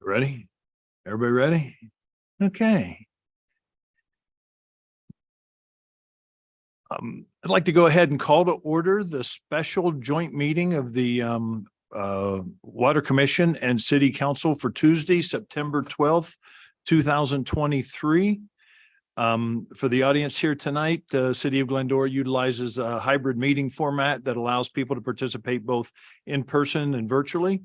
Ready? Everybody ready? Okay. I'd like to go ahead and call to order the special joint meeting of the Water Commission and City Council for Tuesday, September 12th, 2023. For the audience here tonight, the City of Glendora utilizes a hybrid meeting format that allows people to participate both in person and virtually.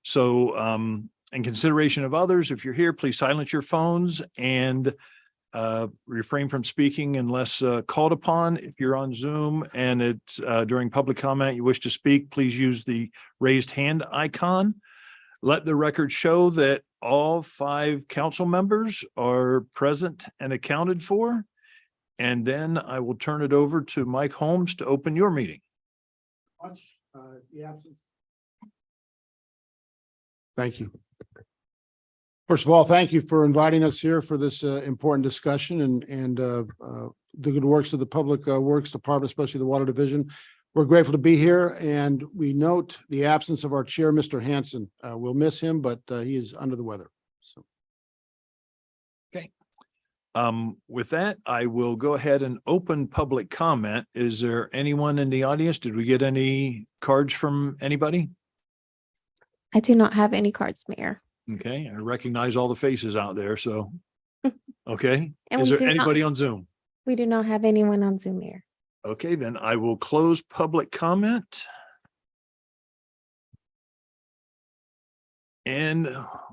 So in consideration of others, if you're here, please silence your phones and refrain from speaking unless called upon. If you're on Zoom and it's during public comment you wish to speak, please use the raised hand icon. Let the record show that all 5 council members are present and accounted for. And then I will turn it over to Mike Holmes to open your meeting. Thank you. First of all, thank you for inviting us here for this important discussion and the good works of the Public Works Department, especially the Water Division. We're grateful to be here, and we note the absence of our chair, Mr. Hanson. We'll miss him, but he is under the weather. So, okay. With that, I will go ahead and open public comment. Is there anyone in the audience? Did we get any cards from anybody? I do not have any cards, Mayor. Okay, I recognize all the faces out there, so, okay. And Is we there do anybody not- on Zoom? We do not have anyone on Zoom, Mayor. Okay, then I will close public comment. And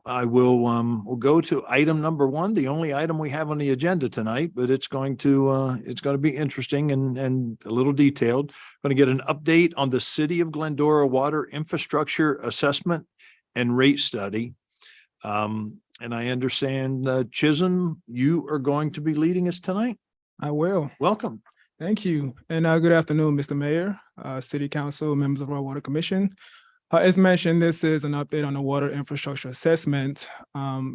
I will, we'll go to item number 1, the only item we have on the agenda tonight, but it's going to be interesting and a little detailed. Going to get an update on the City of Glendora Water Infrastructure Assessment and Rate Study. And I understand, Chisholm, you are going to be leading us tonight. I will. Welcome. Thank you. And good afternoon, Mr. Mayor, City Council, members of our Water Commission. As mentioned, this is an update on the water infrastructure assessment.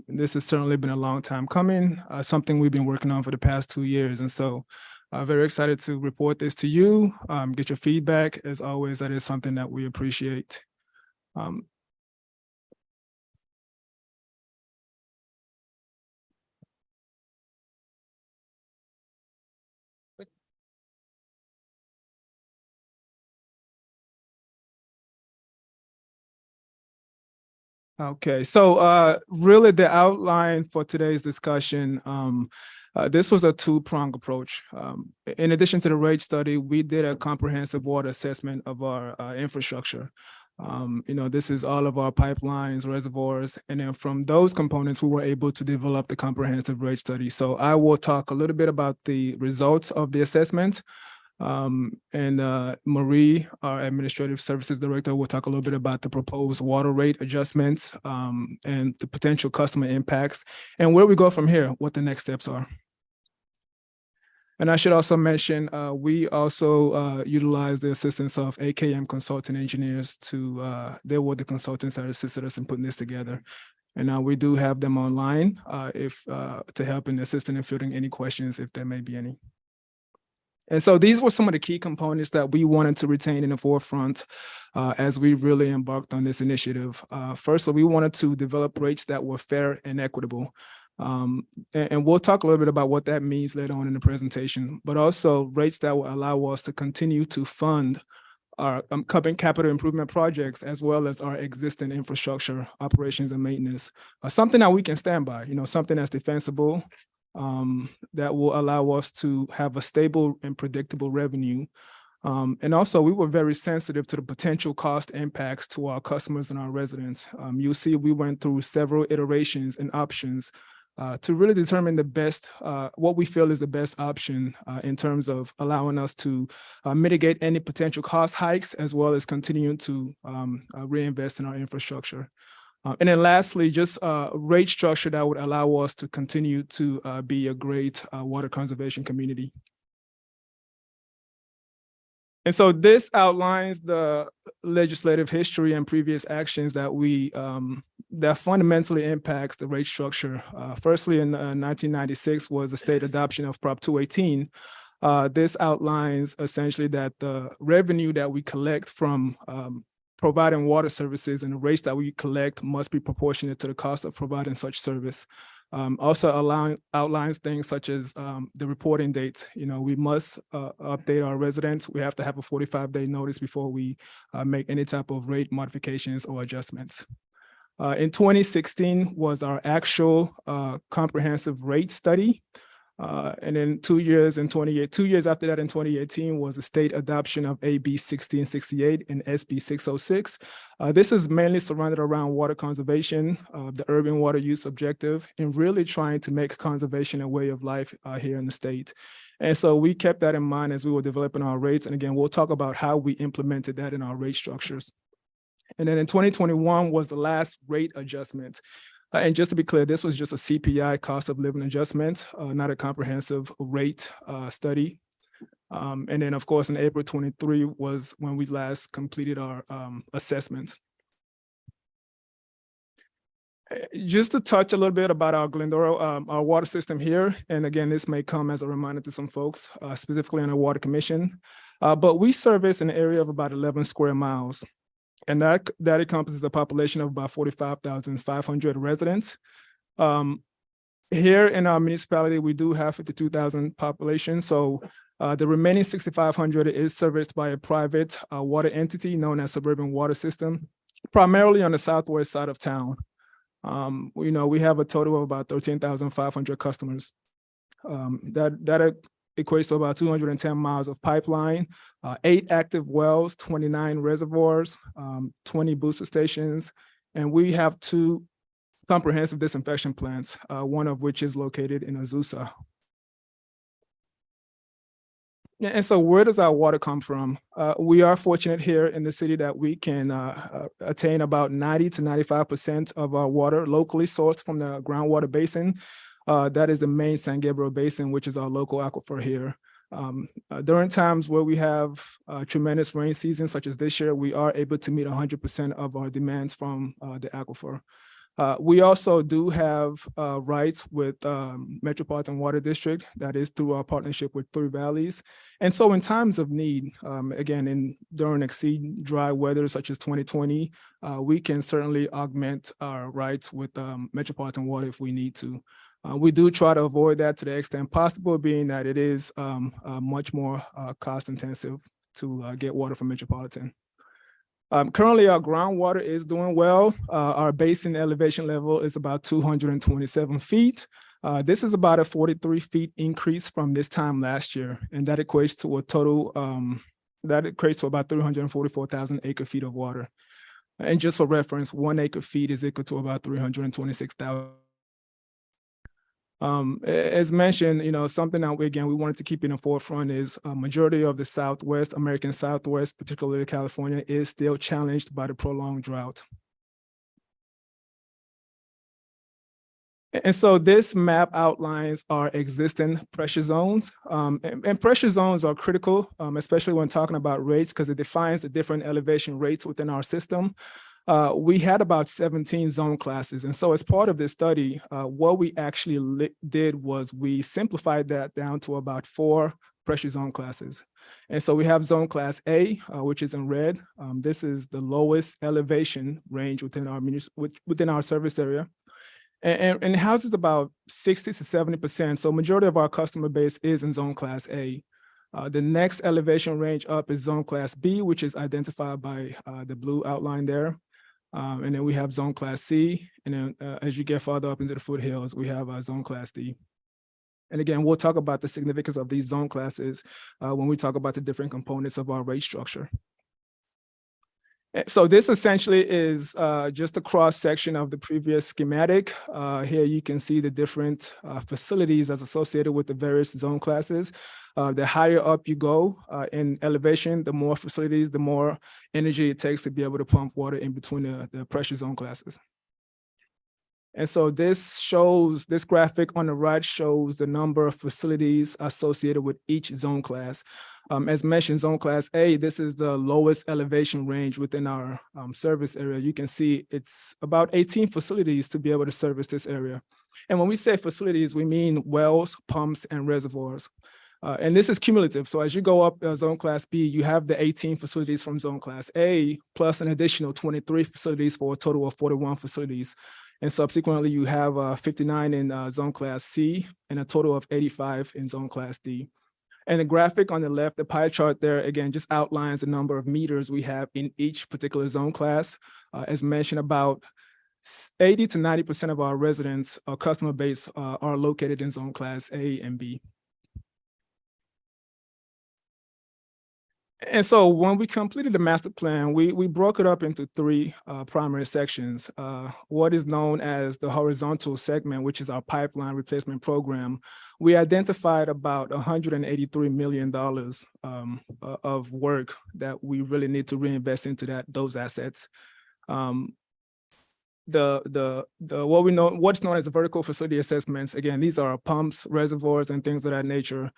This has certainly been a long time coming, something we've been working on for the past 2 years. And so very excited to report this to you, get your feedback. As always, that is something that we appreciate. Okay, so really the outline for today's discussion, this was a 2-pronged approach. In addition to the rate study, we did a comprehensive water assessment of our infrastructure. This is all of our pipelines, reservoirs, and then from those components, we were able to develop the comprehensive rate study. So I will talk a little bit about the results of the assessment. And Marie, our Administrative Services Director, will talk a little bit about the proposed water rate adjustments and the potential customer impacts and where we go from here, what the next steps are. And I should also mention, we also utilize the assistance of AKM Consulting Engineers they were the consultants that assisted us in putting this together. And we do have them online to help in assisting in fielding any questions if there may be any. And so these were some of the key components that we wanted to retain in the forefront as we really embarked on this initiative. Firstly, we wanted to develop rates that were fair and equitable. And we'll talk a little bit about what that means later on in the presentation, but also rates that will allow us to continue to fund our capital improvement projects, as well as our existing infrastructure operations and maintenance. Something that we can stand by, something that's defensible, that will allow us to have a stable and predictable revenue. And also, we were very sensitive to the potential cost impacts to our customers and our residents. You'll see we went through several iterations and options to really determine the best, what we feel is the best option in terms of allowing us to mitigate any potential cost hikes, as well as continuing to reinvest in our infrastructure. And then lastly, just a rate structure that would allow us to continue to be a great water conservation community. And so this outlines the legislative history and previous actions that that fundamentally impacts the rate structure. Firstly, in 1996 was the state adoption of Prop 218. This outlines essentially that the revenue that we collect from providing water services, and the rates that we collect must be proportionate to the cost of providing such service. Also outlines things such as the reporting dates. We must update our residents. We have to have a 45-day notice before we make any type of rate modifications or adjustments. In 2016 was our actual comprehensive rate study. And then 2 years after that in 2018 was the state adoption of AB 1668 and SB 606. This is mainly surrounded around water conservation, the urban water use objective, and really trying to make conservation a way of life here in the state. And so we kept that in mind as we were developing our rates. And again, we'll talk about how we implemented that in our rate structures. And then in 2021 was the last rate adjustment. And just to be clear, this was just a CPI, cost of living adjustment, not a comprehensive rate study. And then, of course, in April 23 was when we last completed our assessments. Just to touch a little bit about our Glendora, our water system here. And again, this may come as a reminder to some folks, specifically on the Water Commission. But we service an area of about 11 square miles. And that encompasses a population of about 45,500 residents. Here in our municipality, we do have 52,000 population. So the remaining 6,500 is serviced by a private water entity known as Suburban Water System, primarily on the southwest side of town. We have a total of about 13,500 customers. That equates to about 210 miles of pipeline, 8 active wells, 29 reservoirs, 20 booster stations, and we have 2 comprehensive disinfection plants, one of which is located in Azusa. And so where does our water come from? We are fortunate here in the city that we can attain about 90 to 95% of our water locally sourced from the groundwater basin. That is the main San Gabriel Basin, which is our local aquifer here. During times where we have tremendous rain seasons, such as this year, we are able to meet 100% of our demands from the aquifer. We also do have rights with Metropolitan Water District, that is through our partnership with Three Valleys. And so in times of need, again, during exceeding dry weather such as 2020, we can certainly augment our rights with Metropolitan Water if we need to. We do try to avoid that to the extent possible, being that it is much more cost intensive to get water from Metropolitan. Currently, our groundwater is doing well. Our basin elevation level is about 227 feet. This is about a 43 feet increase from this time last year, and that equates to a total, about 344,000 acre feet of water. And just for reference, 1 acre feet is equal to about 326,000. As mentioned, something that we wanted to keep in the forefront is a majority of the American Southwest, particularly California, is still challenged by the prolonged drought. And so this map outlines our existing pressure zones. And pressure zones are critical, especially when talking about rates, because it defines the different elevation rates within our system. We had about 17 zone classes. And so as part of this study, what we actually did was we simplified that down to about 4 pressure zone classes. And so we have zone class A, which is in red. This is the lowest elevation range within our service area. And it houses about 60 to 70%. So majority of our customer base is in zone class A. The next elevation range up is zone class B, which is identified by the blue outline there. And then we have zone class C. And then as you get farther up into the foothills, we have zone class D. And again, we'll talk about the significance of these zone classes when we talk about the different components of our rate structure. So this essentially is just a cross section of the previous schematic. Here you can see the different facilities as associated with the various zone classes. The higher up you go in elevation, the more facilities, the more energy it takes to be able to pump water in between the pressure zone classes. And so this graphic on the right shows the number of facilities associated with each zone class. As mentioned, zone class A, this is the lowest elevation range within our service area. You can see it's about 18 facilities to be able to service this area. And when we say facilities, we mean wells, pumps, and reservoirs. And so this And this is cumulative. So as you go up Zone Class B, you have the 18 facilities from Zone Class A, plus an additional 23 facilities for a total of 41 facilities. And subsequently, you have 59 in Zone Class C and a total of 85 in Zone Class D. And the graphic on the left, the pie chart there, again, just outlines the number of meters we have in each particular zone class. As mentioned, about 80 to 90% of our residents, our customer base are located in Zone Class A and B. And so when we completed the master plan, we broke it up into three primary sections. What is known as the horizontal segment, which is our pipeline replacement program. We identified about $183 million of work that we really need to reinvest into those assets. What's known as the vertical facility assessments. Again, these are pumps, reservoirs, and things of that nature.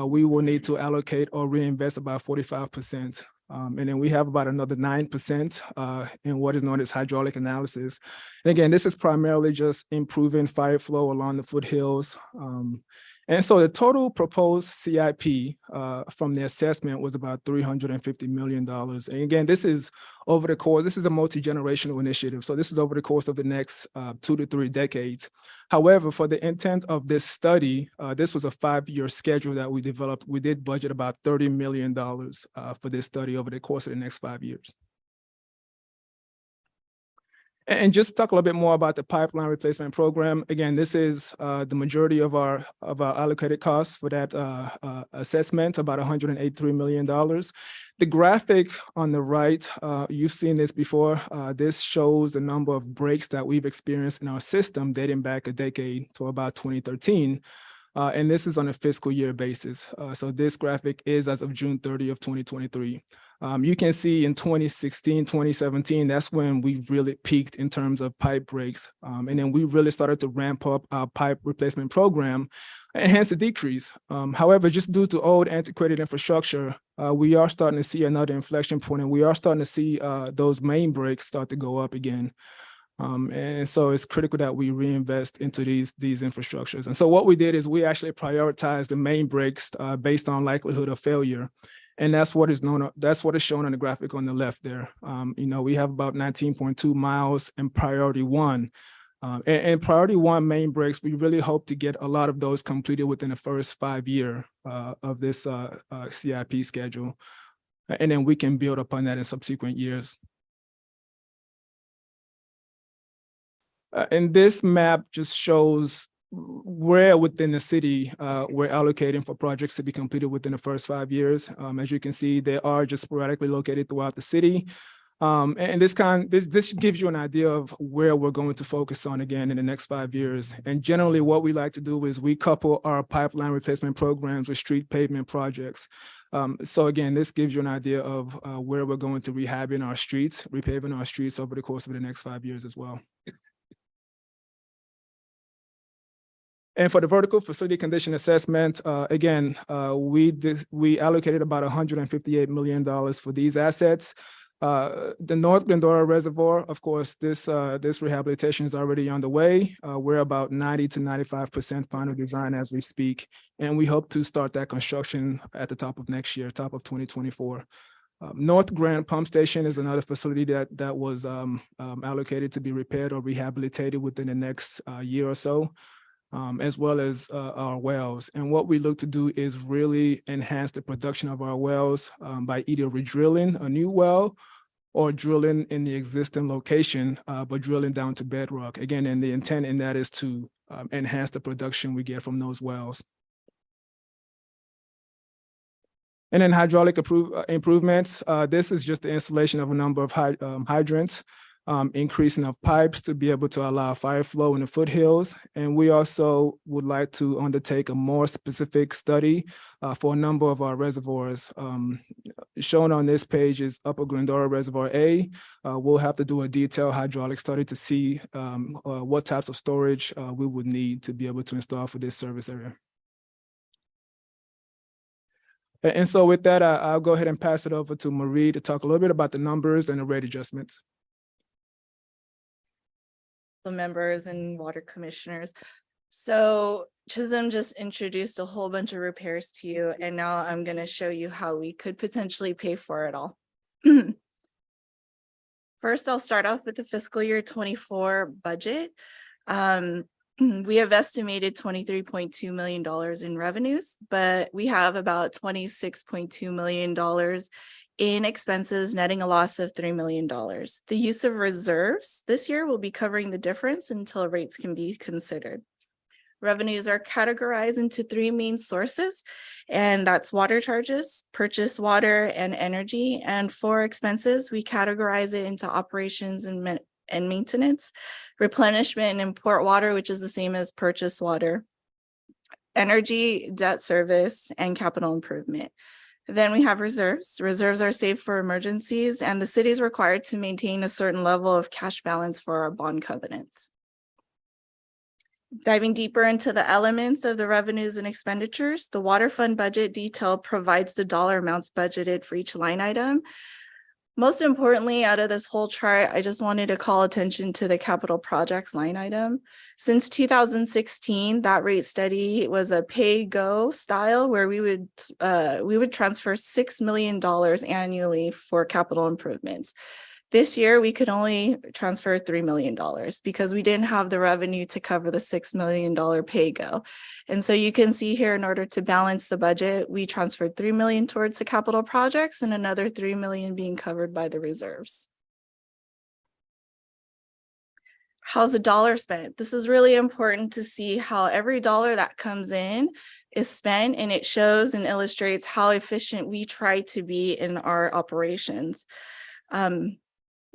We will need to allocate or reinvest about 45%. And then we have about another 9% in what is known as hydraulic analysis. And again, this is primarily just improving fire flow along the foothills. And so the total proposed CIP from the assessment was about $350 million. And again, this is over the course, this is a multi-generational initiative. So this is over the course of the next 2 to 3 decades. However, for the intent of this study, this was a 5-year schedule that we developed. We did budget about $30 million for this study over the course of the next 5 years. And just talk a little bit more about the pipeline replacement program. Again, this is the majority of our allocated costs for that assessment, about $183 million. The graphic on the right, you've seen this before. This shows the number of breaks that we've experienced in our system dating back a decade to about 2013. And this is on a fiscal year basis. So this graphic is as of June 30 of 2023. You can see in 2016, 2017, that's when we really peaked in terms of pipe breaks. And then we really started to ramp up our pipe replacement program and hence the decrease. However, just due to old antiquated infrastructure, we are starting to see another inflection point, and we are starting to see those main breaks start to go up again. And so it's critical that we reinvest into these infrastructures. And so what we did is we actually prioritized the main breaks based on likelihood of failure. And that's what is shown on the graphic on the left there. We have about 19.2 miles in priority 1. And priority 1 main breaks, we really hope to get a lot of those completed within the first 5 year of this CIP schedule. And then we can build upon that in subsequent years. And this map just shows where within the city we're allocating for projects to be completed within the first 5 years. As you can see, they are just sporadically located throughout the city. And this gives you an idea of where we're going to focus on again in the next 5 years. And generally what we like to do is we couple our pipeline replacement programs with street pavement projects. So again, this gives you an idea of where we're going to repaving our streets over the course of the next 5 years as well. And for the vertical facility condition assessment, again, we allocated about $158 million for these assets. The North Glendora Reservoir, of course, this rehabilitation is already underway. We're about 90 to 95% final design as we speak, and we hope to start that construction at the top of next year, top of 2024. North Grand Pump Station is another facility that was allocated to be repaired or rehabilitated within the next year or so. As well as our wells. And what we look to do is really enhance the production of our wells by either redrilling a new well or drilling in the existing location, but drilling down to bedrock. Again, and the intent in that is to enhance the production we get from those wells. And then hydraulic improvements. This is just the installation of a number of hydrants. Increasing of pipes to be able to allow fire flow in the foothills. And we also would like to undertake a more specific study for a number of our reservoirs. Shown on this page is Upper Glendora Reservoir A. We'll have to do a detailed hydraulic study to see what types of storage we would need to be able to install for this service area. And so with that, I'll go ahead and pass it over to Marie to talk a little bit about the numbers and the rate adjustments. The members and water commissioners. So Chisholm just introduced a whole bunch of repairs to you, and now I'm going to show you how we could potentially pay for it all. First, I'll start off with the fiscal year 24 budget. We have estimated $23.2 million in revenues, but we have about $26.2 million in expenses, netting a loss of $3 million. The use of reserves this year will be covering the difference until rates can be considered. Revenues are categorized into three main sources, and that's water charges, purchase water, and energy. And for expenses, we categorize it into operations and maintenance, replenishment and import water, which is the same as purchase water, energy, debt service, and capital improvement. Then we have reserves. Reserves are saved for emergencies, and the city is required to maintain a certain level of cash balance for our bond covenants. Diving deeper into the elements of the revenues and expenditures, the water fund budget detail provides the dollar amounts budgeted for each line item. Most importantly, out of this whole chart, I just wanted to call attention to the capital projects line item. Since 2016, that rate study was a pay-go style where we would transfer $6 million annually for capital improvements. This year, we could only transfer $3 million because we didn't have the revenue to cover the $6 million pay-go. And so you can see here, in order to balance the budget, we transferred $3 million towards the capital projects and another $3 million being covered by the reserves. How's a dollar spent? This is really important to see how every dollar that comes in is spent, and it shows and illustrates how efficient we try to be in our operations.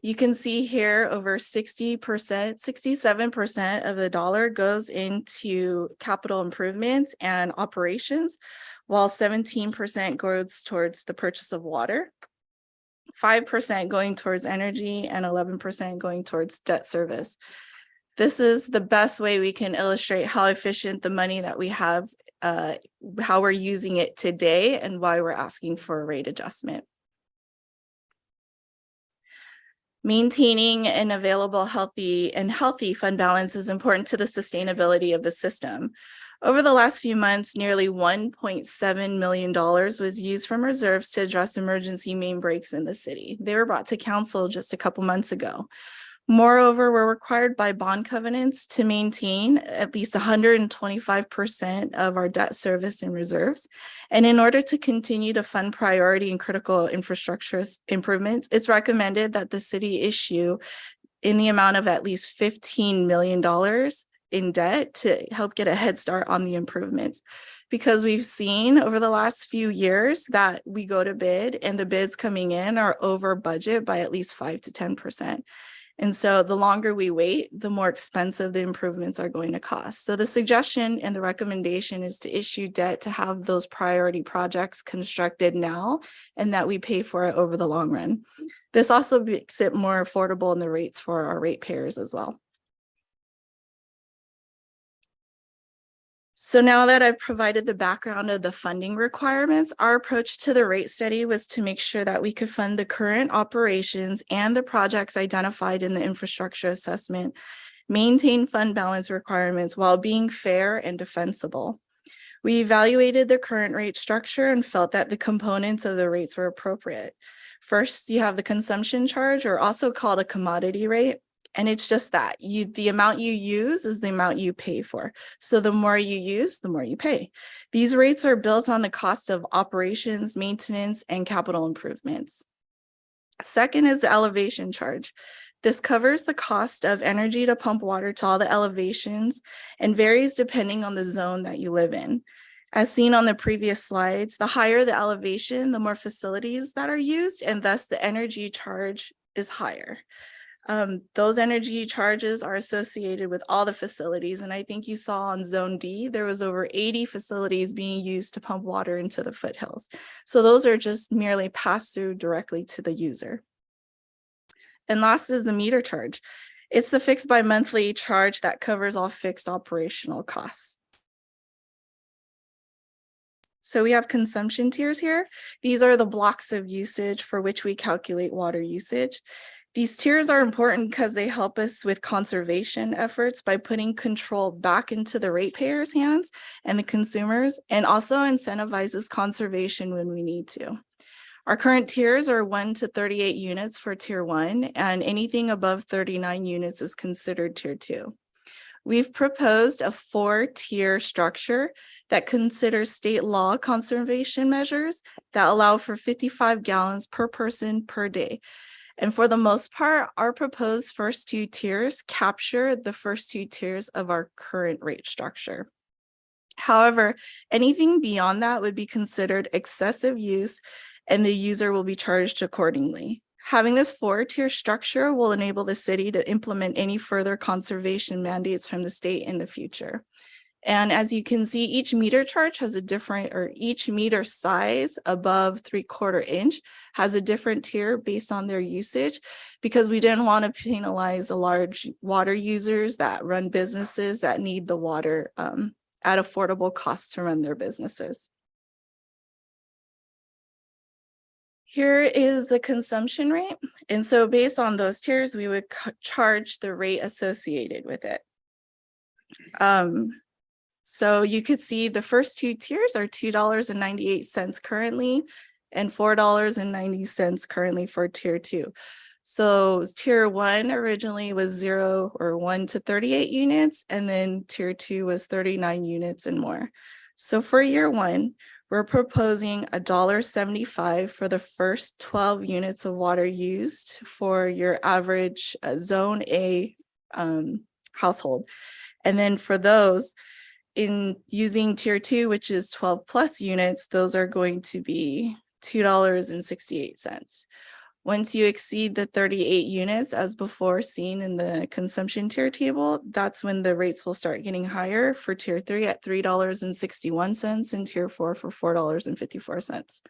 You can see here over 60%, 67% of the dollar goes into capital improvements and operations, while 17% goes towards the purchase of water, 5% going towards energy, and 11% going towards debt service. This is the best way we can illustrate how efficient the money that we have, how we're using it today, and why we're asking for a rate adjustment. Maintaining an available healthy fund balance is important to the sustainability of the system. Over the last few months, nearly $1.7 million was used from reserves to address emergency main breaks in the city. They were brought to council just a couple months ago. Moreover, we're required by bond covenants to maintain at least 125% of our debt service and reserves. And in order to continue to fund priority and critical infrastructure improvements, it's recommended that the city issue in the amount of at least $15 million in debt to help get a head start on the improvements. Because we've seen over the last few years that we go to bid and the bids coming in are over budget by at least 5 to 10%. And so the longer we wait, the more expensive the improvements are going to cost. So the suggestion and the recommendation is to issue debt to have those priority projects constructed now, and that we pay for it over the long run. This also makes it more affordable in the rates for our ratepayers as well. So now that I've provided the background of the funding requirements, our approach to the rate study was to make sure that we could fund the current operations and the projects identified in the infrastructure assessment, maintain fund balance requirements while being fair and defensible. We evaluated the current rate structure and felt that the components of the rates were appropriate. First, you have the consumption charge, or also called a commodity rate. And it's just that the amount you use is the amount you pay for. So the more you use, the more you pay. These rates are built on the cost of operations, maintenance, and capital improvements. Second is the elevation charge. This covers the cost of energy to pump water to all the elevations and varies depending on the zone that you live in. As seen on the previous slides, the higher the elevation, the more facilities that are used, and thus the energy charge is higher. Those energy charges are associated with all the facilities. And I think you saw on Zone D, there was over 80 facilities being used to pump water into the foothills. So those are just merely passed through directly to the user. And last is the meter charge. It's the fixed by monthly charge that covers all fixed operational costs. So we have consumption tiers here. These are the blocks of usage for which we calculate water usage. These tiers are important because they help us with conservation efforts by putting control back into the ratepayers' hands and the consumers, and also incentivizes conservation when we need to. Our current tiers are 1 to 38 units for tier 1, and anything above 39 units is considered tier 2. We've proposed a 4-tier structure that considers state law conservation measures that allow for 55 gallons per person per day. And for the most part, our proposed first 2 tiers capture the first 2 tiers of our current rate structure. However, anything beyond that would be considered excessive use, and the user will be charged accordingly. Having this 4-tier structure will enable the city to implement any further conservation mandates from the state in the future. And as you can see, each meter charge has a different, or each meter size above 3/4 inch has a different tier based on their usage, because we didn't want to penalize the large water users that run businesses that need the water at affordable costs to run their businesses. Here is the consumption rate. And so based on those tiers, we would charge the rate associated with it. So you could see the first 2 tiers are $2.98 currently and $4.90 currently for tier 2. So tier 1 originally was 0 or 1 to 38 units, and then tier 2 was 39 units and more. So for year 1, we're proposing $1.75 for the first 12 units of water used for your average zone A household. And then for those in using tier 2, which is 12 plus units, those are going to be $2.68. Once you exceed the 38 units, as before seen in the consumption tier table, that's when the rates will start getting higher for tier 3 at $3.61 and tier 4 for $4.54.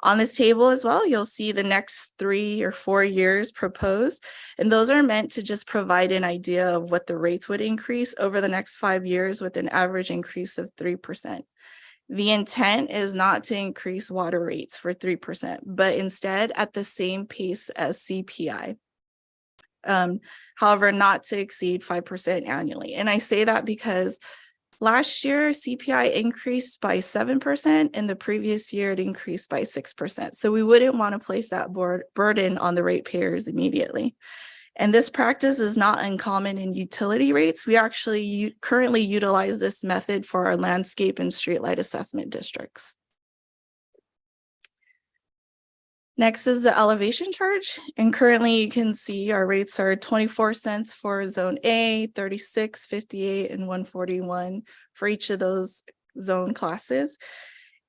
On this table as well, you'll see the next 3 or 4 years proposed, and those are meant to just provide an idea of what the rates would increase over the next 5 years with an average increase of 3%. The intent is not to increase water rates for 3%, but instead at the same pace as CPI. However, not to exceed 5% annually. And I say that because last year CPI increased by 7%, and the previous year it increased by 6%. So we wouldn't want to place that burden on the ratepayers immediately. And this practice is not uncommon in utility rates. We actually currently utilize this method for our landscape and streetlight assessment districts. Next is the elevation charge. And currently you can see our rates are 24 cents for zone A, 36, 58, and 141 for each of those zone classes.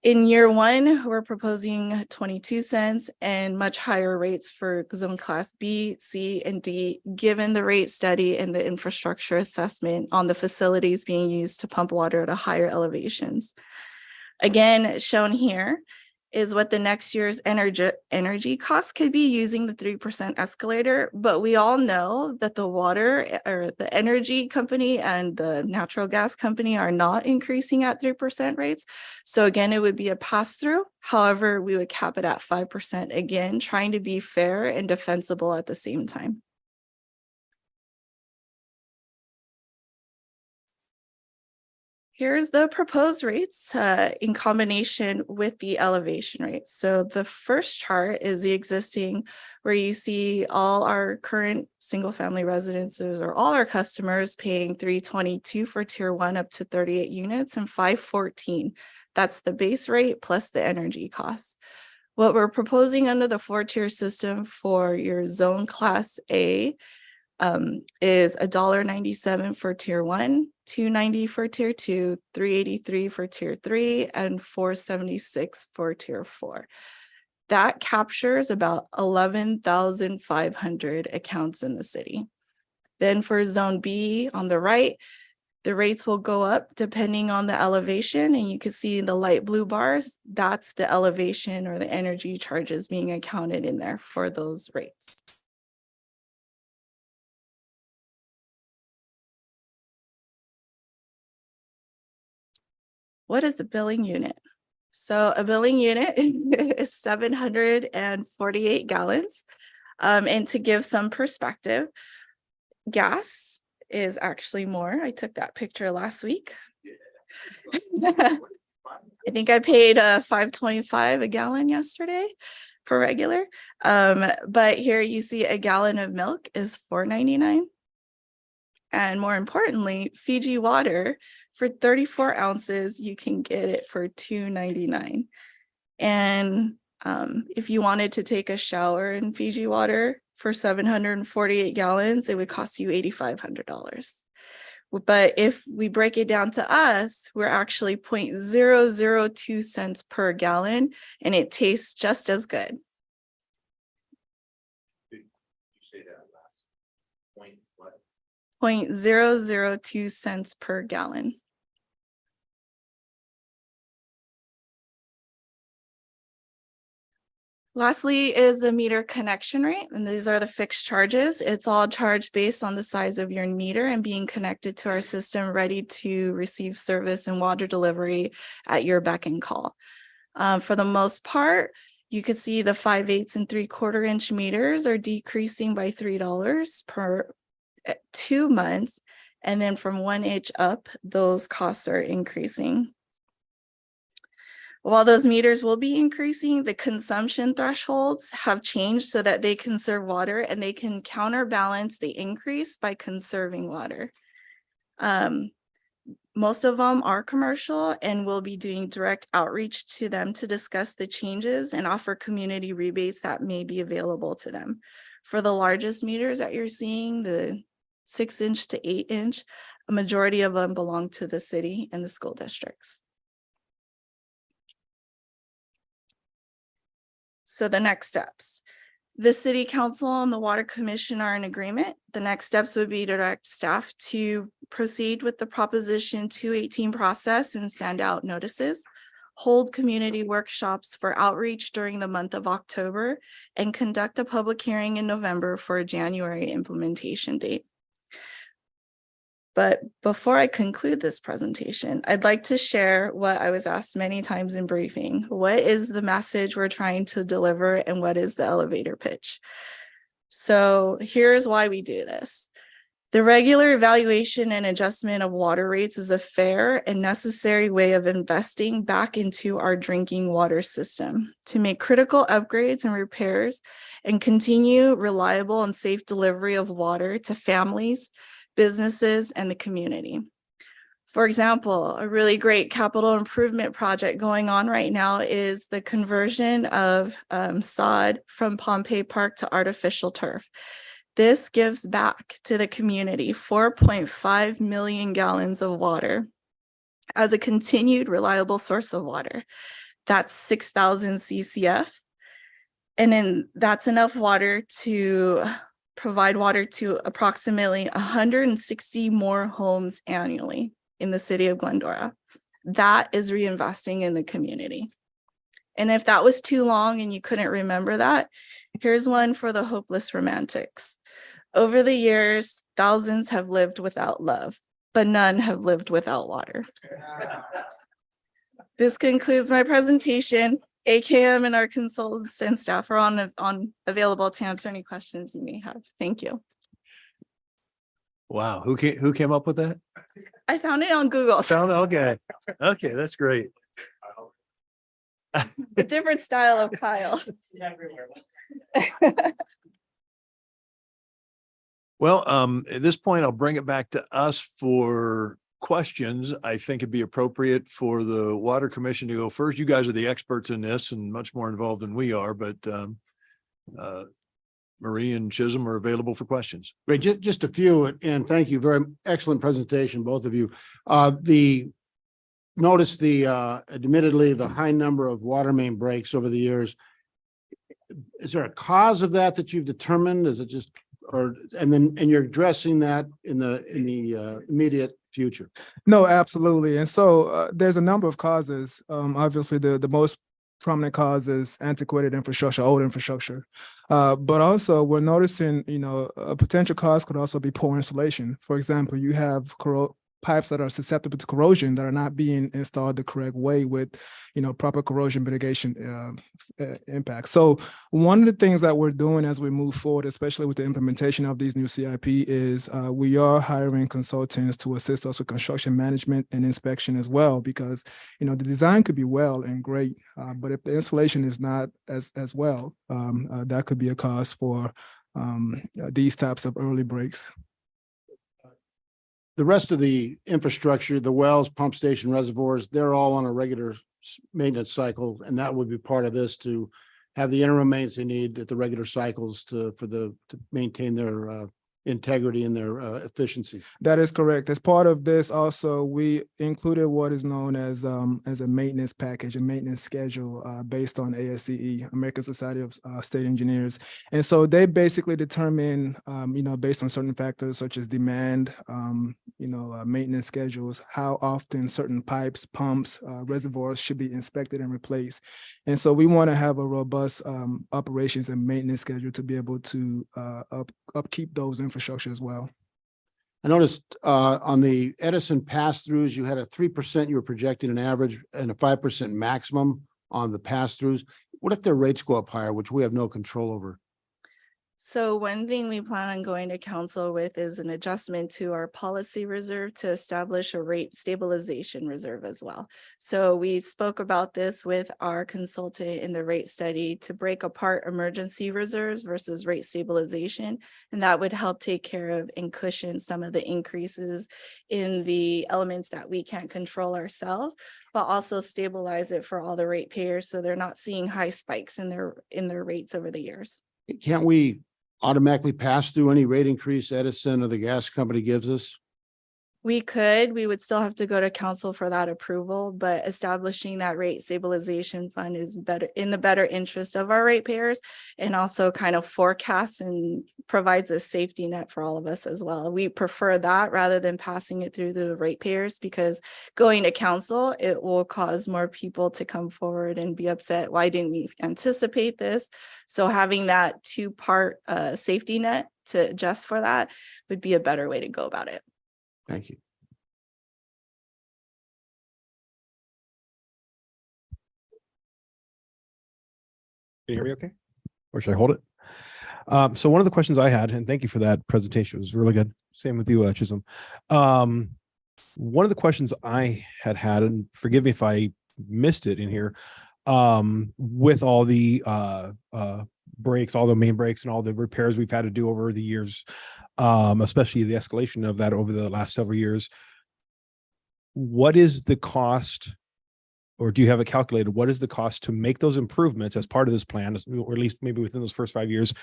In year 1, we're proposing 22 cents and much higher rates for zone class B, C, and D, given the rate study and the infrastructure assessment on the facilities being used to pump water at a higher elevations. Again, shown here is what the next year's energy costs could be using the 3% escalator. But we all know that the water or the energy company and the natural gas company are not increasing at 3% rates. So again, it would be a pass through. However, we would cap it at 5%, again, trying to be fair and defensible at the same time. Here's the proposed rates in combination with the elevation rates. So the first chart is the existing, where you see all our current single family residences or all our customers paying $3.22 for tier 1 up to 38 units and $5.14. That's the base rate plus the energy costs. What we're proposing under the 4-tier system for your zone class A is $1.97 for tier 1, $2.90 for tier 2, $3.83 for tier 3, and $4.76 for tier 4. That captures about 11,500 accounts in the city. Then for zone B on the right, the rates will go up depending on the elevation, and you can see the light blue bars, that's the elevation or the energy charges being accounted in there for those rates. What is a billing unit? So a billing unit is 748 gallons. And to give some perspective, gas is actually more. I took that picture last week. I think I paid $5.25 a gallon yesterday for regular. But here you see a gallon of milk is $4.99. And more importantly, Fiji water for 34 ounces, you can get it for $2.99. And if you wanted to take a shower in Fiji water for 748 gallons, it would cost you $8,500. But if we break it down to us, we're actually 0.002 cents per gallon, and it tastes just as good. You say that last point, what? 0.002 cents per gallon. Lastly is the meter connection rate, and these are the fixed charges. It's all charged based on the size of your meter and being connected to our system, ready to receive service and water delivery at your beck and call. For the most part, you can see the 5/8 and 3/4 inch meters are decreasing by $3 per 2 months. And then from 1 inch up, those costs are increasing. While those meters will be increasing, the consumption thresholds have changed so that they conserve water and they can counterbalance the increase by conserving water. Most of them are commercial, and we'll be doing direct outreach to them to discuss the changes and offer community rebates that may be available to them. For the largest meters that you're seeing, the 6-inch to 8-inch, a majority of them belong to the city and the school districts. So the next steps, the city council and the water commission are in agreement. The next steps would be to direct staff to proceed with the Proposition 218 process and send out notices, hold community workshops for outreach during the month of October, and conduct a public hearing in November for a January implementation date. But before I conclude this presentation, I'd like to share what I was asked many times in briefing. What is the message we're trying to deliver, and what is the elevator pitch? So here's why we do this. The regular evaluation and adjustment of water rates is a fair and necessary way of investing back into our drinking water system to make critical upgrades and repairs and continue reliable and safe delivery of water to families, businesses, and the community. For example, a really great capital improvement project going on right now is the conversion of sod from Pompey Park to artificial turf. This gives back to the community 4.5 million gallons of water as a continued reliable source of water. That's 6,000 CCF. And then that's enough water to provide water to approximately 160 more homes annually in the city of Glendora. That is reinvesting in the community. And if that was too long and you couldn't remember that, here's one for the hopeless romantics. Over the years, thousands have lived without love, but none have lived without water. This concludes my presentation. AKM and our consultants and staff are on available to answer any questions you may have. Thank you. Wow. Who came up with that? I found it on Google. Okay. Okay, that's great. A different style of Kyle. Well, at this point, I'll bring it back to us for questions. I think it'd be appropriate for the Water Commission to go first. You guys are the experts in this and much more involved than we are, but Marie and Chisholm are available for questions. Great, just a few, and thank you. Very excellent presentation, both of you. Notice admittedly, the high number of water main breaks over the years. Is there a cause of that you've determined? Is it just, and you're addressing that in the immediate future? No, absolutely. And so there's a number of causes. Obviously, the most prominent cause is antiquated infrastructure, old infrastructure. But also we're noticing, a potential cause could also be poor installation. For example, you have pipes that are susceptible to corrosion that are not being installed the correct way with, proper corrosion mitigation impact. So one of the things that we're doing as we move forward, especially with the implementation of these new CIP, is we are hiring consultants to assist us with construction management and inspection as well, because, the design could be well and great, but if the installation is not as well, that could be a cause for these types of early breaks. The rest of the infrastructure, the wells, pump station, reservoirs, they're all on a regular maintenance cycle, and that would be part of this to have the interim maintenance they need at the regular cycles to maintain their integrity and their efficiency. That is correct. As part of this, also, we included what is known as a maintenance package, a maintenance schedule based on ASCE, American Society of State Engineers. And so they basically determine, based on certain factors such as demand, maintenance schedules, how often certain pipes, pumps, reservoirs should be inspected and replaced. And so we want to have a robust operations and maintenance schedule to be able to upkeep those infrastructure as well. I noticed on the Edison pass-throughs, you had a 3% you were projecting an average and a 5% maximum on the pass-throughs. What if their rates go up higher, which we have no control over? So one thing we plan on going to council with is an adjustment to our policy reserve to establish a rate stabilization reserve as well. So we spoke about this with our consultant in the rate study to break apart emergency reserves versus rate stabilization. And that would help take care of and cushion some of the increases in the elements that we can't control ourselves, but also stabilize it for all the ratepayers so they're not seeing high spikes in their rates over the years. Can't we automatically pass through any rate increase Edison or the gas company gives us? We would still have to go to council for that approval, but establishing that rate stabilization fund is in the better interest of our ratepayers, and also kind of forecasts and provides a safety net for all of us as well. We prefer that rather than passing it through the ratepayers, because going to council, it will cause more people to come forward and be upset. Why didn't we anticipate this? So having that two-part safety net to adjust for that would be a better way to go about it. Thank you. Can you hear me okay? Or should I hold it? So one of the questions I had, and thank you for that presentation, it was really good. Same with you, Chisholm. One of the questions I had, and forgive me if I missed it in here, with all the breaks, all the main breaks and all the repairs we've had to do over the years, especially the escalation of that over the last several years. What is the cost, or do you have it calculated? What is the cost to make those improvements as part of this plan, or at least maybe within those first 5 years,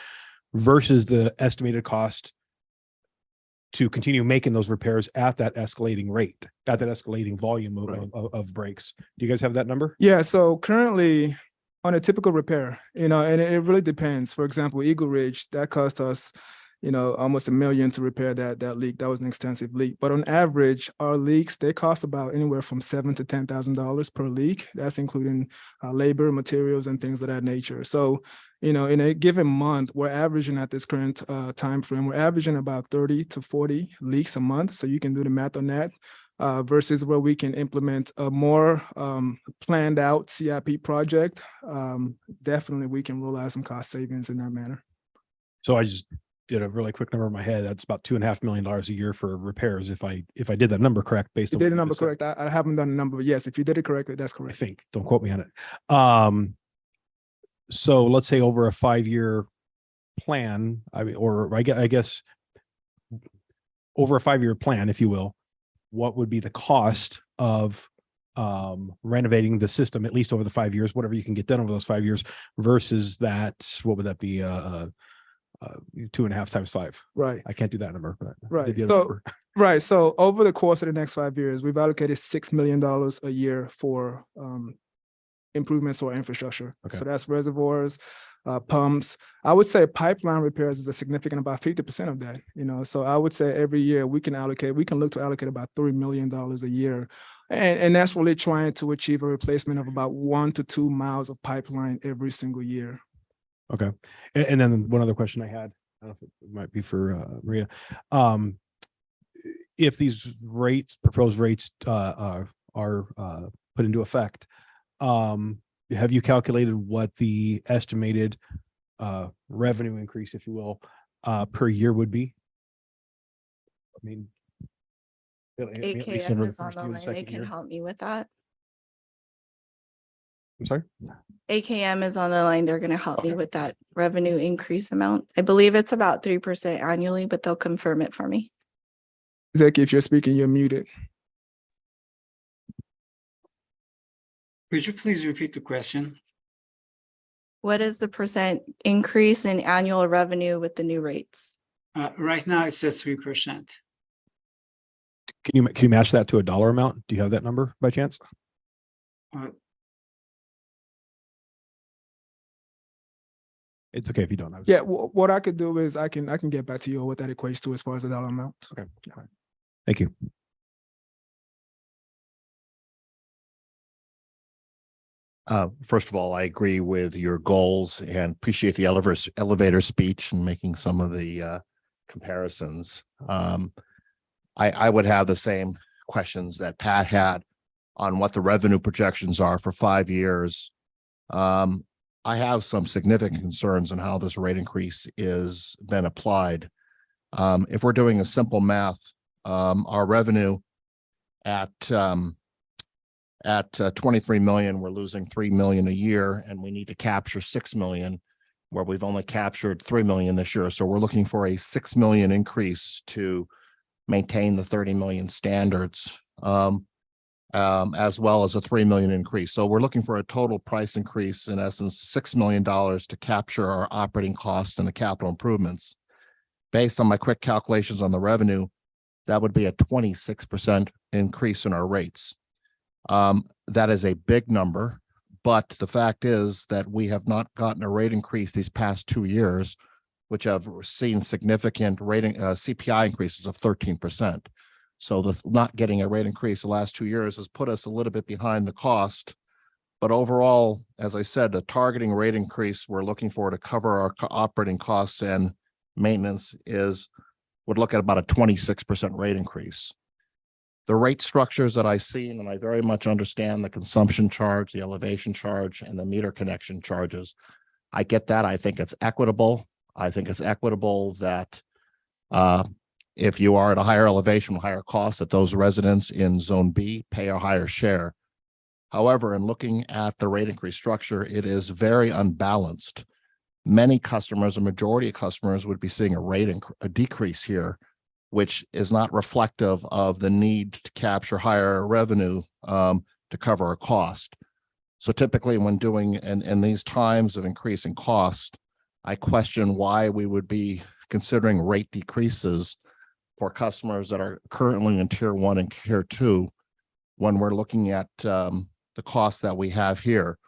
versus the estimated cost to continue making those repairs at that escalating rate, at that escalating volume of breaks? Do you guys have that number? Yeah, so currently on a typical repair, and it really depends. For example, Eagle Ridge, that cost us, almost $1 million to repair that leak. That was an extensive leak. But on average, our leaks, they cost about anywhere from $7,000 to $10,000 per leak. That's including labor, materials, and things of that nature. So, in a given month, we're averaging at this current time frame, we're averaging about 30 to 40 leaks a month. So you can do the math on that. Versus where we can implement a more planned out CIP project, definitely we can roll out some cost savings in that manner. So I just did a really quick number in my head. That's about $2.5 million a year for repairs. If I did that number correct, based on you did the number correct. I haven't done the number, but yes, if you did it correctly, that's correct. I think. Don't quote me on it. So let's say over a 5-year plan, I guess over a 5-year plan, if you will, what would be the cost of renovating the system, at least over the 5 years, whatever you can get done over those 5 years, versus that, what would that be? 2.5 times 5. Right. I can't do that number, but right. So over the course of the next 5 years, we've allocated $6 million a year for improvements to our infrastructure. Okay. So that's reservoirs, pumps. I would say pipeline repairs is a significant, about 50% of that. So I would say every year we can look to allocate about $3 million a year. And that's really trying to achieve a replacement of about 1 to 2 miles of pipeline every single year. Okay. And then one other question I had, I don't know if it might be for Maria. if these proposed rates, are put into effect, have you calculated what the estimated, revenue increase, if you will, per year would be? I mean, at least in AKM the is on first the year, the line. They second can year. help me with that. I'm sorry? AKM is on the line. They're going to help me Okay. with that revenue increase amount. I believe it's about 3% annually, but they'll confirm it for me. Zeki, if you're speaking, you're muted. Could you please repeat the question? What is the percent increase in annual revenue with the new rates? Right now, it's at 3%. Can you match that to a dollar amount? Do you have that number by chance? Uh, It's okay if you don't have. Yeah, what I could do is I can get back to you on what that equates to as far as the dollar amount. Okay. All right. Thank you. First of all, I agree with your goals and appreciate the elevator speech and making some of the comparisons. I would have the same questions that Pat had on what the revenue projections are for 5 years. I have some significant concerns on how this rate increase is been applied. If we're doing a simple math, our revenue at 23 million, we're losing 3 million a year, and we need to capture 6 million, where we've only captured 3 million this year. So we're looking for a 6 million increase to maintain the 30 million standards, as well as a 3 million increase. So we're looking for a total price increase, in essence, $6 million to capture our operating costs and the capital improvements. Based on my quick calculations on the revenue, that would be a 26% increase in our rates. That is a big number, but the fact is that we have not gotten a rate increase these past 2 years, which have seen significant rating CPI increases of 13%. So the not getting a rate increase the last 2 years has put us a little bit behind the cost. But overall, as I said, the targeting rate increase we're looking for to cover our operating costs and maintenance would look at about a 26% rate increase. The rate structures that I've seen, and I very much understand the consumption charge, the elevation charge, and the meter connection charges. I get that. I think it's equitable. I think it's equitable that if you are at a higher elevation, higher cost, that those residents in Zone B pay a higher share. However, in looking at the rate increase structure, it is very unbalanced. Many customers, a majority of customers, would be seeing a decrease here, which is not reflective of the need to capture higher revenue to cover our cost. So typically when doing in these times of increasing cost, I question why we would be considering rate decreases for customers that are currently in tier 1 and tier 2 when we're looking at the cost that we have here.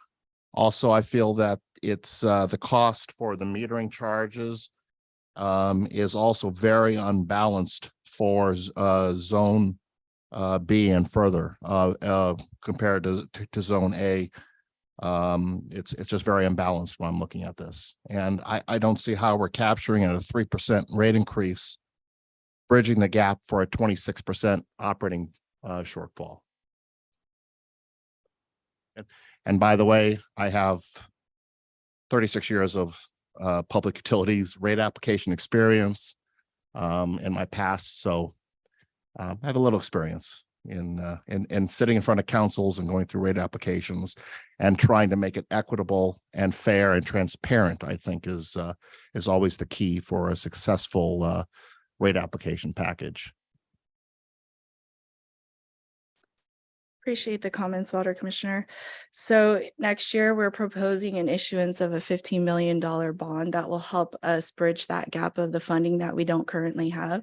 Also, I feel that it's the cost for the metering charges is also very unbalanced for Zone B and further compared to Zone A. It's just very imbalanced when I'm looking at this. And I don't see how we're capturing at a 3% rate increase, bridging the gap for a 26% operating shortfall. And by the way, I have 36 years of public utilities rate application experience in my past. So I have a little experience in sitting in front of councils and going through rate applications and trying to make it equitable and fair and transparent. I think is always the key for a successful rate application package. Appreciate the comments, Water Commissioner. So next year, we're proposing an issuance of a $15 million bond that will help us bridge that gap of the funding that we don't currently have.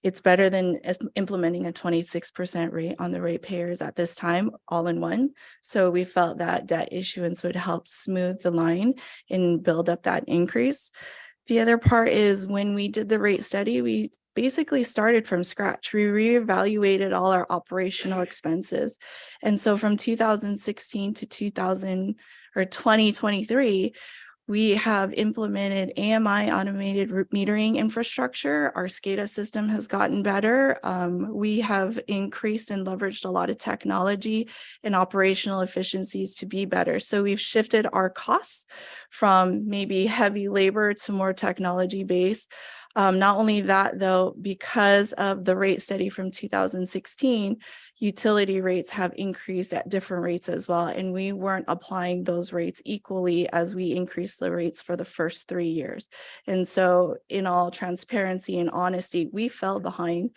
It's better than implementing a 26% rate on the ratepayers at this time, all in one. So we felt that debt issuance would help smooth the line and build up that increase. The other part is when we did the rate study, we basically started from scratch. We reevaluated all our operational expenses. And so from 2016 to 2023, We have implemented AMI automated metering infrastructure. Our SCADA system has gotten better. We have increased and leveraged a lot of technology and operational efficiencies to be better. So we've shifted our costs from maybe heavy labor to more technology based. Not only that, though, because of the rate study from 2016, utility rates have increased at different rates as well. And we weren't applying those rates equally as we increased the rates for the first 3 years. And so in all transparency and honesty, we fell behind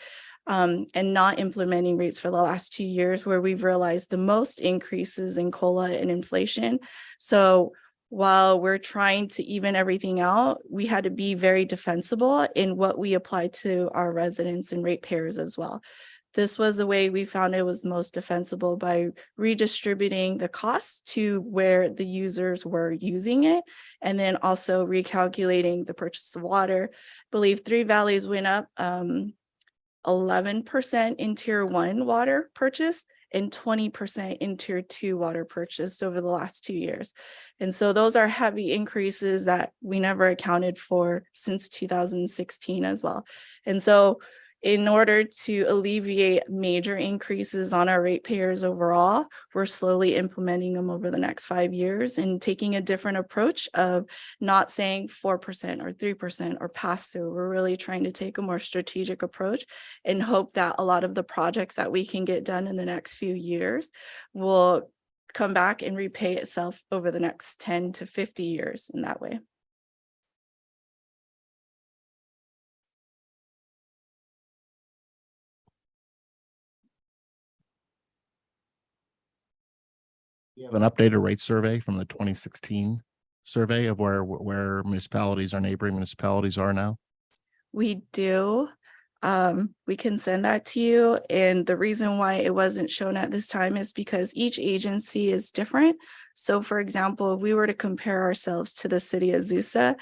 and not implementing rates for the last 2 years, where we've realized the most increases in COLA and inflation. So while we're trying to even everything out, we had to be very defensible in what we applied to our residents and ratepayers as well. This was the way we found it was most defensible, by redistributing the costs to where the users were using it, and then also recalculating the purchase of water. I believe Three Valleys went up 11% in tier 1 water purchase and 20% in tier 2 water purchase over the last 2 years. And so those are heavy increases that we never accounted for since 2016 as well. And so in order to alleviate major increases on our ratepayers overall, we're slowly implementing them over the next 5 years and taking a different approach of not saying 4% or 3% or pass through. We're really trying to take a more strategic approach and hope that a lot of the projects that we can get done in the next few years will come back and repay itself over the next 10 to 50 years in that way. You have an updated rate survey from the 2016 survey of where municipalities, our neighboring municipalities are now? We do. We can send that to you. And the reason why it wasn't shown at this time is because each agency is different. So for example, if we were to compare ourselves to the city of Azusa,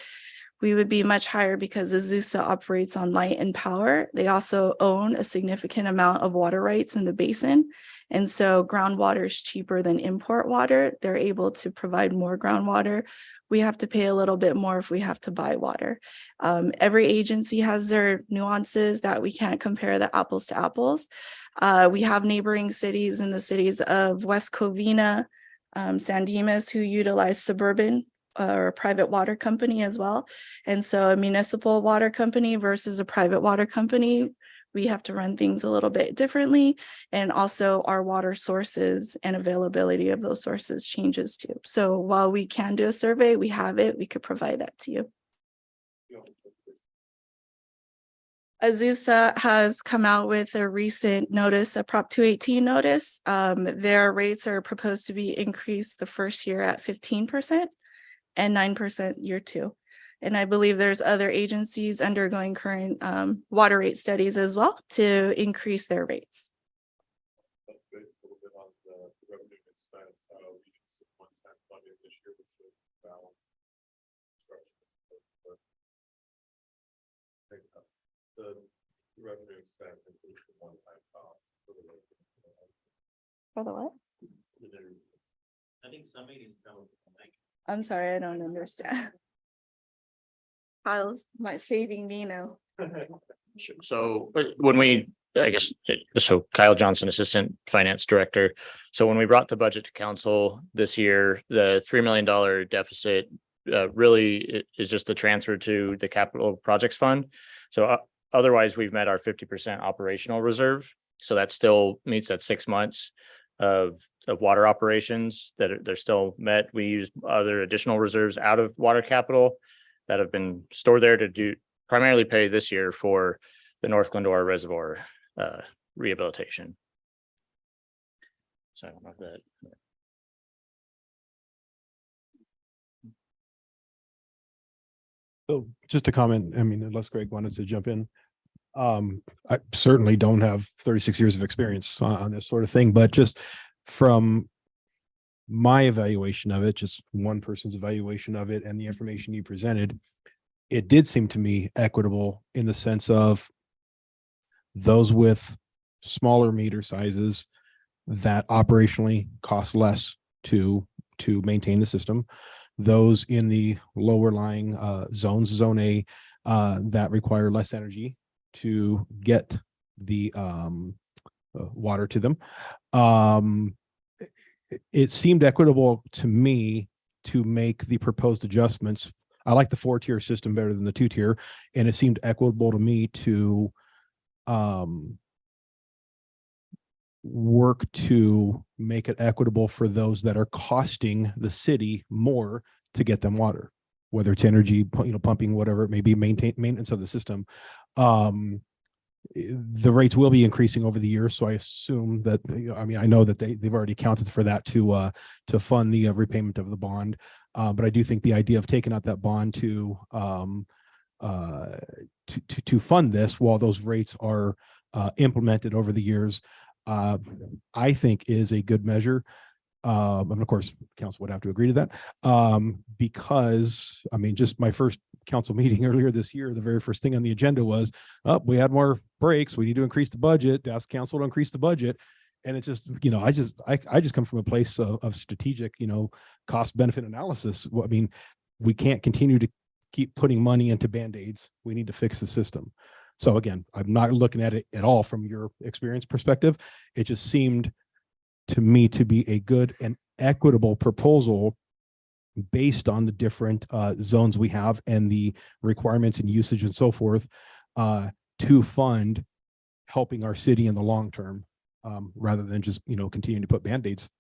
we would be much higher because Azusa operates on light and power. They also own a significant amount of water rights in the basin. And so groundwater is cheaper than import water. They're able to provide more groundwater. We have to pay a little bit more if we have to buy water. Every agency has their nuances that we can't compare the apples to apples. We have neighboring cities in the cities of West Covina, San Dimas, who utilize suburban or a private water company as well. And so a municipal water company versus a private water company, we have to run things a little bit differently. And also our water sources and availability of those sources changes too. So while we can do a survey, we have it, we could provide that to you. Azusa has come out with a recent notice, a Prop 218 notice. Their rates are proposed to be increased the first year at 15%. And 9% year 2. And I believe there's other agencies undergoing current water rate studies as well to increase their rates. For the what? I think some meetings don't. I'm sorry, I don't understand. Kyle's saving me now. So when we, I guess, so Kyle Johnson, Assistant Finance Director. So when we brought the budget to council this year, the $3 million deficit really is just a transfer to the capital projects fund. So otherwise, we've met our 50% operational reserve. So that still meets that 6 months of water operations that they're still met. We use other additional reserves out of water capital that have been stored there to do primarily pay this year for the North Glendora Reservoir rehabilitation. So I don't know if that. So just to comment, I mean, unless Greg wanted to jump in. I certainly don't have 36 years of experience on this sort of thing, but just from my evaluation of it, just one person's evaluation of it and the information you presented, it did seem to me equitable in the sense of those with smaller meter sizes that operationally cost less to to maintain the system. Those in the lower lying zones, zone A, that require less energy to get the water to them. It seemed equitable to me to make the proposed adjustments. I like the 4-tier system better than the 2-tier, and it seemed equitable to me to work to make it equitable for those that are costing the city more to get them water, whether it's energy, pumping, whatever it may be, maintenance of the system. The rates will be increasing over the years, so I assume that, I mean, I know that they've already accounted for that to fund the repayment of the bond. But I do think the idea of taking out that bond to fund this while those rates are implemented over the years, I think is a good measure. And of course, council would have to agree to that. Because I mean, just my first council meeting earlier this year, the very first thing on the agenda was, we had more breaks. We need to increase the budget, ask council to increase the budget. And it just, I just come from a place of strategic, cost benefit analysis. I mean, we can't continue to keep putting money into Band-Aids. We need to fix the system. So again, I'm not looking at it at all from your experience perspective. It just seemed to me to be a good and equitable proposal based on the different zones we have and the requirements and usage and so forth, to fund helping our city in the long term, rather than just continuing to put Band-Aids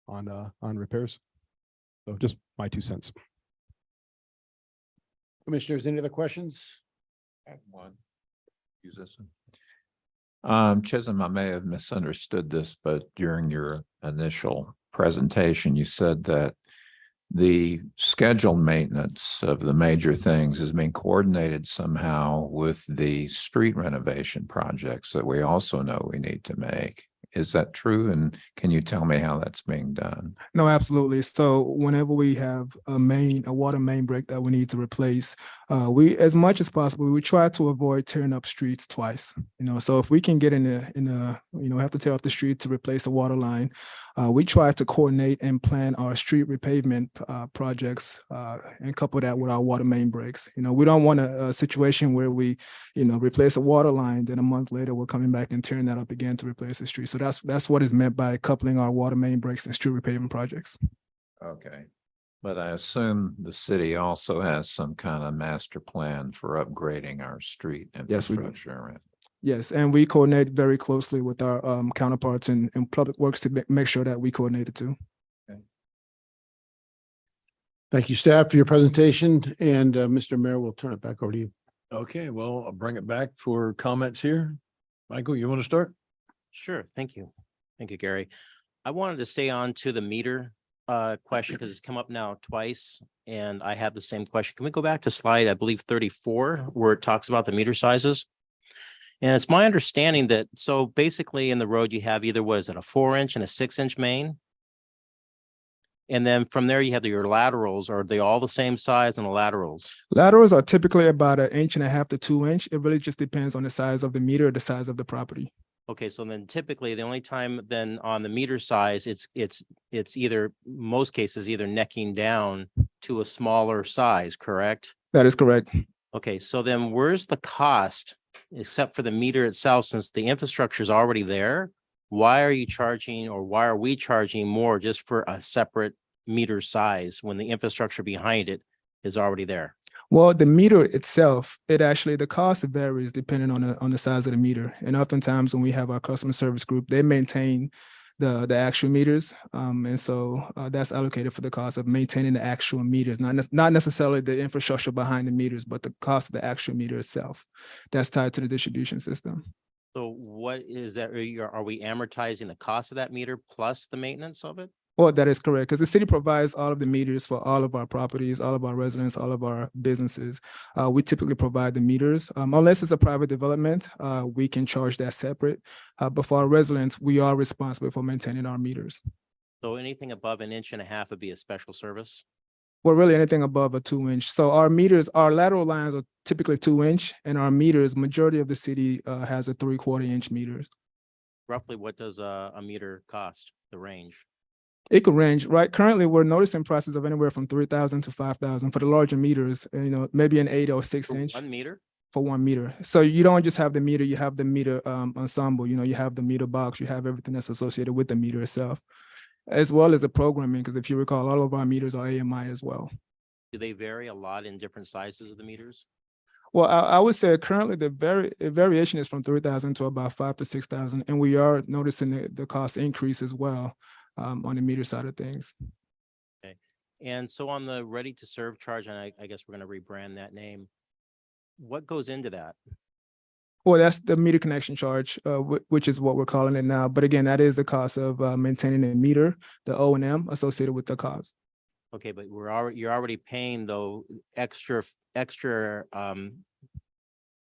on repairs. So just my 2 cents. Commissioners, any other questions? I have one. Use this one. Chisholm, I may have misunderstood this, but during your initial presentation, you said that the scheduled maintenance of the major things is being coordinated somehow with the street renovation projects that we also know we need to make. Is that true? And can you tell me how that's being done? No, absolutely. So whenever we have a water main break that we need to replace, we, as much as possible, we try to avoid tearing up streets twice. So if we can get have to tear up the street to replace the water line, we try to coordinate and plan our street repavement projects and couple that with our water main breaks. We don't want a situation where we, replace a water line, then a month later we're coming back and tearing that up again to replace the street. So that's what is meant by coupling our water main breaks and street repavement projects. Okay. But I assume the city also has some kind of master plan for upgrading our street Yes, we do. infrastructure. Yes, and we coordinate very closely with our counterparts in public works to make sure that we coordinate it too. Thank you, staff, for your presentation. And Mr. Mayor, we'll turn it back over to you. Okay, well, I'll bring it back for comments here. Michael, you want to start? Sure. Thank you. Thank you, Gary. I wanted to stay on to the meter question because it's come up now twice and I have the same question. Can we go back to slide, I believe 34, where it talks about the meter sizes? And it's my understanding that, so basically in the road you have either, what is it, a 4-inch and a 6-inch main? And then from there you have your laterals. Are they all the same size on the laterals? Laterals are typically about 1.5 inches to 2 inch. It really just depends on the size of the meter, the size of the property. Okay, so then typically the only time then on the meter size, it's either, most cases, either necking down to a smaller size, correct? That is correct. Okay, so then where's the cost, except for the meter itself, since the infrastructure is already there? Why are you charging, or why are we charging more just for a separate meter size when the infrastructure behind it is already there? Well, the meter itself, the cost varies depending on the size of the meter. And oftentimes when we have our customer service group, they maintain the actual meters. And so that's allocated for the cost of maintaining the actual meters, not necessarily the infrastructure behind the meters, but the cost of the actual meter itself. That's tied to the distribution system. So what is that? Are we amortizing the cost of that meter plus the maintenance of it? Well, that is correct, because the city provides all of the meters for all of our properties, all of our residents, all of our businesses. We typically provide the meters. Unless it's a private development, we can charge that separate. But for our residents, we are responsible for maintaining our meters. So anything above 1.5 inches would be a special service? Well, really anything above a 2-inch. So our meters, our lateral lines are typically 2-inch, and our meters, majority of the city has a 3/4 inch meters. Roughly, what does a meter cost, the range? It could range, right? Currently, we're noticing prices of anywhere from 3,000 to 5,000 for the larger meters, maybe an 8 or 6 For inch 1 meter? for 1 meter. So you don't just have the meter, you have the meter ensemble, you have the meter box, you have everything that's associated with the meter itself, as well as the programming, because if you recall, all of our meters are AMI as well. Do they vary a lot in different sizes of the meters? Well, I would say currently the variation is from 3,000 to about 5,000 to 6,000, and we are noticing the cost increase as well on the meter side of things. Okay. And so on the ready to serve charge, and I guess we're going to rebrand that name. What goes into that? Well, that's the meter connection charge, which is what we're calling it now. But again, that is the cost of maintaining a meter, the O&M associated with the cost. Okay, but you're already paying though extra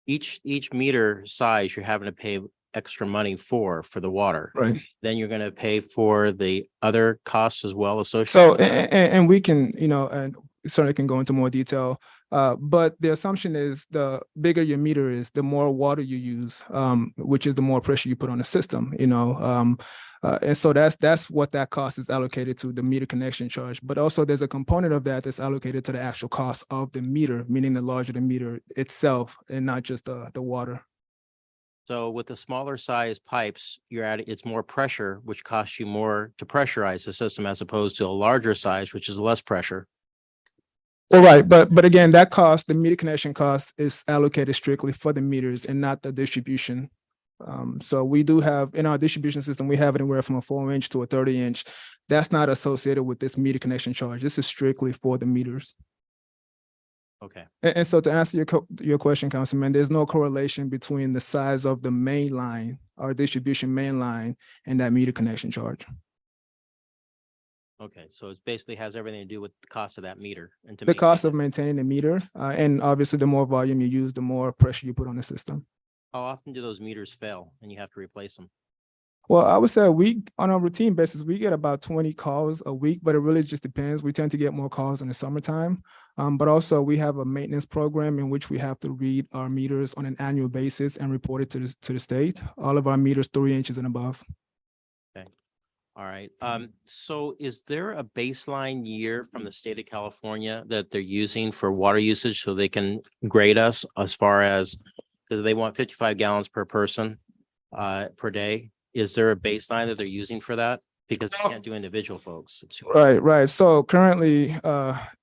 each meter size you're having to pay extra money for the water. Right. Then you're going to pay for the other costs as well associated. So, with that? and we can, and certainly can go into more detail. But the assumption is the bigger your meter is, the more water you use, which is the more pressure you put on the system, and so that's what that cost is allocated to, the meter connection charge. But also there's a component of that that's allocated to the actual cost of the meter, meaning the larger the meter itself and not just the water. So with the smaller size pipes, it's more pressure, which costs you more to pressurize the system as opposed to a larger size, which is less pressure. Well, right, but again, that cost, the meter connection cost, is allocated strictly for the meters and not the distribution. So we do have in our distribution system, we have anywhere from a 4-inch to a 30-inch. That's not associated with this meter connection charge. This is strictly for the meters. Okay. And so to answer your question, Councilman, there's no correlation between the size of the main line, our distribution main line, and that meter connection charge. Okay, so it basically has everything to do with the cost of that meter and to The cost of maintain maintaining the meter, and obviously the more volume you use, the more pressure you put on the system. it. How often do those meters fail and you have to replace them? Well, I would say on a routine basis, we get about 20 calls a week, but it really just depends. We tend to get more calls in the summertime. But also we have a maintenance program in which we have to read our meters on an annual basis and report it to the state. All of our meters 3 inches and above. All right. So is there a baseline year from the state of California that they're using for water usage so they can grade us as far as, because they want 55 gallons per person per day? Is there a baseline that they're using for that? Because they can't do individual folks. Right. So currently,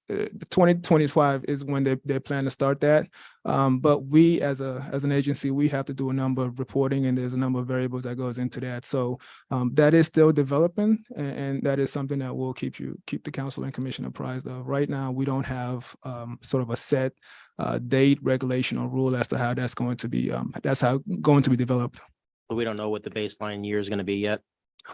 2025 is when they plan to start that. But we as an agency, we have to do a number of reporting, and there's a number of variables that goes into that. So that is still developing, and that is something that will keep the council and commission apprised of. Right now, we don't have sort of a set date, regulation, or rule as to how that's going to be developed. But we don't know what the baseline year is going to be yet.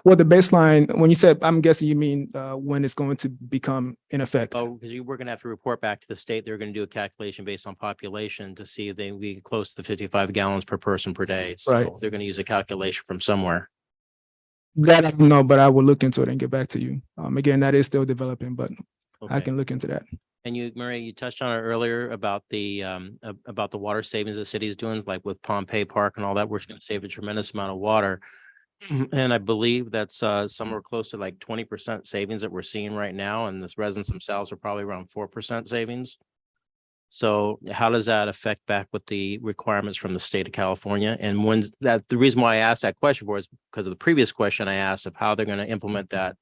Well, the baseline, when you said, I'm guessing you mean when it's going to become in effect. Oh, because we're going to have to report back to the state. They're going to do a calculation based on population to see if they be close to the 55 gallons per person per day. So Right. they're going to use a calculation from somewhere. That I don't know, but I will look into it and get back to you. Again, that is still developing, but I Okay. can look into that. And Maria, you touched on it earlier about the water savings the city is doing, like with Pompey Park and all that. We're going to save a tremendous amount of water. And I believe that's somewhere close to like 20% savings that we're seeing right now. And the residents themselves are probably around 4% savings. So how does that affect back with the requirements from the state of California? And the reason why I asked that question was because of the previous question I asked of how they're going to implement that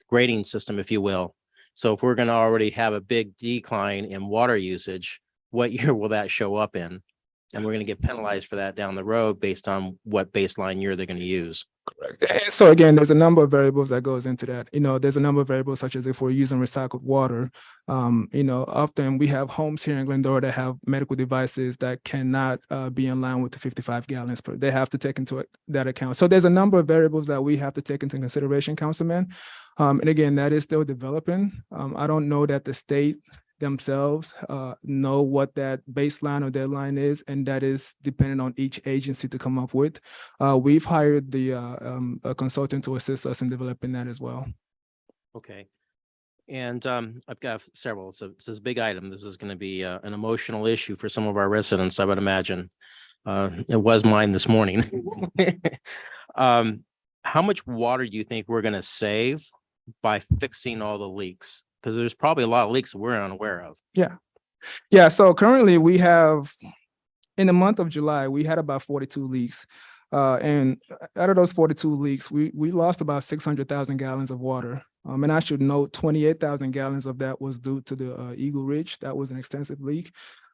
grading system, if you will. So if we're going to already have a big decline in water usage, what year will that show up in? And we're going to get penalized for that down the road based on what baseline year they're going to use. Correct. And so again, there's a number of variables that goes into that. There's a number of variables such as if we're using recycled water. Often we have homes here in Glendora that have medical devices that cannot be in line with the 55 gallons per. They have to take into that account. So there's a number of variables that we have to take into consideration, Councilman. And again, that is still developing. I don't know that the state themselves know what that baseline or deadline is, and that is dependent on each agency to come up with. We've hired a consultant to assist us in developing that as well. Okay. And I've got several. It's this big item. This is going to be an emotional issue for some of our residents, I would imagine. It was mine this morning. How much water do you think we're going to save by fixing all the leaks? Because there's probably a lot of leaks that we're unaware of. Yeah, so currently we have, in the month of July, we had about 42 leaks. And out of those 42 leaks, we lost about 600,000 gallons of water. And I should note 28,000 gallons of that was due to the Eagle Ridge. That was an extensive leak.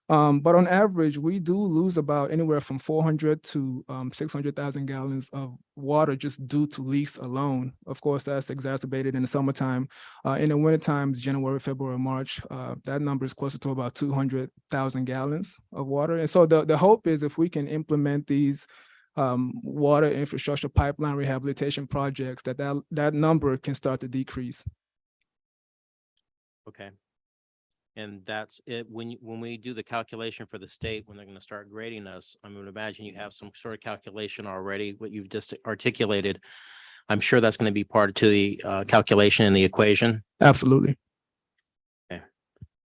But on average, we do lose about anywhere from 400 to 600,000 gallons of water just due to leaks alone. Of course, that's exacerbated in the summertime. In the winter times, January, February, March, that number is closer to about 200,000 gallons of water. And so the hope is if we can implement these water infrastructure pipeline rehabilitation projects, that number can start to decrease. Okay. And that's it. When we do the calculation for the state, when they're going to start grading us, I'm going to imagine you have some sort of calculation already, what you've just articulated. I'm sure that's going to be part to the calculation in the equation. Absolutely.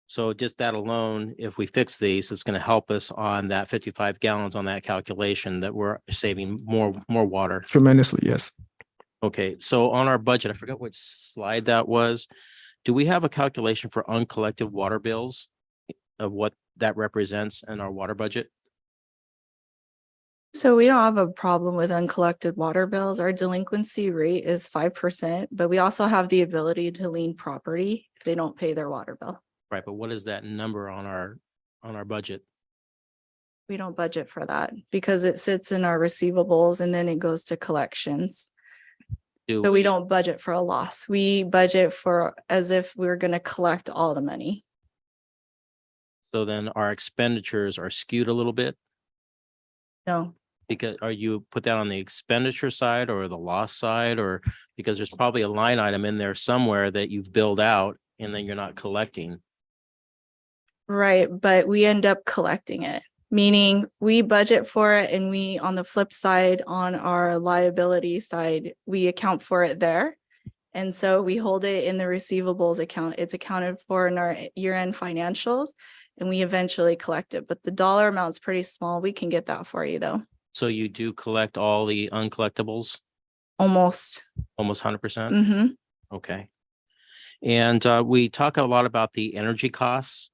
So just that alone, if we fix these, it's going to help us on that 55 gallons on that calculation that we're saving more water. Tremendously, yes. Okay, so on our budget, I forgot which slide that was. Do we have a calculation for uncollected water bills of what that represents in our water budget? So we don't have a problem with uncollected water bills. Our delinquency rate is 5%, but we also have the ability to lien property if they don't pay their water bill. Right, but what is that number on our budget? We don't budget for that because it sits in our receivables and then it goes to collections. So we don't budget for a loss. We budget for as if we're going to collect all the money. So then our expenditures are skewed a little bit? No, Because are you put that on the expenditure side or the loss side, or because there's probably a line item in there somewhere that you've billed out and then you're not collecting? right. But we end up collecting it, meaning we budget for it. And we, on the flip side, on our liability side, we account for it there. And so we hold it in the receivables account. It's accounted for in our year-end financials and we eventually collect it. But the dollar amount's pretty small. We can get that for you though. So you do collect all the uncollectibles? Almost. Almost 100%? Mm-hmm. Okay. And we talk a lot about the energy costs.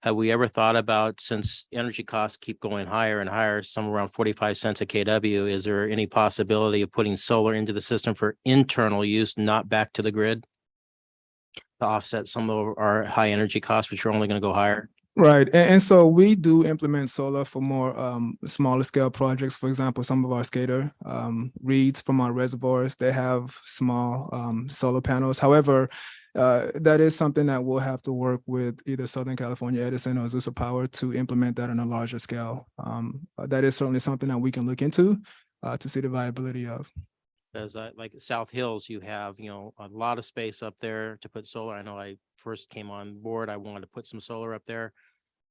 Have we ever thought about, since energy costs keep going higher and higher, somewhere around 45 cents a kW, is there any possibility of putting solar into the system for internal use, not back to the grid, to offset some of our high energy costs, which are only going to go higher? Right. And so we do implement solar for more smaller scale projects. For example, some of our skater reeds from our reservoirs, they have small solar panels. However, that is something that we'll have to work with either Southern California Edison or Azusa Power to implement that on a larger scale. That is certainly something that we can look into to see the viability of. Because like South Hills, you have, a lot of space up there to put solar. I know I first came on board, I wanted to put some solar up there.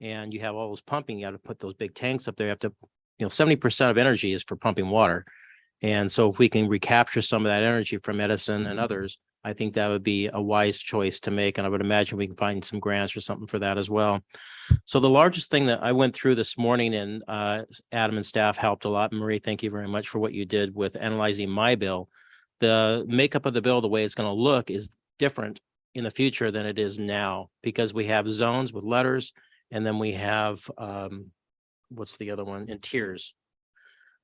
And you have all those pumping, you got to put those big tanks up there. You have to, 70% of energy is for pumping water. And so if we can recapture some of that energy from Edison and others, I think that would be a wise choice to make. And I would imagine we can find some grants or something for that as well. So the largest thing that I went through this morning, and Adam and staff helped a lot. Marie, thank you very much for what you did with analyzing my bill. The makeup of the bill, the way it's going to look is different in the future than it is now, because we have zones with letters. And then we have, what's the other one? In tiers.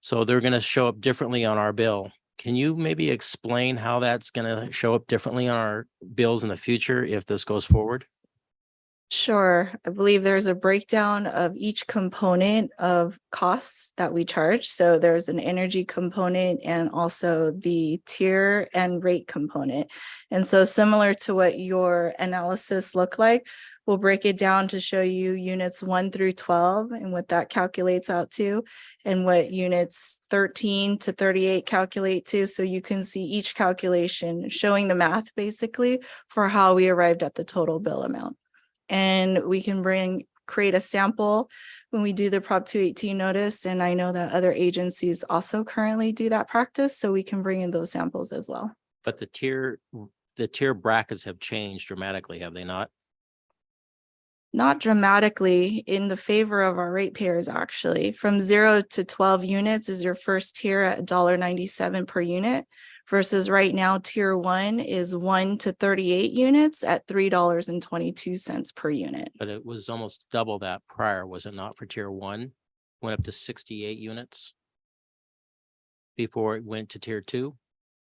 So they're going to show up differently on our bill. Can you maybe explain how that's going to show up differently on our bills in the future if this goes forward? Sure. I believe there's a breakdown of each component of costs that we charge. So there's an energy component and also the tier and rate component. And so similar to what your analysis looked like, we'll break it down to show you units 1 through 12 and what that calculates out to, and what units 13 to 38 calculate to. So you can see each calculation showing the math basically for how we arrived at the total bill amount. And we can create a sample when we do the Prop 218 notice. And I know that other agencies also currently do that practice, so we can bring in those samples as well. But the tier brackets have changed dramatically, have they not? Not dramatically, in the favor of our ratepayers, actually. From 0 to 12 units is your first tier at $1.97 per unit. versus right now, tier one is 1 to 38 units at $3.22 per unit. But it was almost double that prior, was it not, for tier one? Went up to 68 units before it went to tier two.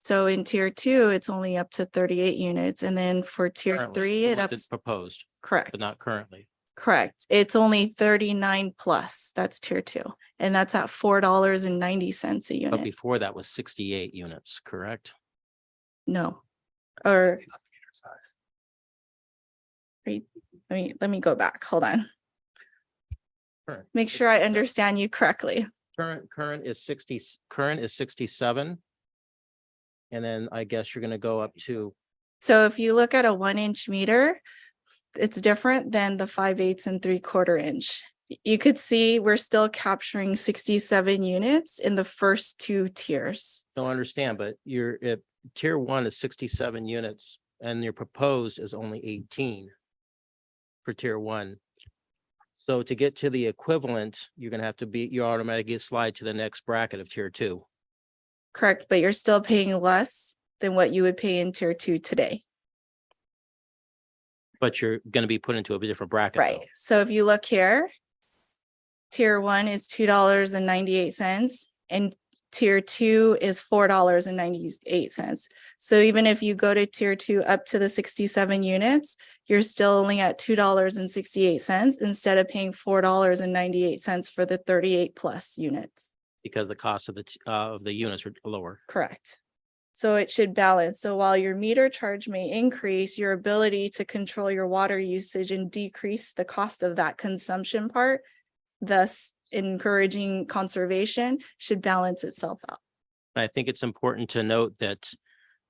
So in tier two, it's only up to 38 units. And then for tier Currently, three, it what's ups, proposed, correct. but not currently. Correct. It's only 39 plus. That's tier two. And that's at $4.90 a But unit. before that was 68 units, correct? No. Or let me go back. Hold on. Current. Make sure I 67. understand you correctly. Current is 60, current is 67. And then I guess you're gonna go up to, So if you look at a 1-inch meter, it's different than the 5/8 and 3/4 inch. You could see we're still capturing 67 units in the first two tiers. don't understand, but if tier one is 67 units and your proposed is only 18 for tier one. So to get to the equivalent, you're gonna have to you automatically slide to the next bracket of tier two. Correct, but you're still paying less than what you would pay in tier two today. But you're gonna be put into a different bracket. though. Right. So if you look here, tier one is $2.98 and tier two is $4.98. So even if you go to tier two up to the 67 units, you're still only at $2.68 instead of paying $4.98 for the 38 plus units. Because the cost of the units are lower. Correct. So it should balance. So while your meter charge may increase, your ability to control your water usage and decrease the cost of that consumption part, thus encouraging conservation, should balance itself out. I think it's important to note that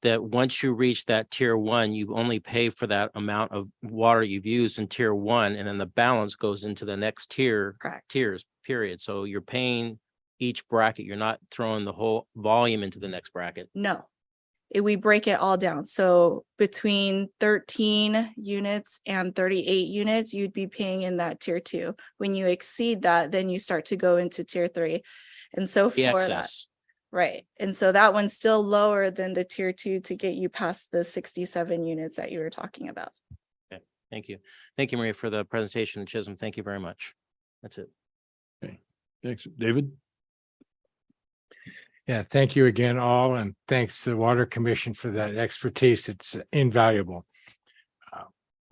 once you reach that tier one, you only pay for that amount of water you've used in tier one, and then the balance goes into the next Correct. tiers, period. So you're paying each bracket. You're not throwing the whole volume into the next bracket. No, we break it all down. So between 13 units and 38 units, you'd be paying in that tier two. When you exceed that, then you start to go into tier three. And so The for that, excess. right. And so that one's still lower than the tier two to get you past the 67 units that you were talking about. Okay, thank you. Thank you, Maria, for the presentation. Chisholm, thank you very much. That's it. Thanks, David. Yeah, thank you again all, and thanks to the Water Commission for that expertise. It's invaluable.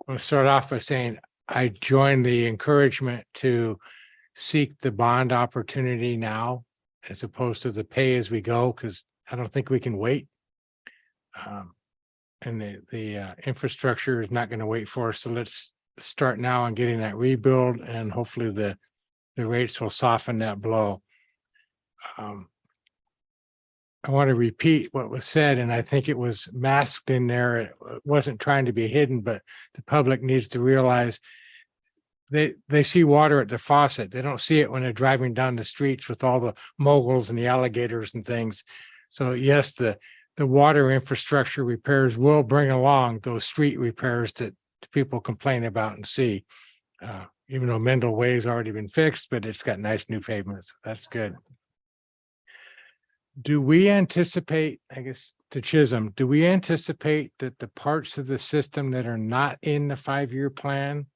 I'll start off by saying I join the encouragement to seek the bond opportunity now as opposed to the pay as we go, because I don't think we can wait. And the infrastructure is not going to wait for us. So let's start now on getting that rebuild, and hopefully the rates will soften that blow. I want to repeat what was said, and I think it was masked in there. It wasn't trying to be hidden, but the public needs to realize they see water at the faucet. They don't see it when they're driving down the streets with all the moguls and the alligators and things. So yes, the water infrastructure repairs will bring along those street repairs that people complain about and see. Even though Mendel Way's already been fixed, but it's got nice new pavements. That's good. Do we anticipate, I guess, to Chisholm, do we anticipate that the parts of the system that are not in the 5-year plan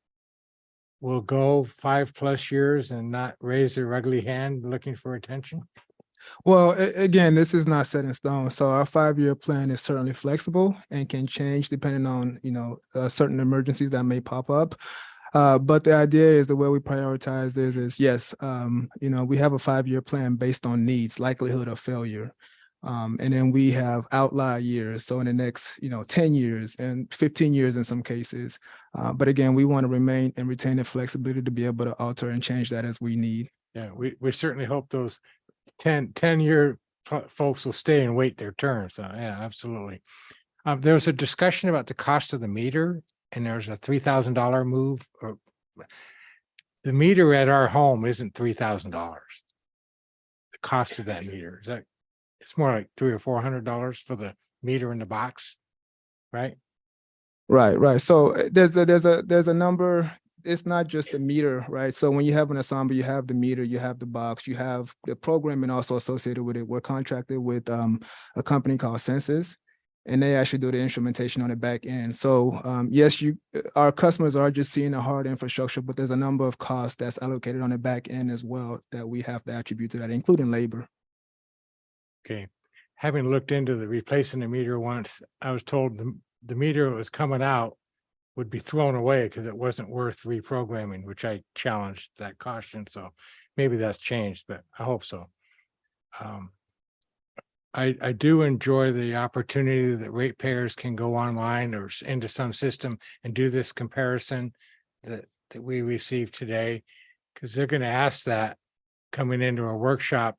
will go 5+ years and not raise their ugly hand looking for attention? Well, again, this is not set in stone. So our 5-year plan is certainly flexible and can change depending on, certain emergencies that may pop up. But the idea is the way we prioritize this is, yes, we have a 5-year plan based on needs, likelihood of failure. And then we have outlier years. So in the next, 10 years and 15 years in some cases. But again, we want to remain and retain the flexibility to be able to alter and change that as we need. Yeah, we certainly hope those 10-year folks will stay and wait their turn. So yeah, absolutely. There was a discussion about the cost of the meter, and there's a $3,000 move. Or the meter at our home isn't $3,000. The cost of that meter is that it's more like $300 or $400 for the meter in the box, right? Right. So there's a number it's not just the meter, right? So when you have an ensemble, you have the meter, you have the box, you have the programming also associated with it. We're contracted with a company called Census, and they actually do the instrumentation on the back end. So yes, our customers are just seeing the hard infrastructure, but there's a number of costs that's allocated on the back end as well that we have to attribute to that, including labor. Okay. Having looked into the replacing the meter once, I was told the meter that was coming out would be thrown away because it wasn't worth reprogramming, which I challenged that caution. So maybe that's changed, but I hope so. I do enjoy the opportunity that ratepayers can go online or into some system and do this comparison that we received today, because they're going to ask that coming into a workshop.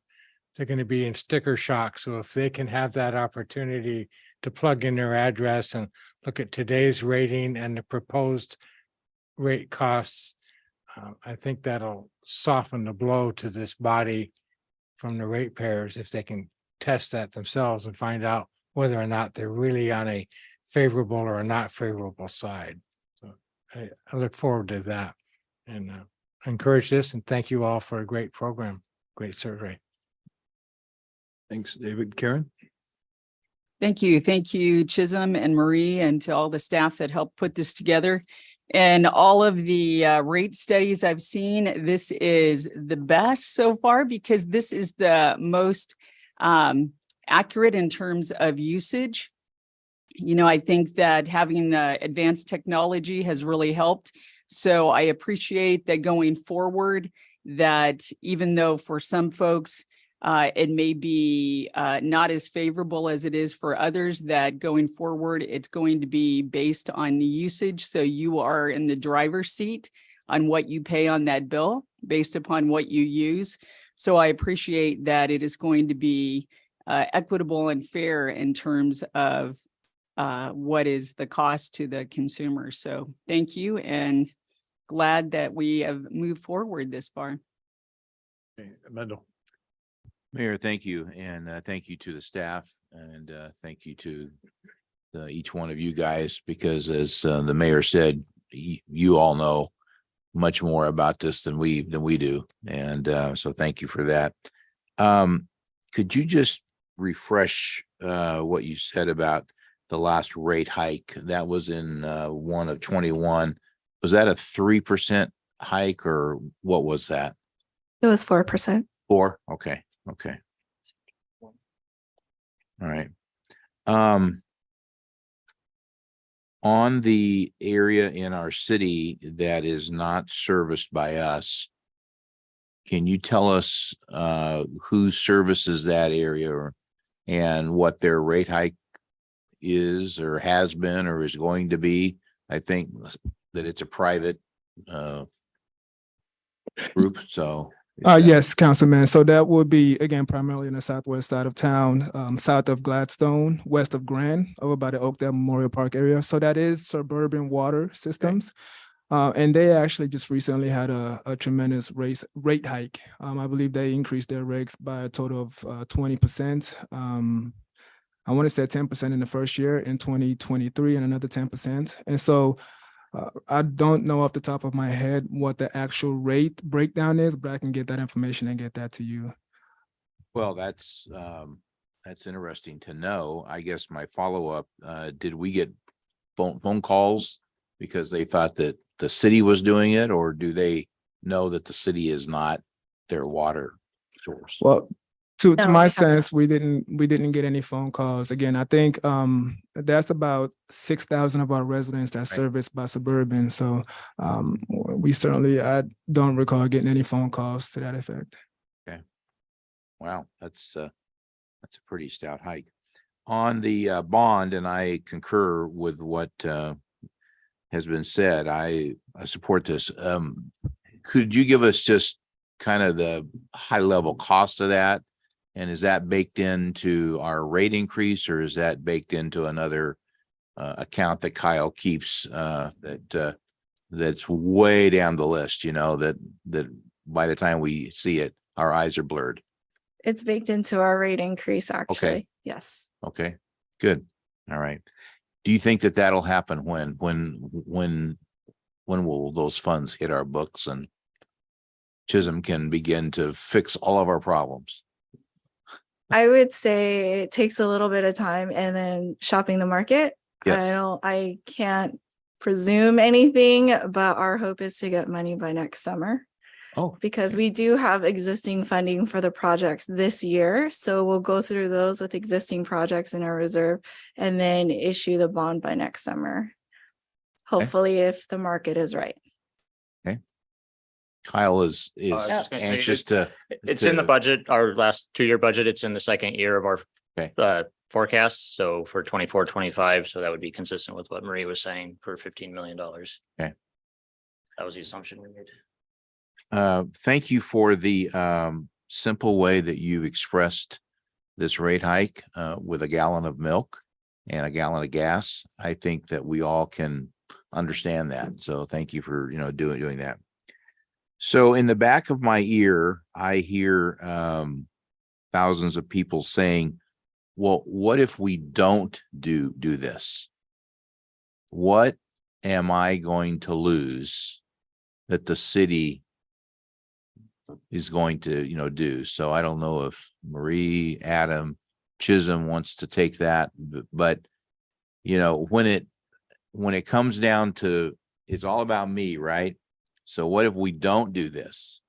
They're going to be in sticker shock. So if they can have that opportunity to plug in their address and look at today's rating and the proposed rate costs, I think that'll soften the blow to this body from the ratepayers if they can test that themselves and find out whether or not they're really on a favorable or not favorable side. So I look forward to that, and I encourage this, and thank you all for a great program, great survey. Thanks, David. Karen? Thank you. Thank you, Chisholm and Marie, and to all the staff that helped put this together. And all of the rate studies I've seen, this is the best so far because this is the most accurate in terms of usage. You know, I think that having the advanced technology has really helped. So I appreciate that going forward, that even though for some folks, it may be not as favorable as it is for others, that going forward, it's going to be based on the usage. So you are in the driver's seat on what you pay on that bill based upon what you use. So I appreciate that it is going to be equitable and fair in terms of what is the cost to the consumer. So thank you, and glad that we have moved forward this far. Okay, Mendel. Mayor, thank you. And thank you to the staff, and thank you to each one of you guys, because as the mayor said, you all know much more about this than we do. And so thank you for that. Could you just refresh what you said about the last rate hike? That was in one of 21. Was that a 3% hike, or what was that? It was 4%. 4? Okay. Okay. All right. On the area in our city that is not serviced by us, can you tell us who services that area, and what their rate hike is, or has been, or is going to be? I think that it's a private group, so. Yes, Councilman. So that would be, again, primarily in the southwest side of town, south of Gladstone, west of Grand, over by the Oakdale Memorial Park area. So that is Suburban Water Systems. And they actually just recently had a tremendous rate hike. I believe they increased their rates by a total of 20%. I want to say 10% in the first year in 2023, and another 10%. And so I don't know off the top of my head what the actual rate breakdown is, but I can get that information and get that to you. Well, that's interesting to know. I guess my follow-up, did we get phone calls because they thought that the city was doing it, or do they know that the city is not their water source? Well, to No, my we sense, we didn't get any phone calls. Again, I think that's about 6,000 of our residents that's serviced by Suburban. So we certainly, I don't recall getting any phone calls to that effect. Okay. Wow, that's a pretty stout hike. On the bond, and I concur with what has been said. I support this. Could you give us just kind of the high level cost of that? And is that baked into our rate increase, or is that baked into another account that Kyle keeps that's way down the list, you know, that by the time we see it, our eyes are blurred? It's baked into our rate increase, actually. Okay. Yes. Okay, good. All right. Do you think that that'll happen when when will those funds hit our books and Chisholm can begin to fix all of our problems? I would say it takes a little bit of time and then shopping the market. Yes. I can't presume anything, but our hope is to get money by next summer. Oh, Because we do have existing funding for the projects this year. So we'll go through those with existing projects in our reserve and then issue the bond by next summer. Hopefully, if the market is right. Kyle is was just gonna say, anxious to. It's in the budget, our last 2-year budget. It's in the second year of Okay. our forecast. So for 24, 25. So that would be consistent with what Marie was saying for $15 million. Okay. That was the assumption we made. Thank you for the simple way that you expressed this rate hike with a gallon of milk and a gallon of gas. I think that we all can understand that. So thank you for, doing that. So in the back of my ear, I hear thousands of people saying, well, what if we don't do this? What am I going to lose that the city is going to, do? So I don't know if Marie, Adam, Chisholm wants to take that, but when it comes down to, it's all about me, right? So what if we don't do this?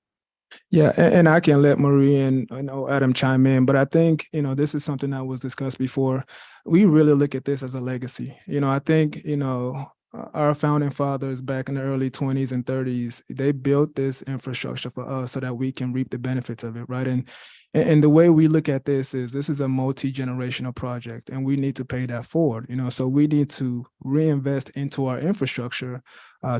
Yeah, and I can let Marie and I know Adam chime in, but I think, this is something that was discussed before. We really look at this as a legacy. I think, our founding fathers back in the early 20s and 30s, they built this infrastructure for us so that we can reap the benefits of it, right? And the way we look at this is a multi-generational project, and we need to pay that forward, so we need to reinvest into our infrastructure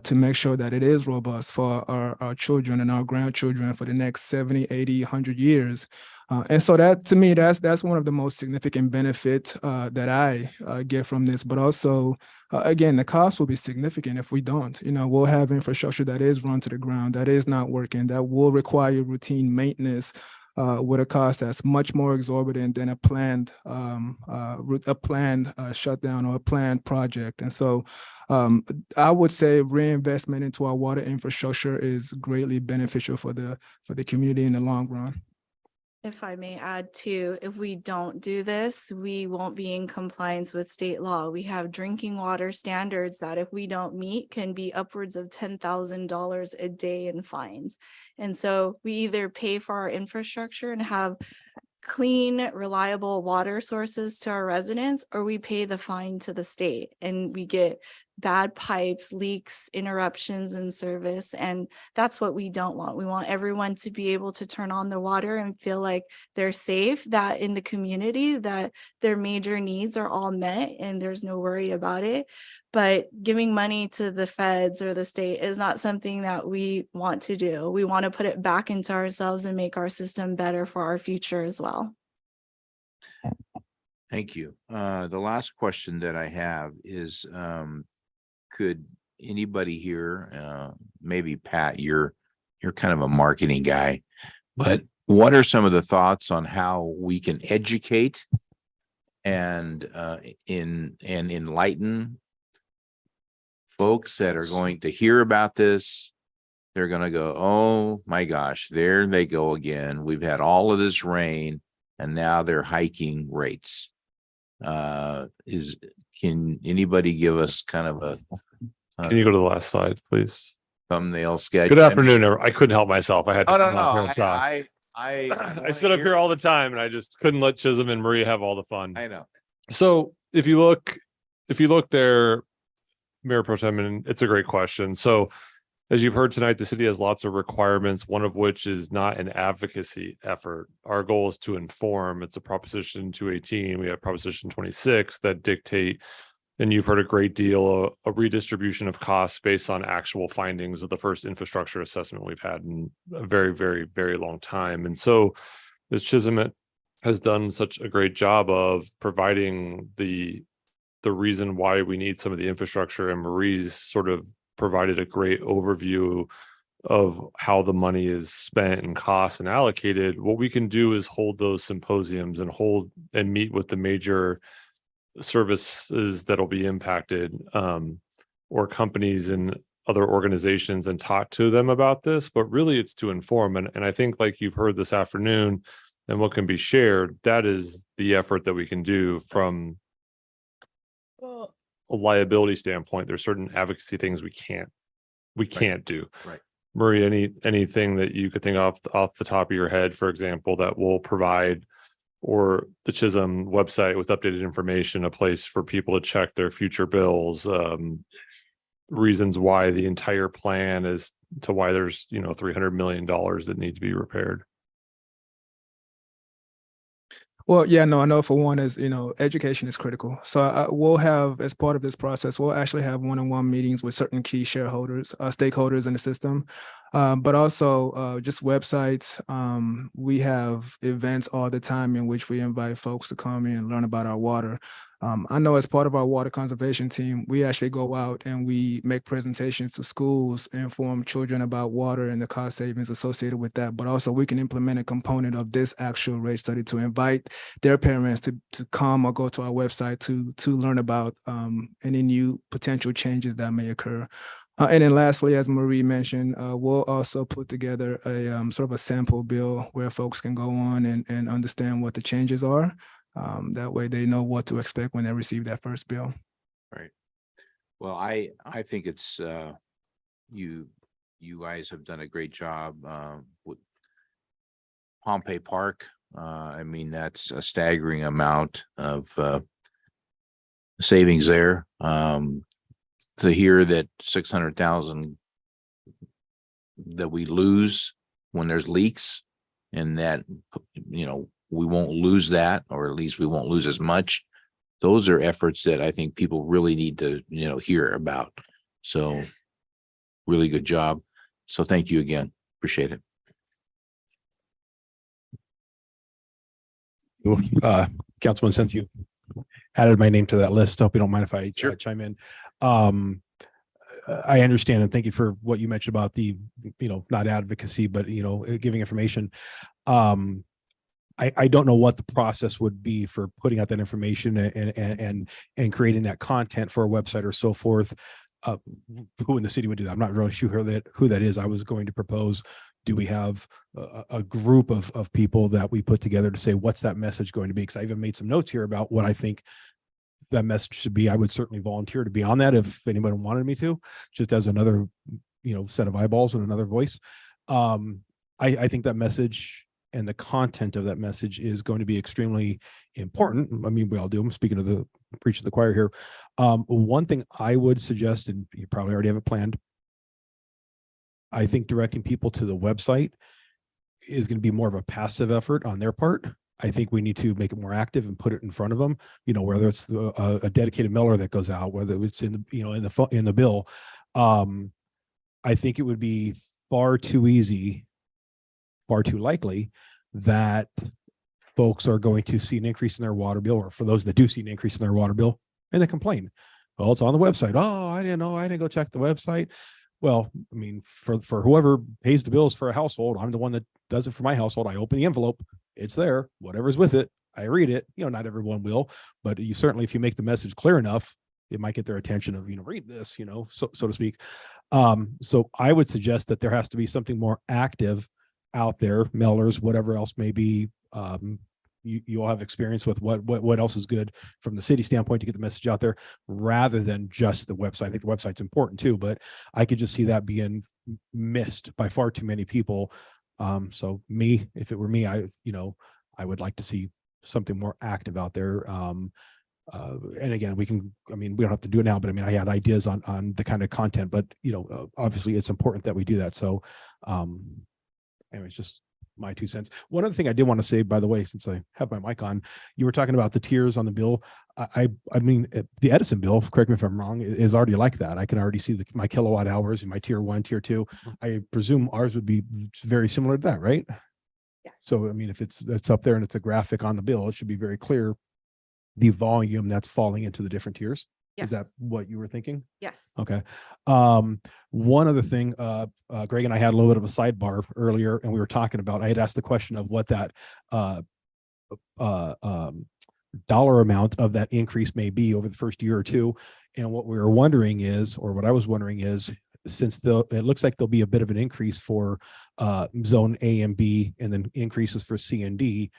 to make sure that it is robust for our children and our grandchildren for the next 70, 80, 100 years. And so that, to me, that's one of the most significant benefits that I get from this. But also, again, the cost will be significant if we don't. We'll have infrastructure that is run to the ground, that is not working, that will require routine maintenance with a cost that's much more exorbitant than a planned shutdown or a planned project. And so I would say reinvestment into our water infrastructure is greatly beneficial for the community in the long run. If I may add too, if we don't do this, we won't be in compliance with state law. We have drinking water standards that if we don't meet can be upwards of $10,000 a day in fines. And so we either pay for our infrastructure and have clean, reliable water sources to our residents, or we pay the fine to the state and we get bad pipes, leaks, interruptions in service. And that's what we don't want. We want everyone to be able to turn on the water and feel like they're safe, that in the community, that their major needs are all met and there's no worry about it. But giving money to the feds or the state is not something that we want to do. We want to put it back into ourselves and make our system better for our future as well. Thank you. The last question that I have is, could anybody here, maybe Pat, you're kind of a marketing guy, but what are some of the thoughts on how we can educate and enlighten folks that are going to hear about this? They're going to go, oh my gosh, there they go again. We've had all of this rain and now they're hiking rates. Can anybody give us kind of a can you go to the last slide, please? Thumbnail sketch? Good afternoon. I couldn't help myself. I had to Oh, no, come up here no. and talk. I sit up here all the time and I just couldn't let Chisholm and Maria have all the fun. I know. So if you look there, Mayor Pro Tem, and it's a great question. So as you've heard tonight, the city has lots of requirements, one of which is not an advocacy effort. Our goal is to inform. It's a Proposition 218. We have Proposition 26 that dictate, and you've heard a great deal, a redistribution of costs based on actual findings of the first infrastructure assessment we've had in a very, very, very long time. And so as Chisholm has done such a great job of providing the reason why we need some of the infrastructure, and Marie's sort of provided a great overview of how the money is spent and costs and allocated. What we can do is hold those symposiums and meet with the major services that'll be impacted, or companies and other organizations and talk to them about this, but really it's to inform. And I think like you've heard this afternoon and what can be shared, that is the effort that we can do from a liability standpoint. There's certain advocacy things we can't do. Right. Marie, anything that you could think off the top of your head, for example, that will provide, or the Chisholm website with updated information, a place for people to check their future bills, reasons why the entire plan is to why there's, $300 million that need to be repaired. Well, yeah, no, I know for one is, education is critical. So we'll have, as part of this process, we'll actually have one-on-one meetings with certain key shareholders, stakeholders in the system, but also just websites. We have events all the time in which we invite folks to come in and learn about our water. I know as part of our water conservation team, we actually go out and we make presentations to schools, inform children about water and the cost savings associated with that. But also we can implement a component of this actual rate study to invite their parents to come or go to our website to learn about any new potential changes that may occur. And then lastly, as Marie mentioned, we'll also put together a sort of a sample bill where folks can go on and understand what the changes are. That way they know what to expect when they receive that first bill. Right. Well, I think it's you guys have done a great job with Pompey Park. I mean, that's a staggering amount of savings there. To hear that 600,000 that we lose when there's leaks, and that we won't lose that, or at least we won't lose as much. Those are efforts that I think people really need to, hear about. So really good job. So thank you again. Appreciate it. Councilman, since you added my name to that list, I hope you don't mind if I chime in. I understand, and thank you for what you mentioned about the, not advocacy, but, giving information. I don't know what the process would be for putting out that information and creating that content for a website or so forth. Who in the city would do that? I'm not really sure who that is. I was going to propose, do we have a group of people that we put together to say, what's that message going to be? Because I even made some notes here about what I think that message should be. I would certainly volunteer to be on that if anyone wanted me to, just as another, set of eyeballs and another voice. I think that message and the content of that message is going to be extremely important. I mean, we all do. I'm speaking of the preach of the choir here. One thing I would suggest, and you probably already have it planned, I think directing people to the website is going to be more of a passive effort on their part. I think we need to make it more active and put it in front of them, whether it's a dedicated mailer that goes out, whether it's in the, in the bill. I think it would be far too easy, far too likely that folks are going to see an increase in their water bill, or for those that do see an increase in their water bill, and they complain. Well, it's on the website. Oh, I didn't know. I didn't go check the website. Well, I mean, for whoever pays the bills for a household, I'm the one that does it for my household. I open the envelope, it's there, whatever's with it, I read it. Not everyone will, but you certainly, if you make the message clear enough, it might get their attention of, read this, so to speak. So I would suggest that there has to be something more active out there, mailers, whatever else may be. You all have experience with what else is good from the city standpoint to get the message out there, rather than just the website. I think the website's important too, but I could just see that being missed by far too many people. So if it were me, I would like to see something more active out there. And again, we don't have to do it now, but I had ideas on the kind of content, but obviously it's important that we do that. So anyways, just my 2 cents. One other thing I did want to say, by the way, since I have my mic on, you were talking about the tiers on the bill. I mean, the Edison bill, correct me if I'm wrong, is already like that. I can already see my kilowatt hours in my tier 1, tier 2. I presume ours would be very similar to that, right? Yes. So, I mean, if it's up there and it's a graphic on the bill, it should be very clear the volume that's falling into the different tiers. Yes. Is that what you were thinking? Yes. Okay. One other thing, Greg and I had a little bit of a sidebar earlier, and we were talking about, I had asked the question of what that dollar amount of that increase may be over the first year or two. And what we were wondering is, or what I was wondering is, since it looks like there'll be a bit of an increase for zone A and B, and then increases for C and D,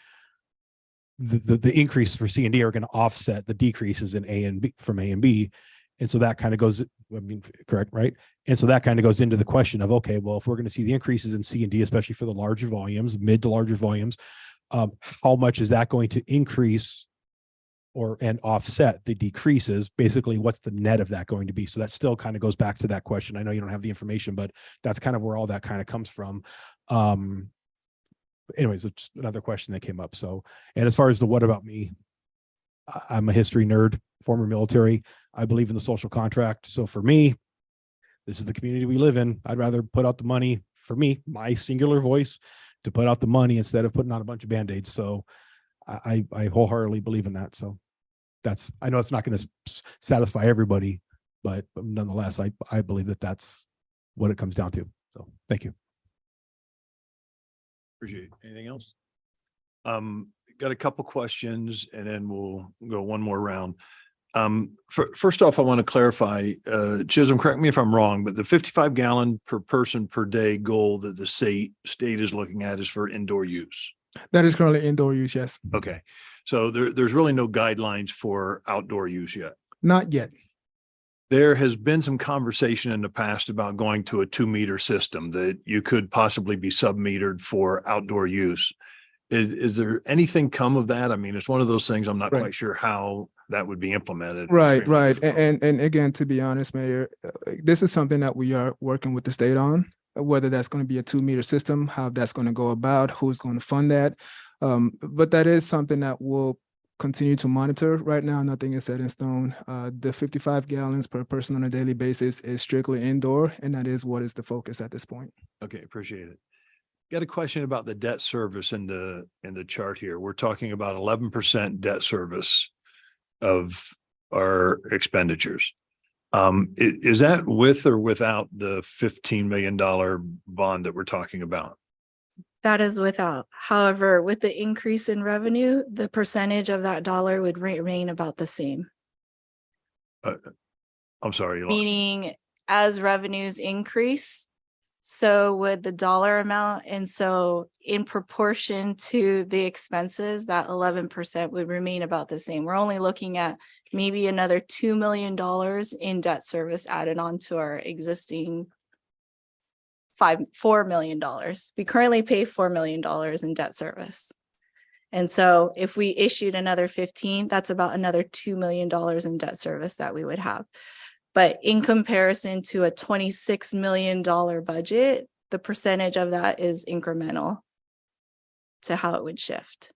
the increases for C and D are going to offset the decreases in A and B from A and B. And so that kind of goes, I mean, correct, right? And so that kind of goes into the question of, okay, well, if we're going to see the increases in C and D, especially for the larger volumes, mid to larger volumes, how much is that going to increase and offset the decreases? Basically, what's the net of that going to be? So that still kind of goes back to that question. I know you don't have the information, but that's kind of where all that kind of comes from. Anyways, it's another question that came up. So, and as far as the what about me, I'm a history nerd, former military. I believe in the social contract. So for me, this is the community we live in. I'd rather put out the money for me, my singular voice, to put out the money instead of putting on a bunch of band-aids. So I wholeheartedly believe in that. So that's, I know it's not going to satisfy everybody, but nonetheless, I believe that that's what it comes down to. So thank you. Appreciate it. Anything else? Got a couple questions and then we'll go one more round. First off, I want to clarify, Chisholm, correct me if I'm wrong, but the 55 gallon per person per day goal that the state is looking at is for indoor use. That is currently indoor use, yes. Okay. So there's really no guidelines for outdoor use yet. Not yet. There has been some conversation in the past about going to a 2-meter system that you could possibly be sub-metered for outdoor use. Is there anything come of that? I mean, it's one of those things I'm not Right. quite sure how that would be implemented. Right, Extremely right. difficult. And again, to be honest, Mayor, this is something that we are working with the state on, whether that's going to be a 2-meter system, how that's going to go about, who's going to fund that. But that is something that we'll continue to monitor. Right now, nothing is set in stone. The 55 gallons per person on a daily basis is strictly indoor, and that is what is the focus at this point. Okay, appreciate it. Got a question about the debt service in the chart here. We're talking about 11% debt service of our expenditures. Is that with or without the $15 million bond that we're talking about? That is without. However, with the increase in revenue, the percentage of that dollar would remain about the same. I'm sorry. you lost me. Meaning as revenues increase, so would the dollar amount. And so in proportion to the expenses, that 11% would remain about the same. We're only looking at maybe another $2 million in debt service added on to our existing $4 million. We currently pay $4 million in debt service. And so if we issued another 15, that's about another $2 million in debt service that we would have. But in comparison to a $26 million budget, the percentage of that is incremental to how it would shift.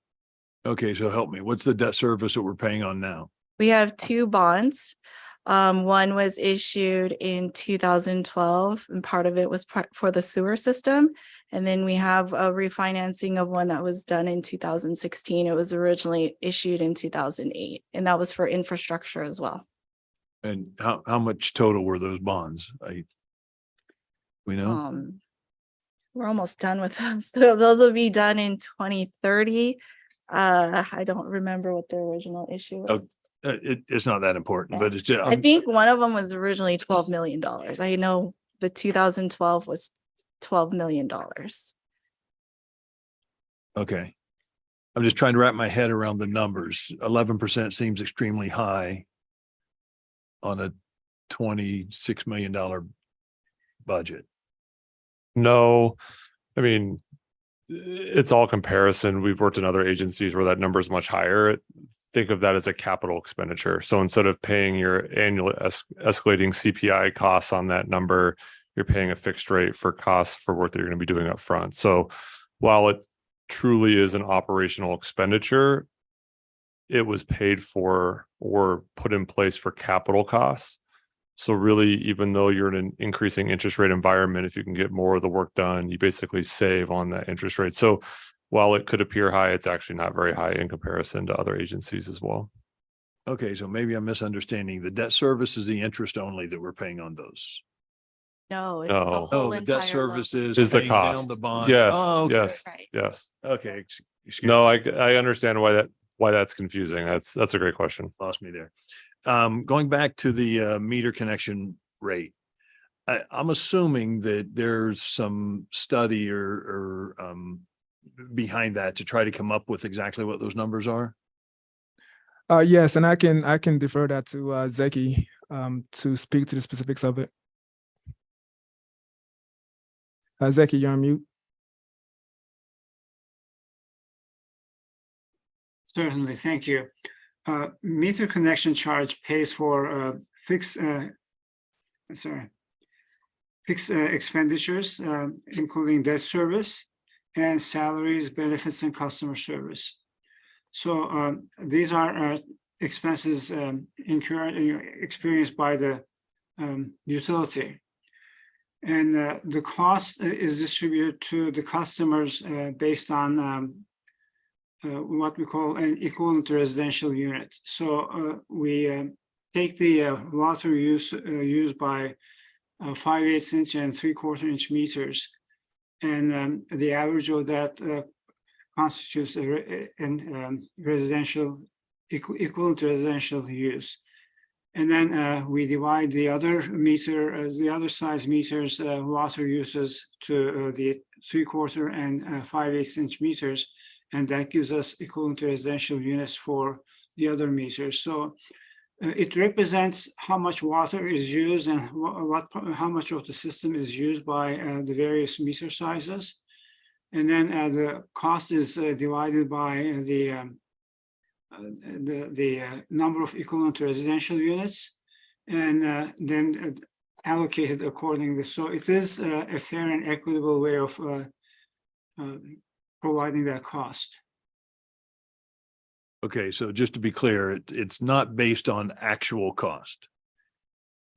Okay, so help me. What's the debt service that we're paying on now? We have 2 bonds. One was issued in 2012 and part of it was for the sewer system. And then we have a refinancing of one that was done in 2016. It was originally issued in 2008 and that was for infrastructure as well. And how much total were those bonds? We know? We're almost done with those. So those will be done in 2030. I don't remember what the original issue was. It's not that important, but it's I think one of them was originally $12 million. I know the 2012 was $12 million. okay. I'm just trying to wrap my head around the numbers. 11% seems extremely high on a $26 million budget. No, I mean, it's all comparison. We've worked in other agencies where that number is much higher. Think of that as a capital expenditure. So instead of paying your annual escalating CPI costs on that number, you're paying a fixed rate for costs for work that you're going to be doing up front. So while it truly is an operational expenditure, it was paid for or put in place for capital costs. So really, even though you're in an increasing interest rate environment, if you can get more of the work done, you basically save on that interest rate. So while it could appear high, it's actually not very high in comparison to other agencies as well. Okay, so maybe I'm misunderstanding. The debt service is the interest only that we're paying on those. No, it's No. the Oh, whole the entire debt service loan. Is the paying down cost the bond. Yes, Oh, okay. yes, Right. yes. Okay. Excuse No, me. I understand why that's confusing. That's a great question. Lost me there. Going back to the meter connection rate. I'm assuming that there's some study or behind that to try to come up with exactly what those numbers are. Yes, and I can defer that to Zeki to speak to the specifics of it. Zeki, you're on mute. Certainly, thank you. Meter connection charge pays for fixed expenditures, including debt service and salaries, benefits, and customer service. So these are expenses experienced by the utility. And the cost is distributed to the customers based on what we call an equivalent residential unit. So we take the water used by 5/8 inch and 3/4 inch meters, and the average of that constitutes a residential equivalent residential use. And then we divide the other meter, the other size meters, water uses to the 3/4 and 5/8 inch meters, and that gives us equivalent residential units for the other meters. So it represents how much water is used and how much of the system is used by the various meter sizes. And then the cost is divided by the number of equivalent residential units, and then allocated accordingly. So it is a fair and equitable way of providing that cost. Okay, so just to be clear, it's not based on actual cost.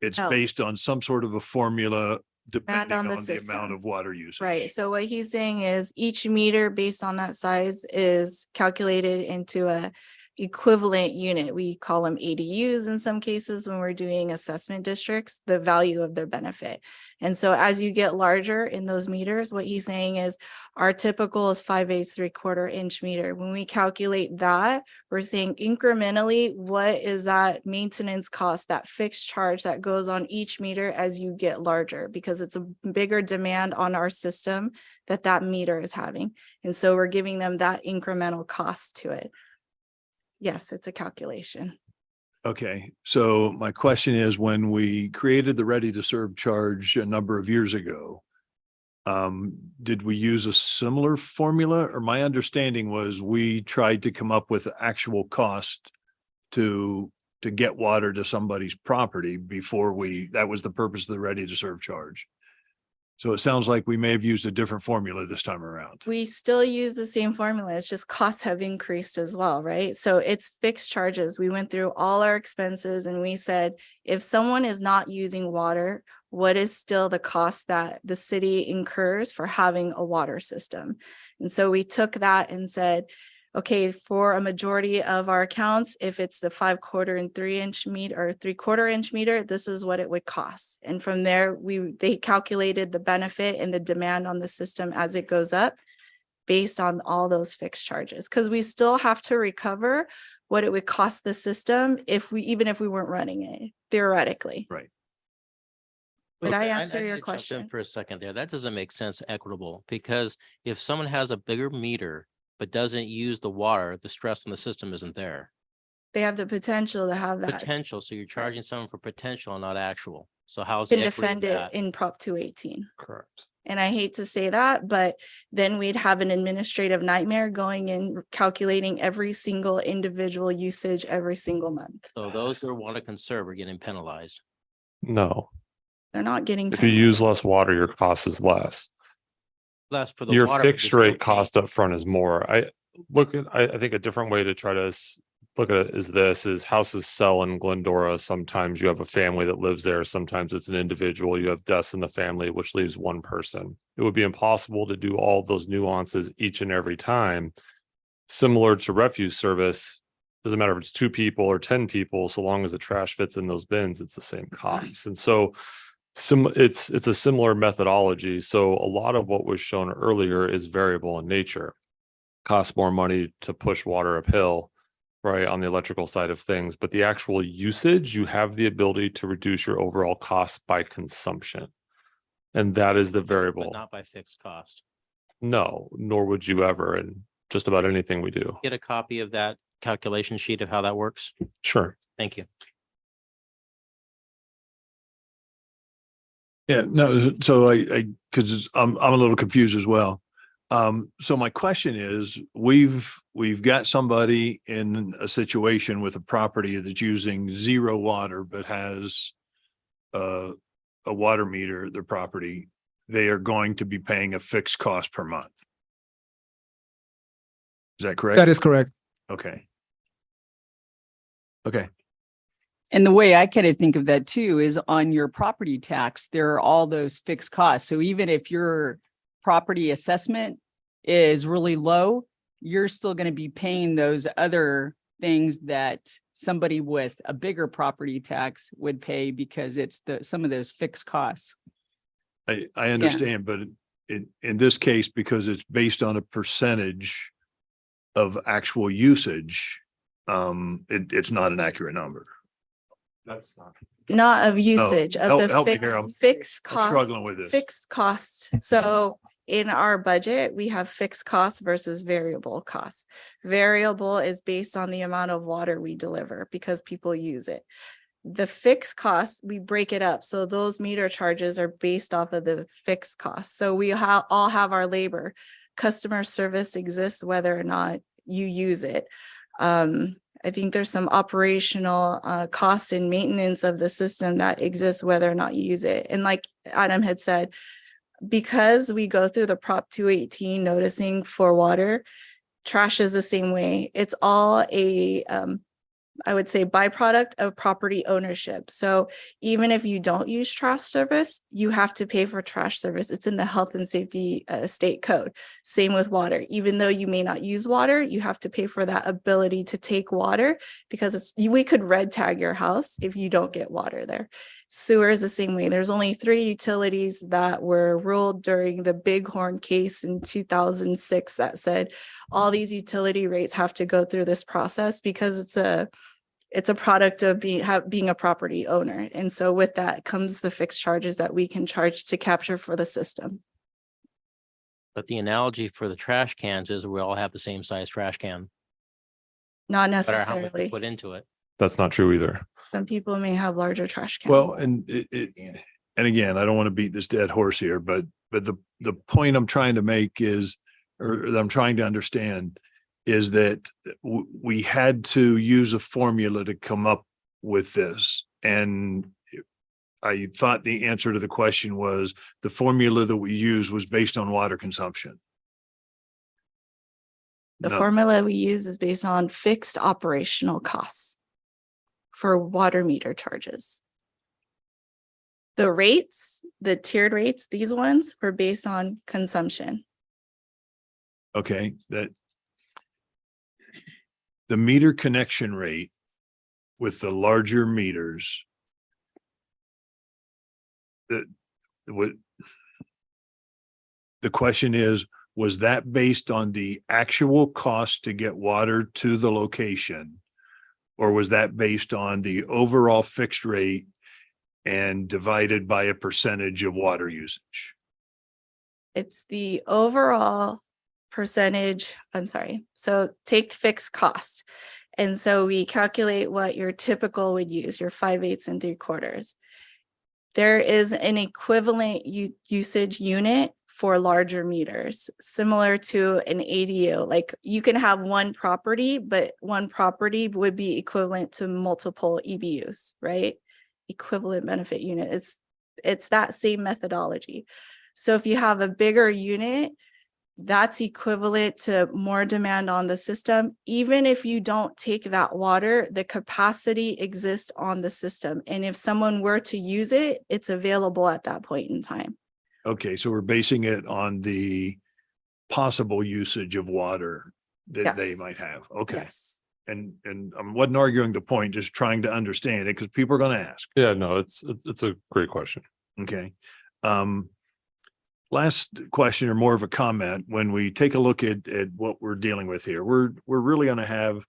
It's No. based on some sort of a formula depending on on the the system. amount of water usage. Right, so what he's saying is each meter based on that size is calculated into a equivalent unit. We call them ADUs in some cases when we're doing assessment districts, the value of their benefit. And so as you get larger in those meters, what he's saying is our typical is 5/8, 3/4 inch meter. When we calculate that, we're saying incrementally, what is that maintenance cost, that fixed charge that goes on each meter as you get larger, because it's a bigger demand on our system that meter is having. And so we're giving them that incremental cost to it. Yes, it's a calculation. Okay, so my question is, when we created the ready to serve charge a number of years ago, did we use a similar formula? Or my understanding was we tried to come up with actual cost to get water to somebody's property before that was the purpose of the ready to serve charge. So it sounds like we may have used a different formula this time around. We still use the same formula. It's just costs have increased as well, right? So it's fixed charges. We went through all our expenses and we said, if someone is not using water, what is still the cost that the city incurs for having a water system? And so we took that and said, okay, for a majority of our accounts, if it's the 5/4 and 3-inch meter or 3/4 inch meter, this is what it would cost. And from there, they calculated the benefit and the demand on the system as it goes up based on all those fixed charges. Because we still have to recover what it would cost the system even if we weren't running it, theoretically. Right. Did I Listen, answer your did jump in question? For a second there? That doesn't make sense equitable, because if someone has a bigger meter but doesn't use the water, the stress on the system isn't there. They have the potential to have that. Potential, so you're charging someone for potential and not actual. So how's Can the equity of defend it that? in Prop 218. Correct. And I hate to say that, but then we'd have an administrative nightmare going in calculating every single individual usage every single month. So those who want to conserve are getting penalized. No, They're not getting. if you use less water, your cost is less. Less for the Your water, but fixed you're rate still cost up front is more. I think a different way to try to look at it is houses sell in Glendora. Sometimes you have a family that lives there. Sometimes it's an individual. You have deaths in the family, which leaves one person. It would be impossible to do all those nuances each and every time. Similar to refuse service, doesn't matter if it's 2 people or 10 people, so long as the trash fits in those bins, it's the same cost. And so it's a similar methodology. So a lot of what was shown earlier is variable in nature. Costs more money to push water uphill, right, on the electrical side of things, but the actual usage, you have the ability to reduce your overall cost by consumption. And that is the But variable. not by fixed cost. No, nor would you ever in just about anything we do. Get a copy of that calculation sheet of how that works. Sure. Thank you. Yeah, no, so because I'm a little confused as well. So my question is, we've got somebody in a situation with a property that's using zero water, but has a water meter at their property. They are going to be paying a fixed cost per month. Is that correct? That is correct. Okay. Okay. And the way I kind of think of that too is on your property tax, there are all those fixed costs. So even if your property assessment is really low, you're still going to be paying those other things that somebody with a bigger property tax would pay because it's some of those fixed costs. I understand, but in this case, because it's based on a percentage of actual usage, it's not an accurate number. That's not. Not of usage, of the help me here. fixed I'm cost. struggling with this. Fixed cost. So in our budget, we have fixed costs versus variable costs. Variable is based on the amount of water we deliver because people use it. The fixed costs, we break it up. So those meter charges are based off of the fixed costs. So we all have our labor. Customer service exists whether or not you use it. I think there's some operational costs and maintenance of the system that exists whether or not you use it. And like Adam had said, because we go through the Prop 218 noticing for water, trash is the same way. It's all a I would say byproduct of property ownership. So even if you don't use trash service, you have to pay for trash service. It's in the health and safety state code. Same with water. Even though you may not use water, you have to pay for that ability to take water because we could red tag your house if you don't get water there. Sewer is the same way. There's only 3 utilities that were ruled during the Bighorn case in 2006 that said all these utility rates have to go through this process because it's a product of being a property owner. And so with that comes the fixed charges that we can charge to capture for the system. But the analogy for the trash cans is we all have the same size trash can. Not No matter how much we necessarily. put into it. That's not true either. Some people may have larger trash cans. Well, and and again, I don't want to beat this dead horse here, but the point I'm trying to make is, or that I'm trying to understand, is that we had to use a formula to come up with this. And I thought the answer to the question was the formula that we used was based on water consumption. The No. formula we use is based on fixed operational costs for water meter charges. The rates, the tiered rates, these ones were based on consumption. Okay, that the meter connection rate with the larger meters, the question is, was that based on the actual cost to get water to the location? Or was that based on the overall fixed rate and divided by a percentage of water usage? It's the overall percentage, I'm sorry. So take fixed costs. And so we calculate what your typical would use, your 5/8 and 3/4. There is an equivalent usage unit for larger meters, similar to an ADU. Like you can have one property, but one property would be equivalent to multiple EBUs, right? Equivalent benefit unit. It's that same methodology. So if you have a bigger unit, that's equivalent to more demand on the system. Even if you don't take that water, the capacity exists on the system. And if someone were to use it, it's available at that point in time. Okay, so we're basing it on the possible usage of water that they Yes. might have. Okay. Yes. And I wasn't arguing the point, just trying to understand it because people are going to ask. Yeah, no, it's a great question. Okay. Last question, or more of a comment. When we take a look at what we're dealing with here, we're really going to have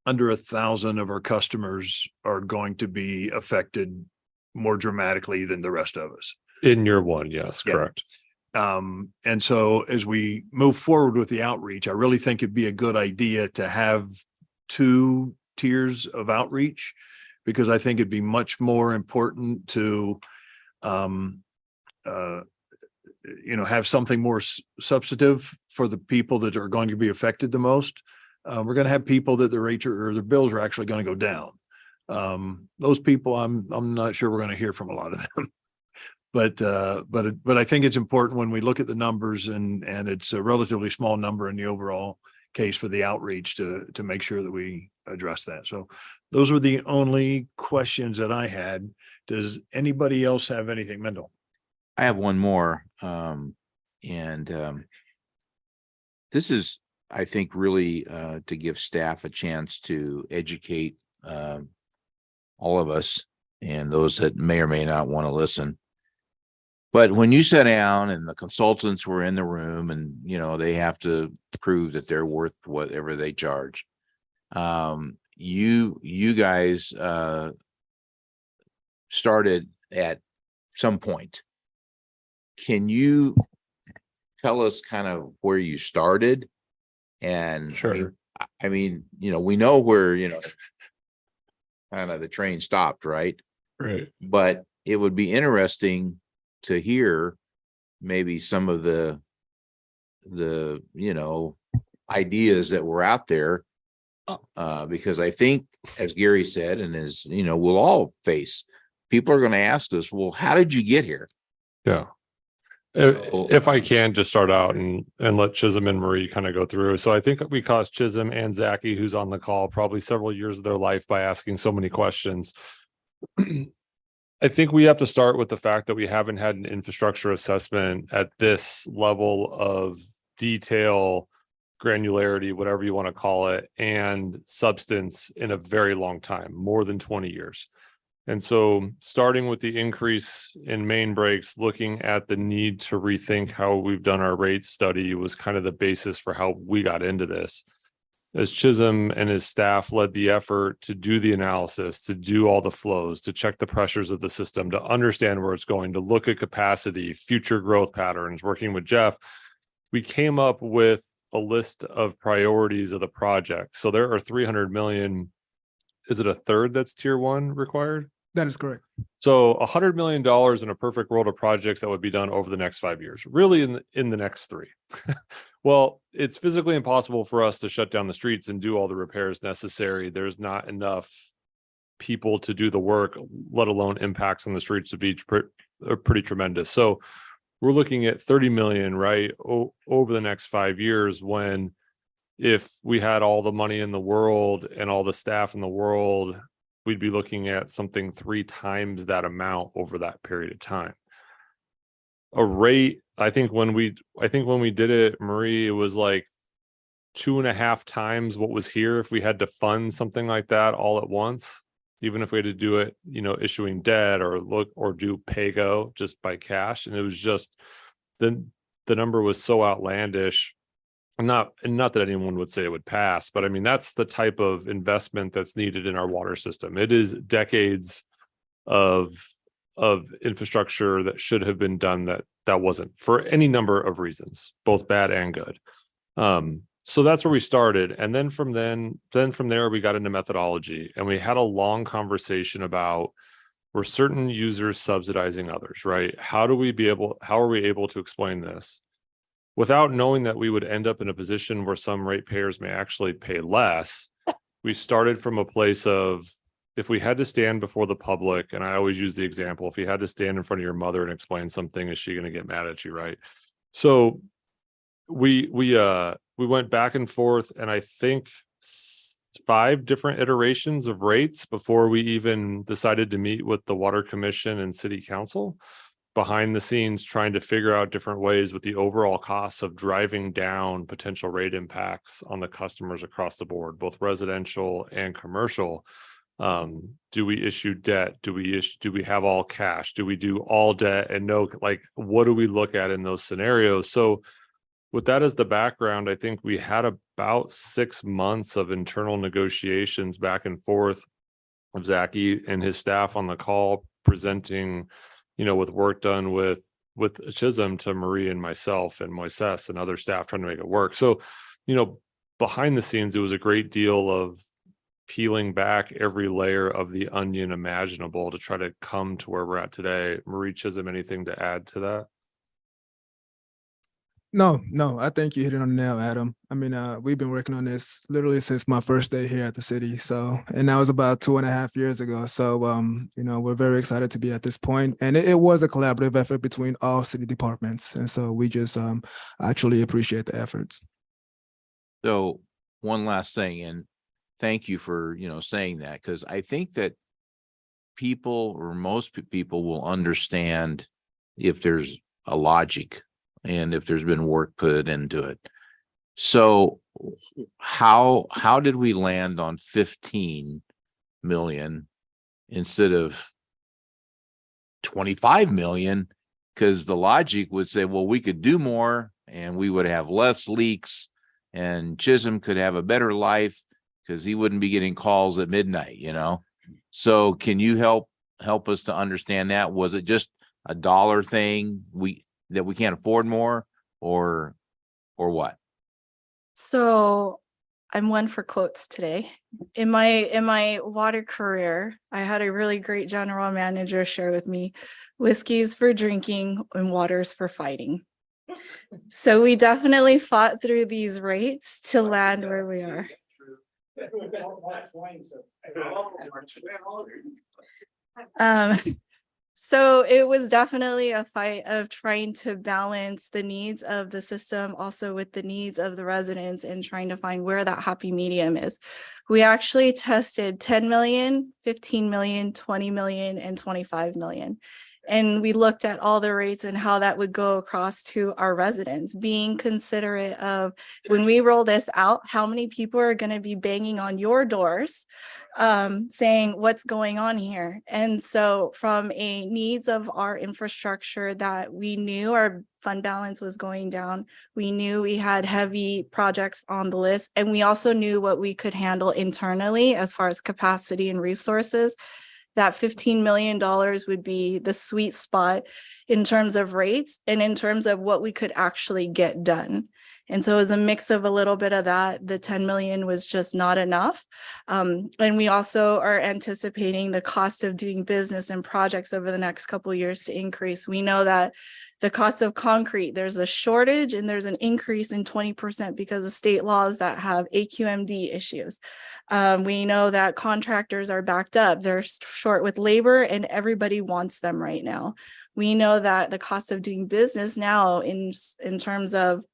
under 1,000 of our customers are going to be affected more dramatically than the rest of us. In year one, yes, Yeah. correct. And so as we move forward with the outreach, I really think it'd be a good idea to have 2 tiers of outreach, because I think it'd be much more important to, have something more substantive for the people that are going to be affected the most. We're going to have people that their rates or their bills are actually going to go down. Those people, I'm not sure we're going to hear from a lot of them. But I think it's important when we look at the numbers, and it's a relatively small number in the overall case for the outreach, to make sure that we address that. So those were the only questions that I had. Does anybody else have anything, Mendel? I have one more. This is, I think, really to give staff a chance to educate all of us and those that may or may not want to listen. But when you sat down and the consultants were in the room, and they have to prove that they're worth whatever they charge, you guys started at some point. Can you tell us kind of where you started? And Sure. I mean, we know where kind of the train stopped, right? Right. But it would be interesting to hear maybe some of the ideas that were out there, because I think, as Gary said, and as we'll all face, people are going to ask us, well, how did you get here? Yeah. If I can just start out and let Chisholm and Marie kind of go through. So I think we cost Chisholm and Zachy, who's on the call, probably several years of their life by asking so many questions. I think we have to start with the fact that we haven't had an infrastructure assessment at this level of detail, granularity, whatever you want to call it, and substance in a very long time, more than 20 years. And so starting with the increase in main breaks, looking at the need to rethink how we've done our rate study was kind of the basis for how we got into this. As Chisholm and his staff led the effort to do the analysis, to do all the flows, to check the pressures of the system, to understand where it's going, to look at capacity, future growth patterns, working with Jeff, we came up with a list of priorities of the project. So there are 300 million. Is it a third that's tier 1 required? That is correct. So $100 million in a perfect world of projects that would be done over the next 5 years, really in the next 3. Well, it's physically impossible for us to shut down the streets and do all the repairs necessary. There's not enough people to do the work, let alone impacts on the streets of each are pretty tremendous. So we're looking at 30 million, right, over the next 5 years, when if we had all the money in the world and all the staff in the world, we'd be looking at something 3 times that amount over that period of time. A rate, I think when we did it, Marie, it was like 2.5 times what was here if we had to fund something like that all at once, even if we had to do it, issuing debt or do pay-go just by cash. And it was just the number was so outlandish. Not that anyone would say it would pass, but I mean, that's the type of investment that's needed in our water system. It is decades of infrastructure that should have been done that wasn't, for any number of reasons, both bad and good. So that's where we started. And then from there, we got into methodology, and we had a long conversation about, were certain users subsidizing others, right? How are we able to explain this without knowing that we would end up in a position where some ratepayers may actually pay less? We started from a place of, if we had to stand before the public, and I always use the example, if you had to stand in front of your mother and explain something, is she going to get mad at you, right? So we went back and forth, and I think 5 different iterations of rates before we even decided to meet with the Water Commission and City Council, behind the scenes trying to figure out different ways with the overall costs of driving down potential rate impacts on the customers across the board, both residential and commercial. Do we issue debt? Do we have all cash? Do we do all debt and no, like, what do we look at in those scenarios? So with that as the background, I think we had about 6 months of internal negotiations back and forth of Zachy and his staff on the call, presenting with work done with Chisholm to Marie and myself and Moises and other staff trying to make it work. So, behind the scenes, it was a great deal of peeling back every layer of the onion imaginable to try to come to where we're at today. Marie, Chisholm, anything to add to that? No, I think you hit it on the nail, Adam. I mean, we've been working on this literally since my first day here at the city. So, and that was about 2.5 years ago. So, we're very excited to be at this point. And it was a collaborative effort between all city departments. And so we just actually appreciate the efforts. So one last thing, and thank you for, saying that, because I think that people or most people will understand if there's a logic and if there's been work put into it. So how did we land on 15 million instead of 25 million? Because the logic would say, well, we could do more and we would have less leaks and Chisholm could have a better life because he wouldn't be getting calls at midnight, So can you help us to understand that? Was it just a dollar thing that we can't afford more, or what? So I'm one for quotes today. In my water career, I had a really great general manager share with me, whiskey's for drinking and water's for fighting. So we definitely fought through these rates to land where we are. So it was definitely a fight of trying to balance the needs of the system also with the needs of the residents and trying to find where that happy medium is. We actually tested 10 million, 15 million, 20 million, and 25 million. And we looked at all the rates and how that would go across to our residents, being considerate of when we roll this out, how many people are going to be banging on your doors saying what's going on here. And so from a needs of our infrastructure that we knew our fund balance was going down, we knew we had heavy projects on the list, and we also knew what we could handle internally as far as capacity and resources. That $15 million would be the sweet spot in terms of rates and in terms of what we could actually get done. And so it was a mix of a little bit of that. The 10 million was just not enough. And we also are anticipating the cost of doing business and projects over the next couple of years to increase. We know that the cost of concrete, there's a shortage and there's an increase in 20% because of state laws that have AQMD issues. We know that contractors are backed up. They're short with labor and everybody wants them right now. We know that the cost of doing business now in terms of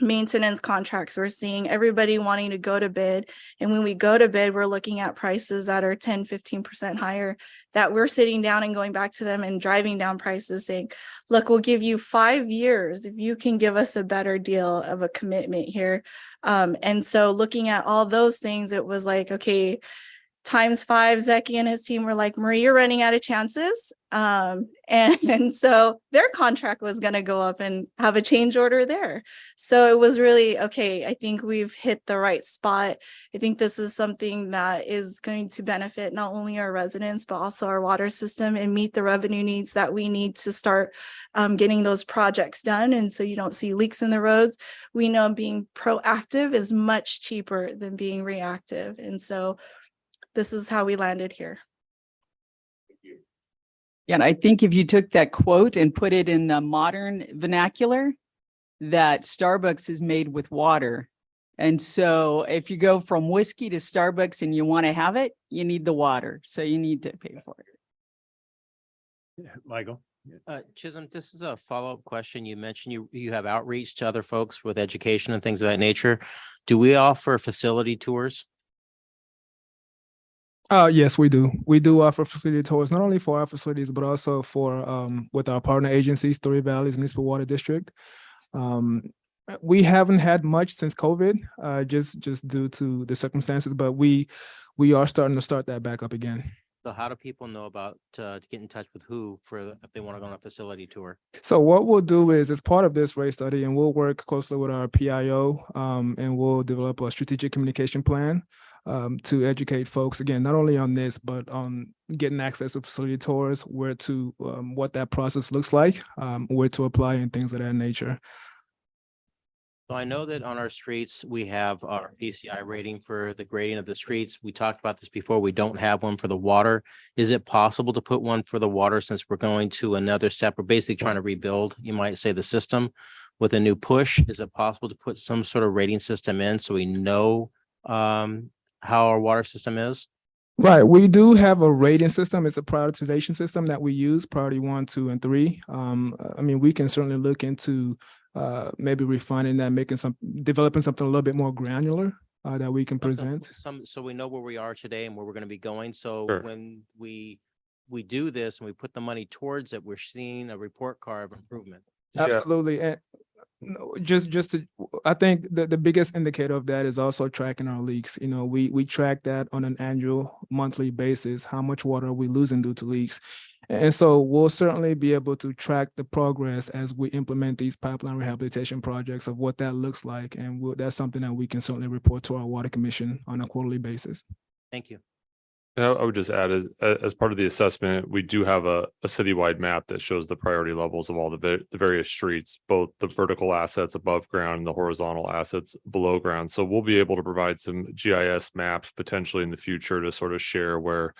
maintenance contracts, we're seeing everybody wanting to go to bid. And when we go to bid, we're looking at prices that are 10-15% higher, that we're sitting down and going back to them and driving down prices saying, look, we'll give you 5 years if you can give us a better deal of a commitment here. And so looking at all those things, it was like, okay, times 5, Zeki and his team were like, Marie, you're running out of chances. And so their contract was going to go up and have a change order there. So it was really, okay, I think we've hit the right spot. I think this is something that is going to benefit not only our residents, but also our water system and meet the revenue needs that we need to start getting those projects done. And so you don't see leaks in the roads. We know being proactive is much cheaper than being reactive. And so this is how we landed here. Yeah, and I think if you took that quote and put it in the modern vernacular, that Starbucks is made with water. And so if you go from whiskey to Starbucks and you want to have it, you need the water. So you need to pay for it. Yeah, Michael. Chisholm, this is a follow-up question. You mentioned you have outreach to other folks with education and things of that nature. Do we offer facility tours? Yes, we do. We do offer facility tours, not only for our facilities, but also for with our partner agencies, Story Valley's Municipal Water District. We haven't had much since COVID, just due to the circumstances, but we are starting to start that back up again. So how do people know about to get in touch with who if they want to go on a facility tour? So what we'll do is, as part of this rate study, and we'll work closely with our PIO, and we'll develop a strategic communication plan. to educate folks, again, not only on this, but on getting access to facility tours, where to, what that process looks like, where to apply and things of that nature. So I know that on our streets, we have our PCI rating for the grading of the streets. We talked about this before. We don't have one for the water. Is it possible to put one for the water since we're going to another step? We're basically trying to rebuild, you might say, the system with a new push. Is it possible to put some sort of rating system in so we know how our water system is? Right. We do have a rating system. It's a prioritization system that we use, priority 1, 2, and 3. I mean, we can certainly look into maybe refining that, developing something a little bit more granular that we can present. So we know where we are today and where we're going to be going. So Sure. when we do this and we put the money towards it, we're seeing a report card of improvement. Absolutely. And no, I think the biggest indicator of that is also tracking our leaks. You know, we track that on an annual, monthly basis. How much water are we losing due to leaks? And so we'll certainly be able to track the progress as we implement these pipeline rehabilitation projects of what that looks like. And that's something that we can certainly report to our water commission on a quarterly basis. Thank you. And I would just add, as part of the assessment, we do have a citywide map that shows the priority levels of all the various streets, both the vertical assets above ground and the horizontal assets below ground. So we'll be able to provide some GIS maps potentially in the future to sort of share where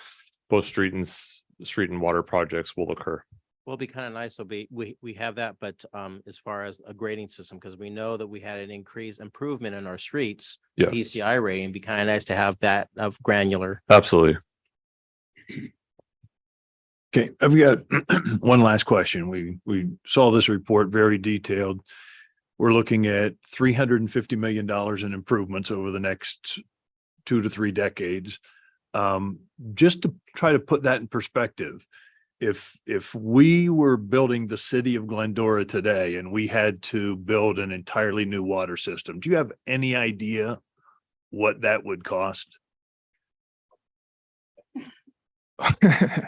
both street and water projects will occur. Will be kind of nice. So we have that, but as far as a grading system, because we know that we had an improvement in our streets, Yes. PCI rating, it'd be kind of nice to have that of granular. Absolutely. Okay, I've got one last question. We saw this report, very detailed. We're looking at $350 million in improvements over the next 2 to 3 decades. Just to try to put that in perspective, if we were building the city of Glendora today and we had to build an entirely new water system, do you have any idea what that would cost?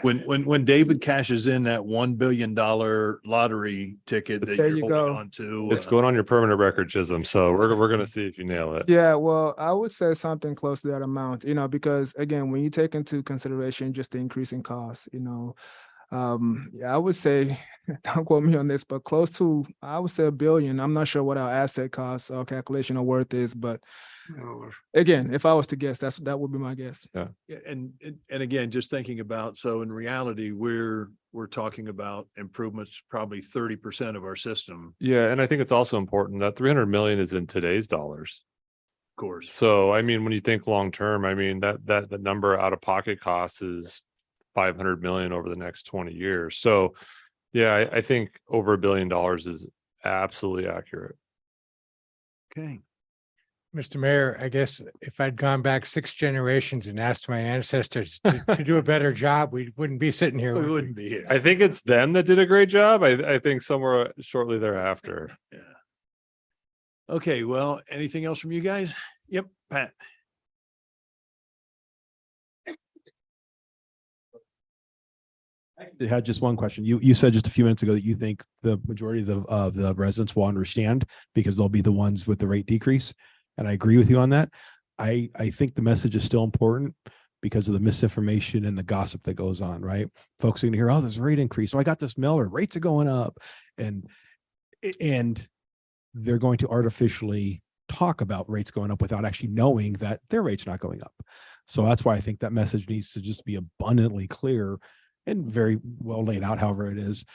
When David cashes in that $1 billion lottery ticket that There you're you holding go. on to, It's going on your permanent record, Chisholm. So we're going to see if you nail it. Yeah, well, I would say something close to that amount, because again, when you take into consideration just the increasing costs, I would say, don't quote me on this, but close to, I would say $1 billion. I'm not sure what our asset costs or calculation of worth is, but again, if I was to guess, that would be my guess. Yeah. Yeah, and again, just thinking about, so in reality, we're talking about improvements, probably 30% of our system. Yeah. And I think it's also important that 300 million is in today's dollars. Of course. So, I mean, when you think long term, I mean, that number out of pocket costs is 500 million over the next 20 years. So yeah, I think over $1 billion is absolutely accurate. Okay. Mr. Mayor, I guess if I'd gone back 6 generations and asked my ancestors to do a better job, we wouldn't be sitting here. We wouldn't be here. I think it's them that did a great job. I think somewhere shortly thereafter. Yeah. Okay, well, anything else from you guys? Yep, Pat. I had just one question. You said just a few minutes ago that you think the majority of the residents will understand because they'll be the ones with the rate decrease. And I agree with you on that. I think the message is still important because of the misinformation and the gossip that goes on, right? Folks are going to hear, oh, there's a rate increase. Oh, I got this mail or rates are going up. And they're going to artificially talk about rates going up without actually knowing that their rate's not going up. So that's why I think that message needs to just be abundantly clear and very well laid out, however it is,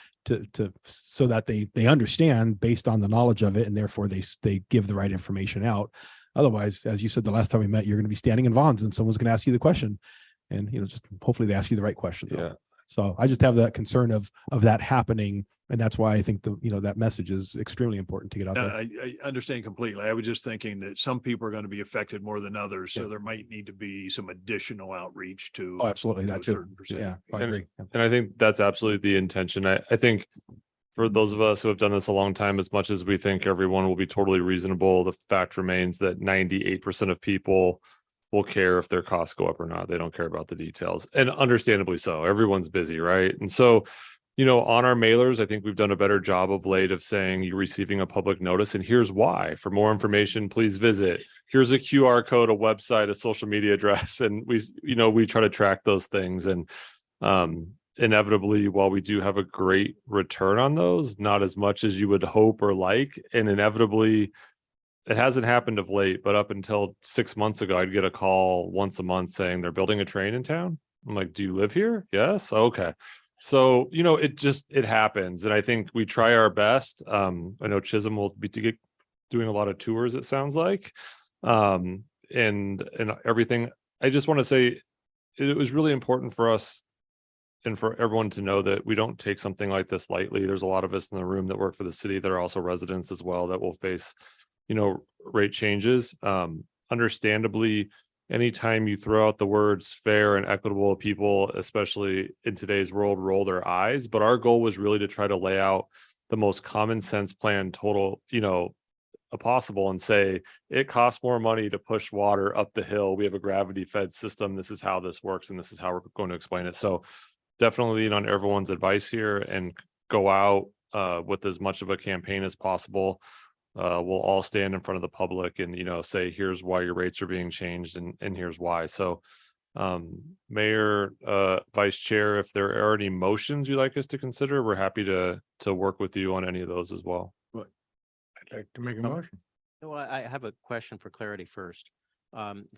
so that they understand based on the knowledge of it, and therefore they give the right information out. Otherwise, as you said the last time we met, you're going to be standing in Vaughn's and someone's going to ask you the question, and just hopefully they ask you the right question. Yeah. So I just have that concern of that happening, and that's why I think that message is extremely important to get out No, there. I understand completely. I was just thinking that some people are going to be affected more than others, so there might need to be some additional outreach to. Oh, absolutely. to a That's it. certain percent. Yeah, I agree. And I think that's absolutely the intention. I think for those of us who have done this a long time, as much as we think everyone will be totally reasonable, the fact remains that 98% of people will care if their costs go up or not. They don't care about the details, and understandably so. Everyone's busy, right? And so on our mailers, I think we've done a better job of late of saying you're receiving a public notice and here's why. For more information, please visit. Here's a QR code, a website, a social media address. And we try to track those things. And inevitably, while we do have a great return on those, not as much as you would hope or like. And inevitably, it hasn't happened of late, but up until 6 months ago, I'd get a call once a month saying they're building a train in town. I'm like, do you live here? Yes. Okay. So, it happens. And I think we try our best. I know Chisholm will be doing a lot of tours, it sounds like, and everything. I just want to say it was really important for us and for everyone to know that we don't take something like this lightly. There's a lot of us in the room that work for the city that are also residents as well that will face, rate changes. Understandably, anytime you throw out the words fair and equitable, people, especially in today's world, roll their eyes. But our goal was really to try to lay out the most common sense plan possible and say, it costs more money to push water up the hill. We have a gravity fed system. This is how this works. And this is how we're going to explain it. So definitely lean on everyone's advice here and go out with as much of a campaign as possible. We'll all stand in front of the public and, say, here's why your rates are being changed and here's why. So, Mayor, Vice Chair, if there are any motions you'd like us to consider, we're happy to work with you on any of those as well. I'd like to make a motion. Well, I have a question for clarity first.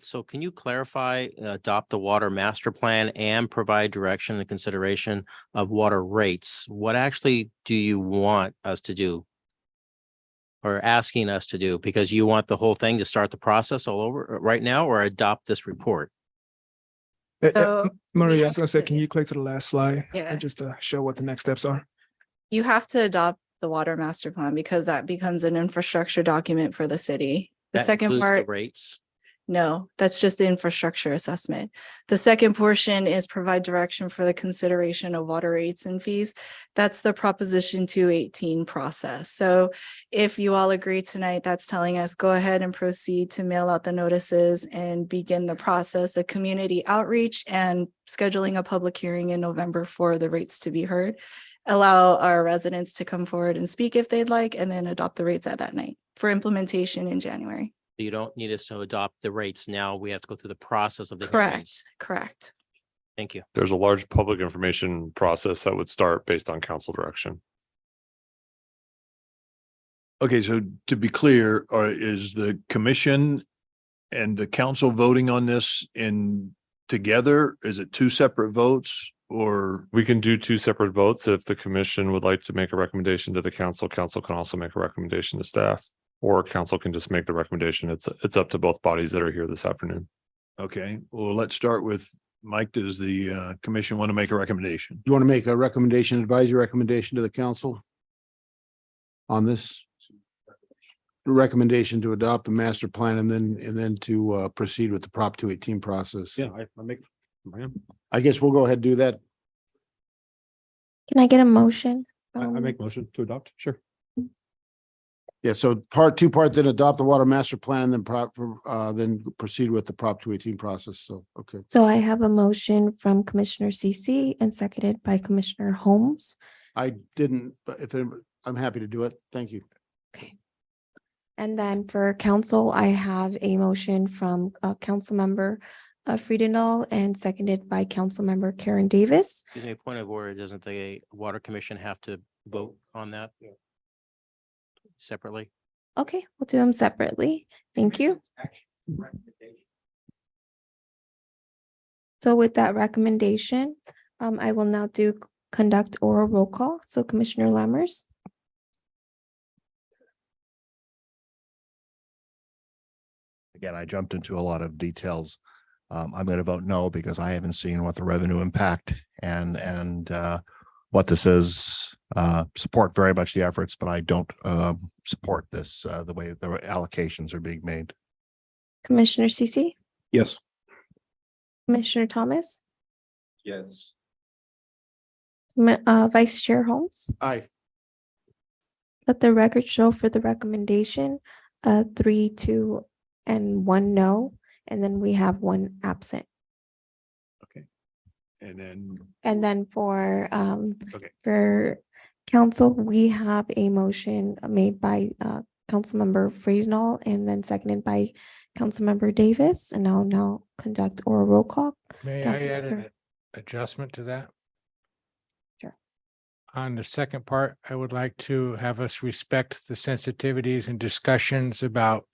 So can you clarify, adopt the water master plan and provide direction and consideration of water rates? What actually do you want us to do? Or asking us to do, because you want the whole thing to start the process all over right now or adopt this report? So Maria, I was gonna say, can you click to the last slide? Yeah. Just to show what the next steps are. you have to adopt the water master plan because that becomes an infrastructure document for the city. The That second includes the part, rates. no, that's just the infrastructure assessment. The second portion is provide direction for the consideration of water rates and fees. That's the Proposition 218 process. So if you all agree tonight, that's telling us go ahead and proceed to mail out the notices and begin the process of community outreach and scheduling a public hearing in November for the rates to be heard. Allow our residents to come forward and speak if they'd like, and then adopt the rates at that night for implementation in January. You don't need us to adopt the rates now. We have to go through the process of the Correct, hearings. correct. Thank you. There's a large public information process that would start based on council direction. Okay, so to be clear, is the commission and the council voting on this together? Is it two separate votes? Or we can do two separate votes. If the commission would like to make a recommendation to the council, council can also make a recommendation to staff, or council can just make the recommendation. It's up to both bodies that are here this afternoon. Okay, well, let's start with Mike. Does the commission want to make a recommendation? You want to make a recommendation, advisory recommendation to the council on this? Recommendation to adopt the master plan and then to proceed with the Prop 218 process. Yeah, I make. I guess we'll go ahead and do that. Can I get a motion? I make motion to adopt. Sure. Yeah, so part then adopt the water master plan and then proceed with the Prop 218 process. So, okay. So I have a motion from Commissioner CC and seconded by Commissioner Holmes. I didn't, but I'm happy to do it. Thank you. Okay. And then for council, I have a motion from council member Friedendahl and seconded by council member Karen Davis. Excuse me, point of order, doesn't the water commission have to vote on that separately? Okay, we'll do them separately. Thank you. So with that recommendation, I will now conduct oral roll call. So Commissioner Lammers. Again, I jumped into a lot of details. I'm going to vote no because I haven't seen what the revenue impact and what this is. Support very much the efforts, but I don't support this the way the allocations are being made. Commissioner CC, Yes. Commissioner Thomas, Yes. Vice Chair Holmes. Aye. Let the record show for the recommendation, 3, 2, and 1 no, and then we have 1 absent. And then Okay. for council, we have a motion made by Councilmember Freedinal and then seconded by Councilmember Davis, and I'll now conduct oral roll call. May I add Councilmember- an adjustment to that? Sure. On the second part, I would like to have us respect the sensitivities and discussions about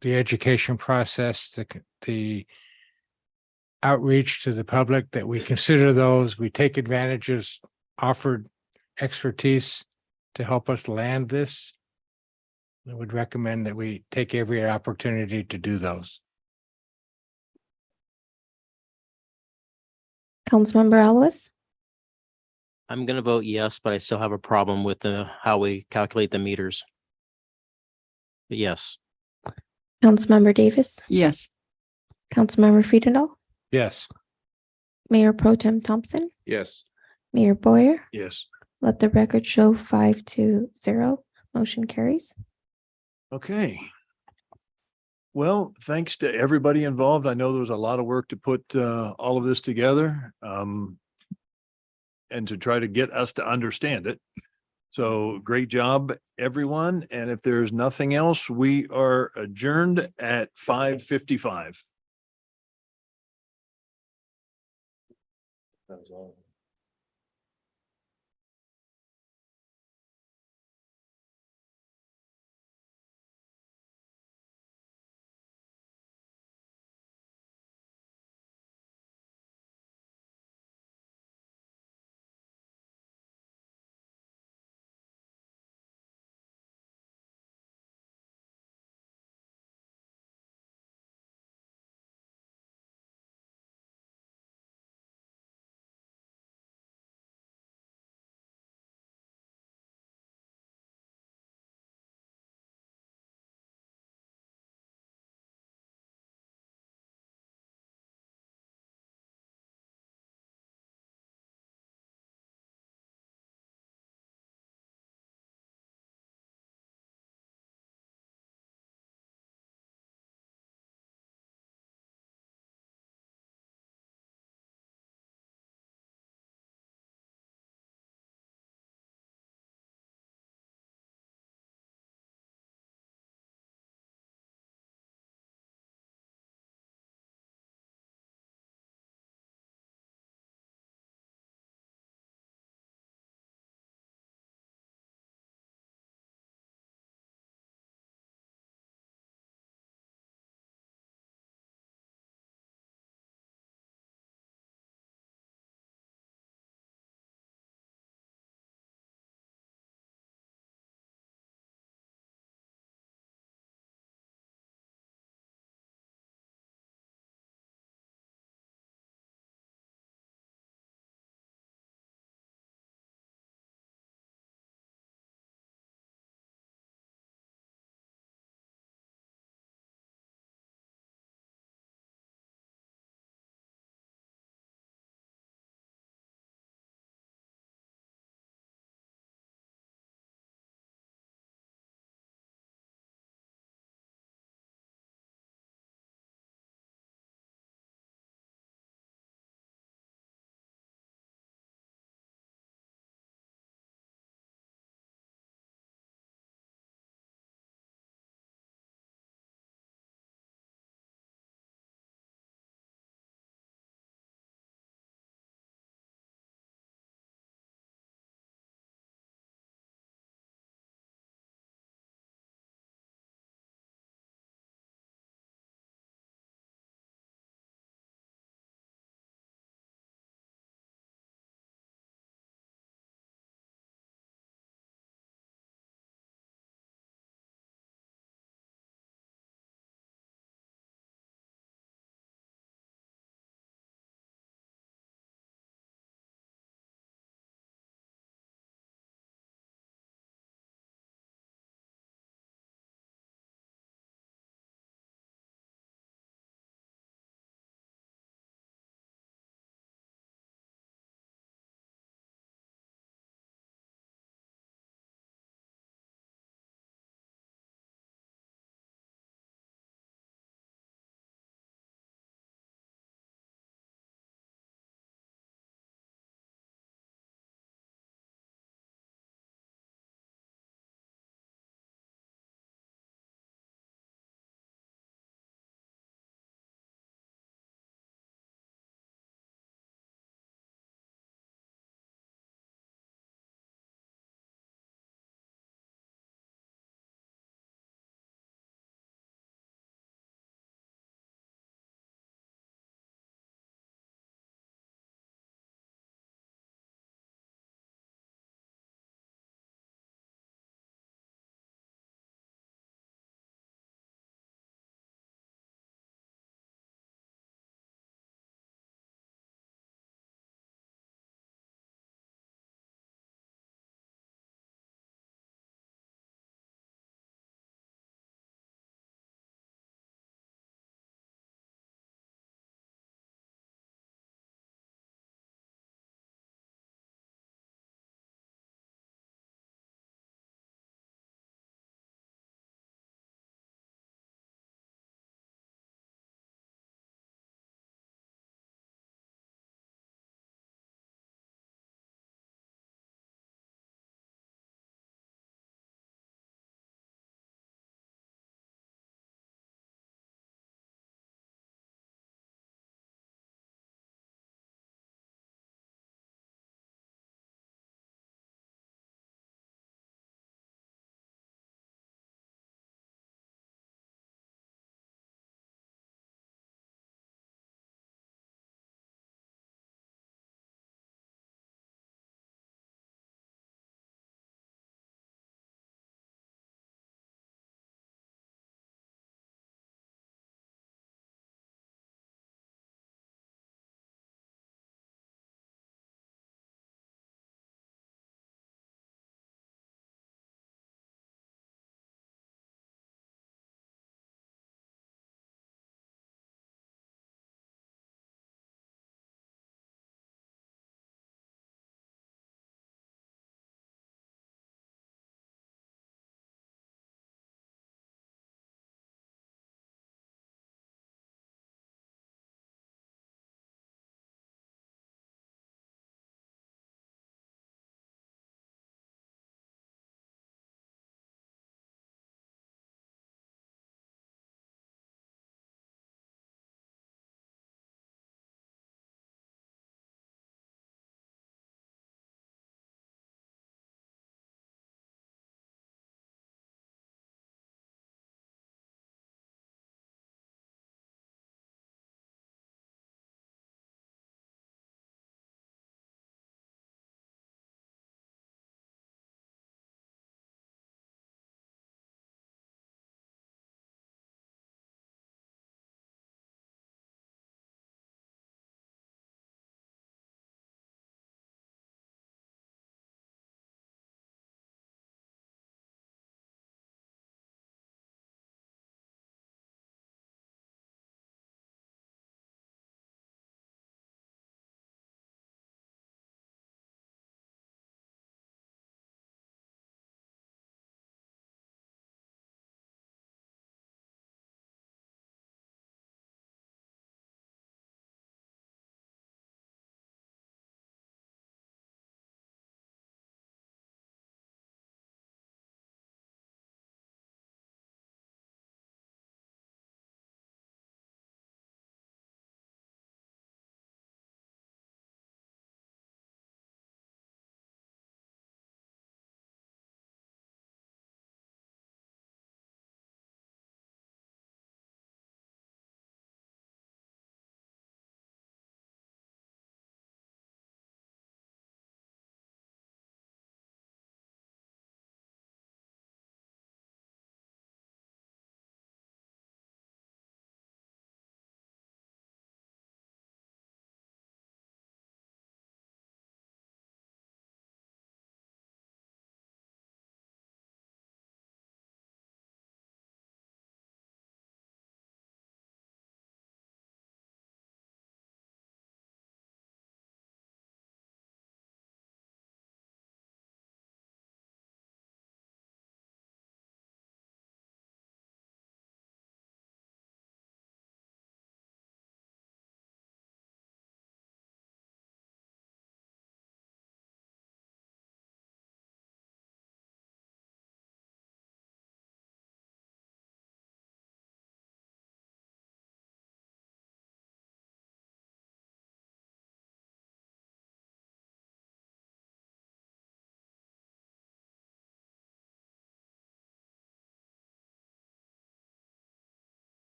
the education process, the outreach to the public, that we consider those, we take advantages, offered expertise to help us land this. I would recommend that we take every opportunity to do those. Councilmember Alves, I'm gonna vote yes, but I still have a problem with how we calculate the meters. But yes. Councilmember Davis, Yes. Councilmember Freedinal, Yes. Mayor Pro Tem Thompson, Yes. Mayor Boyer. Yes. Let the record show 5-0. Motion carries. Okay. Well, thanks to everybody involved. I know there was a lot of work to put all of this together and to try to get us to understand it. So great job, everyone. And if there's nothing else, we are adjourned at 5:55. That was all.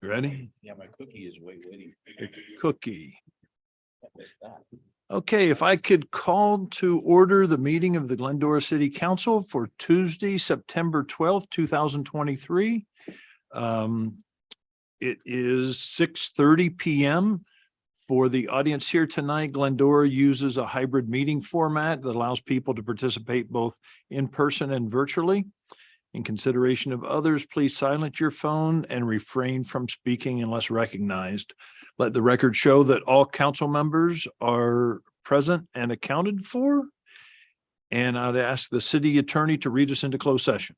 Ready? Yeah, my cookie is waiting. Cookie. Okay, if I could call to order the meeting of the Glendora City Council for Tuesday, September 12th, 2023. It is 6:30 PM. For the audience here tonight, Glendora uses a hybrid meeting format that allows people to participate both in person and virtually. In consideration of others, please silence your phone and refrain from speaking unless recognized. Let the record show that all council members are present and accounted for. And I'd ask the city attorney to read us into closed session.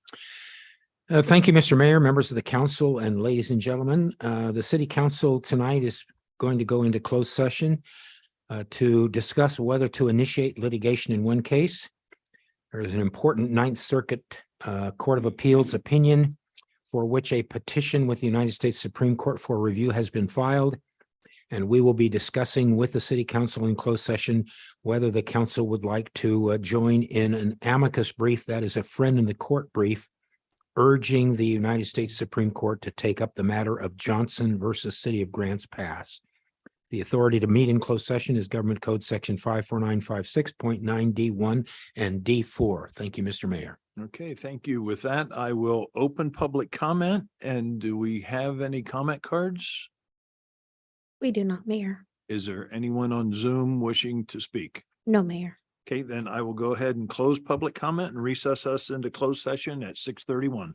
Thank you, Mr. Mayor, members of the council, and ladies and gentlemen. The city council tonight is going to go into closed session to discuss whether to initiate litigation in one case. There is an important Ninth Circuit Court of Appeals opinion for which a petition with the United States Supreme Court for review has been filed. And we will be discussing with the city council in closed session whether the council would like to join in an amicus brief, that is a friend in the court brief, urging the United States Supreme Court to take up the matter of Johnson versus City of Grants Pass. The authority to meet in closed session is Government Code Section 54956.9 D1 and D4. Thank you, Mr. Mayor. Okay, thank you. With that, I will open public comment. And do we have any comment cards? We do not, Mayor. Is there anyone on Zoom wishing to speak? No, Mayor. Okay, then I will go ahead and close public comment and recess us into closed session at 6:31.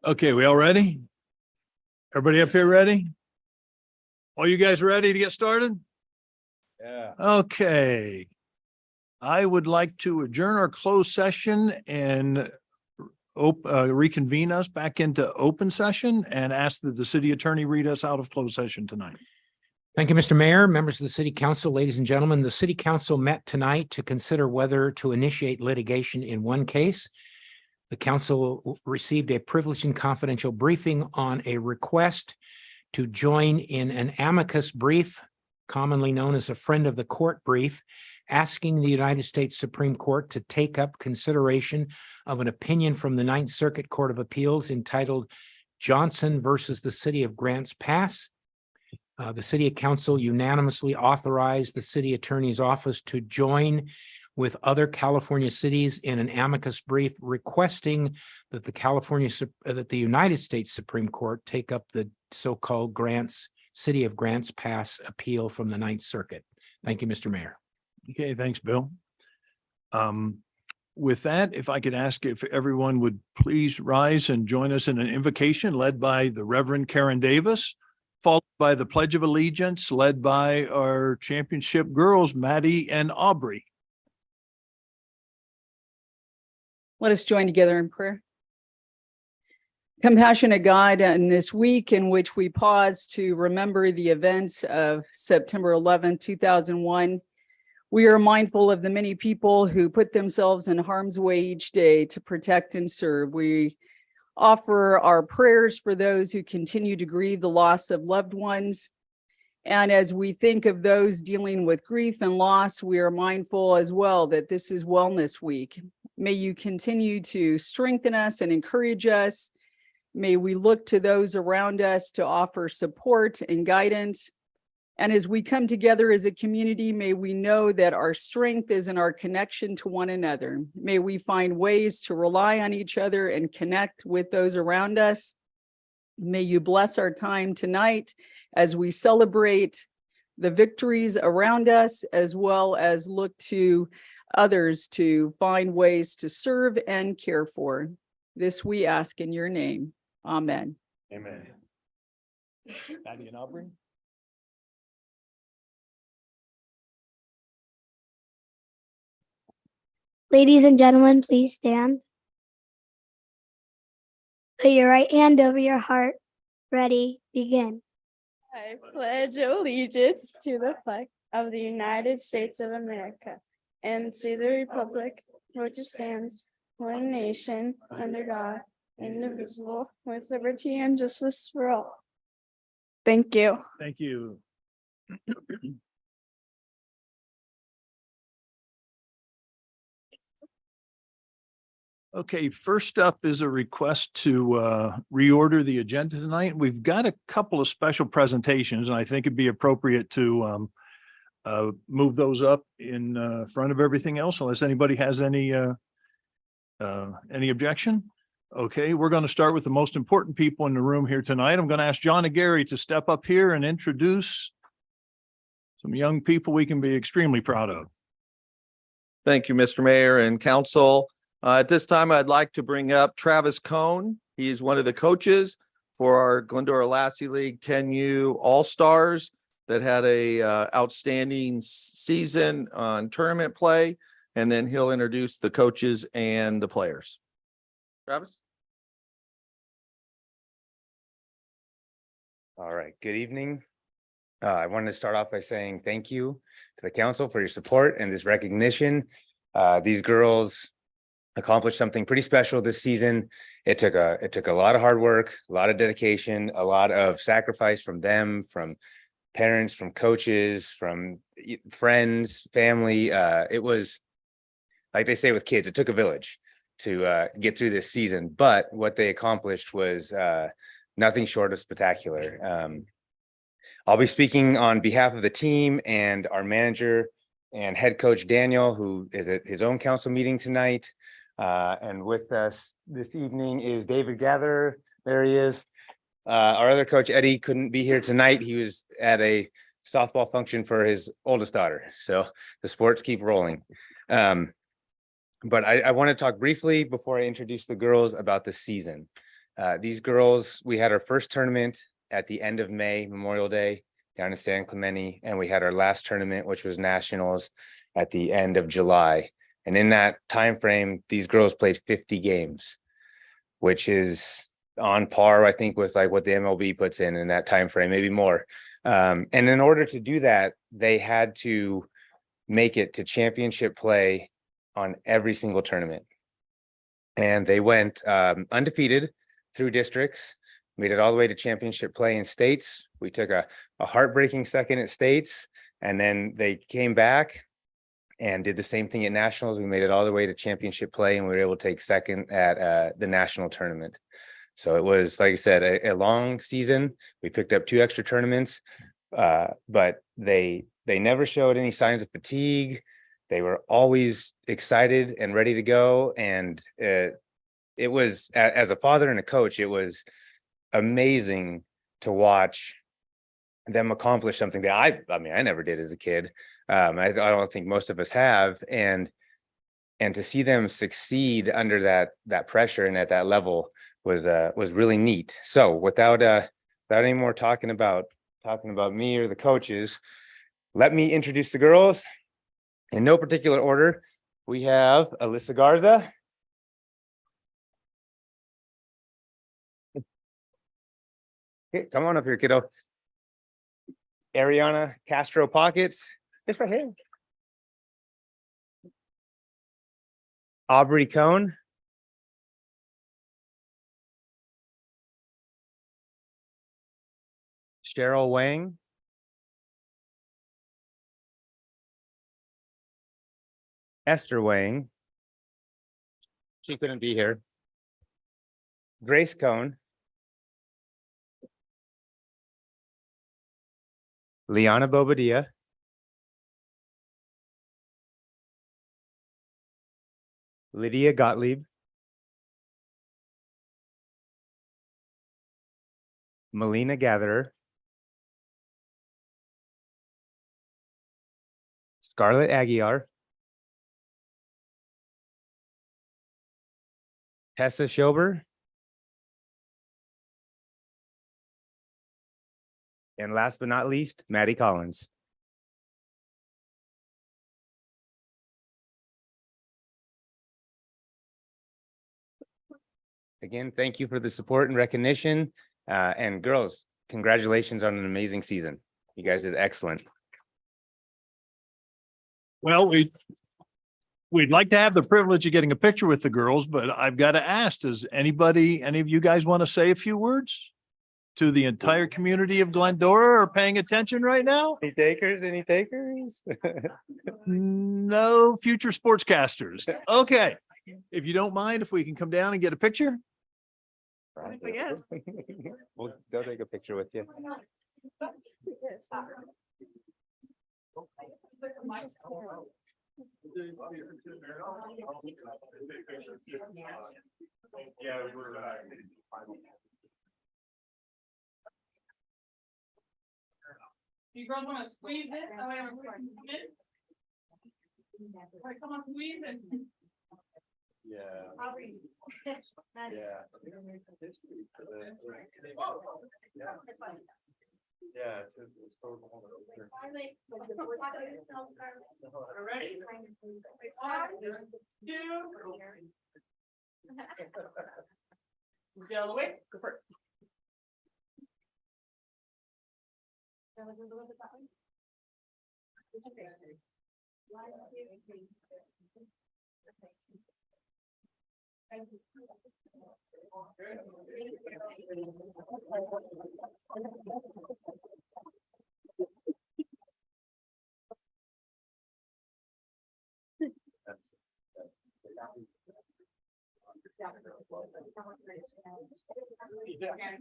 Okay, we all ready? Everybody up here ready? Are you guys ready to get started? Yeah. Okay. I would like to adjourn our closed session and reconvene us back into open session and ask that the city attorney read us out of closed session tonight. Thank you, Mr. Mayor, members of the city council, ladies and gentlemen. The city council met tonight to consider whether to initiate litigation in one case. The council received a privileged and confidential briefing on a request to join in an amicus brief, commonly known as a friend of the court brief, asking the United States Supreme Court to take up consideration of an opinion from the Ninth Circuit Court of Appeals entitled Johnson versus the City of Grants Pass. The city council unanimously authorized the city attorney's office to join with other California cities in an amicus brief requesting that the United States Supreme Court take up the so-called City of Grants Pass appeal from the Ninth Circuit. Thank you, Mr. Mayor. Okay, thanks, Bill. With that, if I could ask if everyone would please rise and join us in an invocation led by the Reverend Karen Davis, followed by the Pledge of Allegiance led by our championship girls, Maddie and Aubrey. Let us join together in prayer. Compassionate God, in this week in which we pause to remember the events of September 11, 2001, we are mindful of the many people who put themselves in harm's way each day to protect and serve. We offer our prayers for those who continue to grieve the loss of loved ones. And as we think of those dealing with grief and loss, we are mindful as well that this is Wellness Week. May you continue to strengthen us and encourage us. May we look to those around us to offer support and guidance. And as we come together as a community, may we know that our strength is in our connection to one another. May we find ways to rely on each other and connect with those around us. May you bless our time tonight as we celebrate the victories around us, as well as look to others to find ways to serve and care for. This we ask in your name. Amen. Amen. Maddie and Aubrey. Ladies and gentlemen, please stand. Put your right hand over your heart. Ready, begin. I pledge allegiance to the flag of the United States of America and to the republic which stands one nation under God, indivisible, with liberty and justice for all. Thank you. Thank you. Okay, first up is a request to reorder the agenda tonight. We've got a couple of special presentations, and I think it'd be appropriate to move those up in front of everything else, unless anybody has any objection. Okay, we're going to start with the most important people in the room here tonight. I'm going to ask John and Gary to step up here and introduce some young people we can be extremely proud of. Thank you, Mr. Mayor and Council. At this time, I'd like to bring up Travis Cohn. He's one of the coaches for our Glendora Lassie League 10U All-Stars that had a outstanding season on tournament play, and then he'll introduce the coaches and the players. Travis? All right, good evening. I wanted to start off by saying thank you to the council for your support and this recognition. These girls accomplished something pretty special this season. It took a lot of hard work, a lot of dedication, a lot of sacrifice from them, from parents, from coaches, from friends, family. It was, like they say with kids, it took a village to get through this season. But what they accomplished was nothing short of spectacular. I'll be speaking on behalf of the team and our manager and head coach Daniel, who is at his own council meeting tonight. And with us this evening is David Gatherer. There he is. Our other coach, Eddie, couldn't be here tonight. He was at a softball function for his oldest daughter. So the sports keep rolling. But I want to talk briefly before I introduce the girls about the season. These girls, we had our first tournament at the end of May, Memorial Day, down in San Clemente, and we had our last tournament, which was nationals, at the end of July. And in that time frame, these girls played 50 games, which is on par, I think, with like what the MLB puts in that time frame, maybe more. And in order to do that, they had to make it to championship play on every single tournament. And they went undefeated through districts, made it all the way to championship play in states. We took a heartbreaking second at states, and then they came back and did the same thing at nationals. We made it all the way to championship play, and we were able to take second at the national tournament. So it was, like I said, a long season. We picked up 2 extra tournaments, but they never showed any signs of fatigue. They were always excited and ready to go. And it was, as a father and a coach, it was amazing to watch them accomplish something that I mean, I never did as a kid. I don't think most of us have. And to see them succeed under that pressure and at that level was really neat. So without any more talking about me or the coaches, let me introduce the girls in no particular order. We have Alyssa Garza, okay, come on up here, kiddo. Ariana Castro Pockets, it's right here. Aubrey Cohn, Cheryl Wang, Esther Wang, she couldn't be here, Grace Cohn, Liana Bobadilla, Lydia Gottlieb, Melina Gatherer, Scarlett Aguiar, Tessa Schober, and last but not least, Maddie Collins. Again, thank you for the support and recognition. And girls, congratulations on an amazing season. You guys did excellent. Well, we'd like to have the privilege of getting a picture with the girls, but I've got to ask, does any of you guys want to say a few words to the entire community of Glendora or paying attention right now? Any takers? Any takers? No future sportscasters. Okay. If you don't mind, if we can come down and get a picture. Yes. They'll take a picture with you. You girls want to squeeze it? Oh, I have a question. Right, come on, squeeze it. Yeah. I'll read. Yeah. Ready? 2. Get out of the way. Go for it.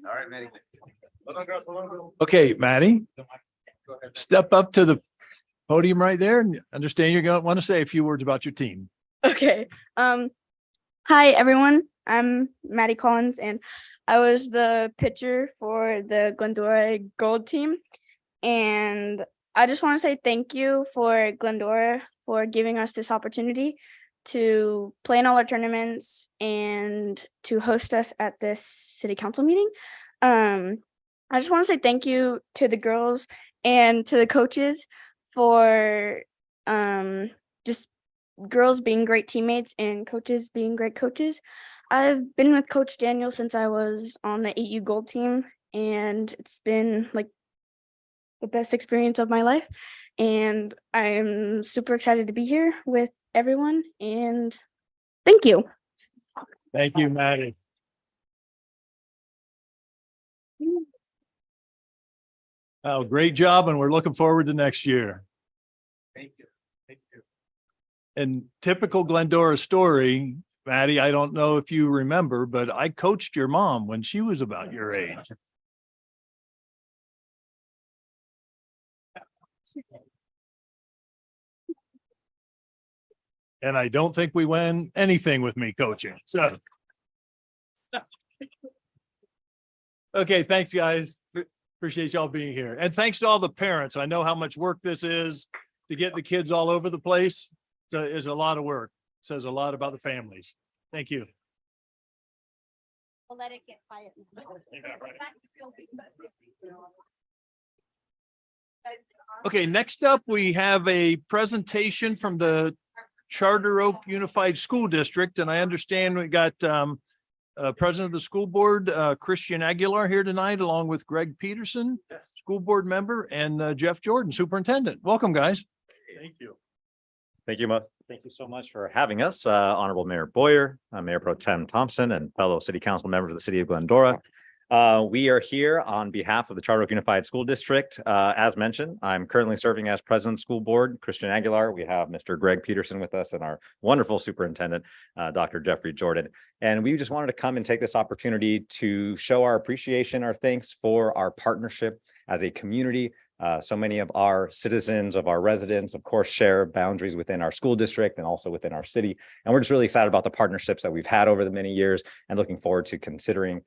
All right, Maddie. Okay, Maddie, step up to the podium right there and understand you're going to want to say a few words about your team. Okay. Hi everyone. I'm Maddie Collins and I was the pitcher for the Glendora Gold team. And I just want to say thank you for Glendora for giving us this opportunity. to play in all our tournaments and to host us at this city council meeting. I just want to say thank you to the girls and to the coaches for just girls being great teammates and coaches being great coaches. I've been with Coach Daniel since I was on the 8U Gold team, and it's been like the best experience of my life. And I'm super excited to be here with everyone. And thank you. Thank you, Maddie. Oh, great job, and we're looking forward to next year. Thank you. Thank you. And typical Glendora story, Maddie, I don't know if you remember, but I coached your mom when she was about your age. And I don't think we win anything with me coaching, so. Okay, thanks, guys. Appreciate y'all being here. And thanks to all the parents. I know how much work this is to get the kids all over the place. It's a lot of work. Says a lot about the families. Thank you. We'll let it get quiet. Okay, next up, we have a presentation from the Charter Oak Unified School District, and I understand we got President of the School Board, Christian Aguilar here tonight, along with Greg Peterson, School Board member, and Jeff Jordan, Superintendent. Welcome, guys. Thank you. Thank you, thank you so much for having us, Honorable Mayor Boyer, Mayor Pro Tem Thompson, and fellow City Council members of the City of Glendora. We are here on behalf of the Charter Oak Unified School District. As mentioned, I'm currently serving as President of the School Board, Christian Aguilar. We have Mr. Greg Peterson with us and our wonderful Superintendent, Dr. Jeffrey Jordan. And we just wanted to come and take this opportunity to show our appreciation, our thanks for our partnership as a community. So many of our citizens, of our residents, of course, share boundaries within our school district and also within our city. And we're just really excited about the partnerships that we've had over the many years and looking forward to considering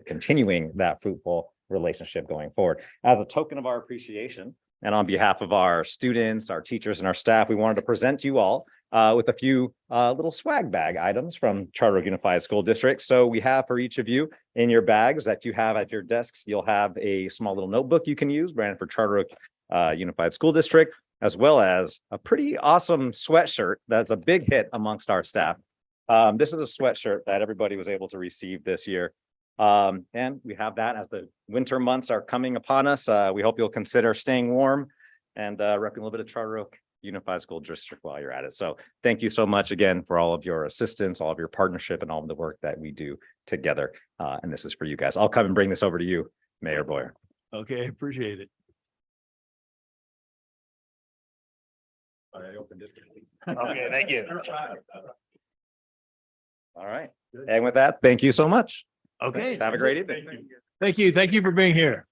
continuing that fruitful relationship going forward. As a token of our appreciation, and on behalf of our students, our teachers, and our staff, we wanted to present you all with a few little swag bag items from Charter Oak Unified School District. So we have for each of you in your bags that you have at your desks, you'll have a small little notebook you can use, branded for Charter Oak Unified School District, as well as a pretty awesome sweatshirt that's a big hit amongst our staff. This is a sweatshirt that everybody was able to receive this year. And we have that as the winter months are coming upon us. We hope you'll consider staying warm and repping a little bit of Charter Oak Unified School District while you're at it. So thank you so much again for all of your assistance, all of your partnership, and all of the work that we do together. And this is for you guys. I'll come and bring this over to you, Mayor Boyer. Okay, appreciate it. I opened it. Okay, thank you. All right. And with that, thank you so much. Okay. Have a great evening. Thank you. Thank you for being here.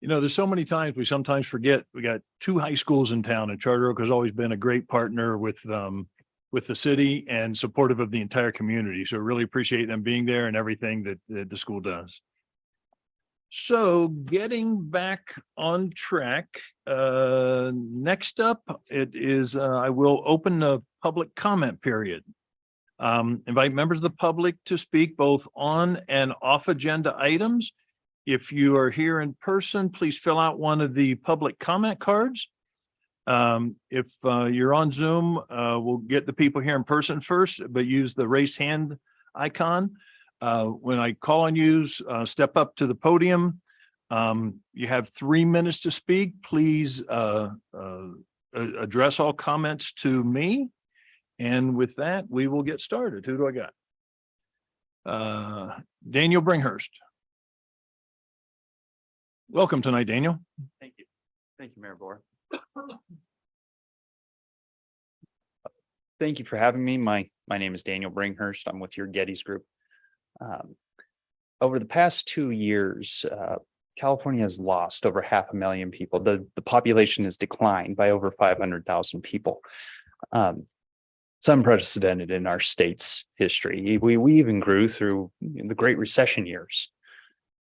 You know, there's so many times we sometimes forget we got 2 high schools in town, and Charter Oak has always been a great partner with the city and supportive of the entire community. So really appreciate them being there and everything that the school does. So getting back on track, next up, it is, I will open the public comment period. Invite members of the public to speak both on and off agenda items. If you are here in person, please fill out one of the public comment cards. If you're on Zoom, we'll get the people here in person first, but use the raise hand icon. When I call on you, step up to the podium. You have 3 minutes to speak. Please address all comments to me. And with that, we will get started. Who do I got? Daniel Bringhurst. Welcome tonight, Daniel. Thank you. Thank you, Mayor Boyer. Thank you for having me. My name is Daniel Bringhurst. I'm with your Gettys Group. Over the past 2 years, California has lost over 500,000 people. The population has declined by over 500,000 people. It's unprecedented in our state's history. We even grew through the Great Recession years.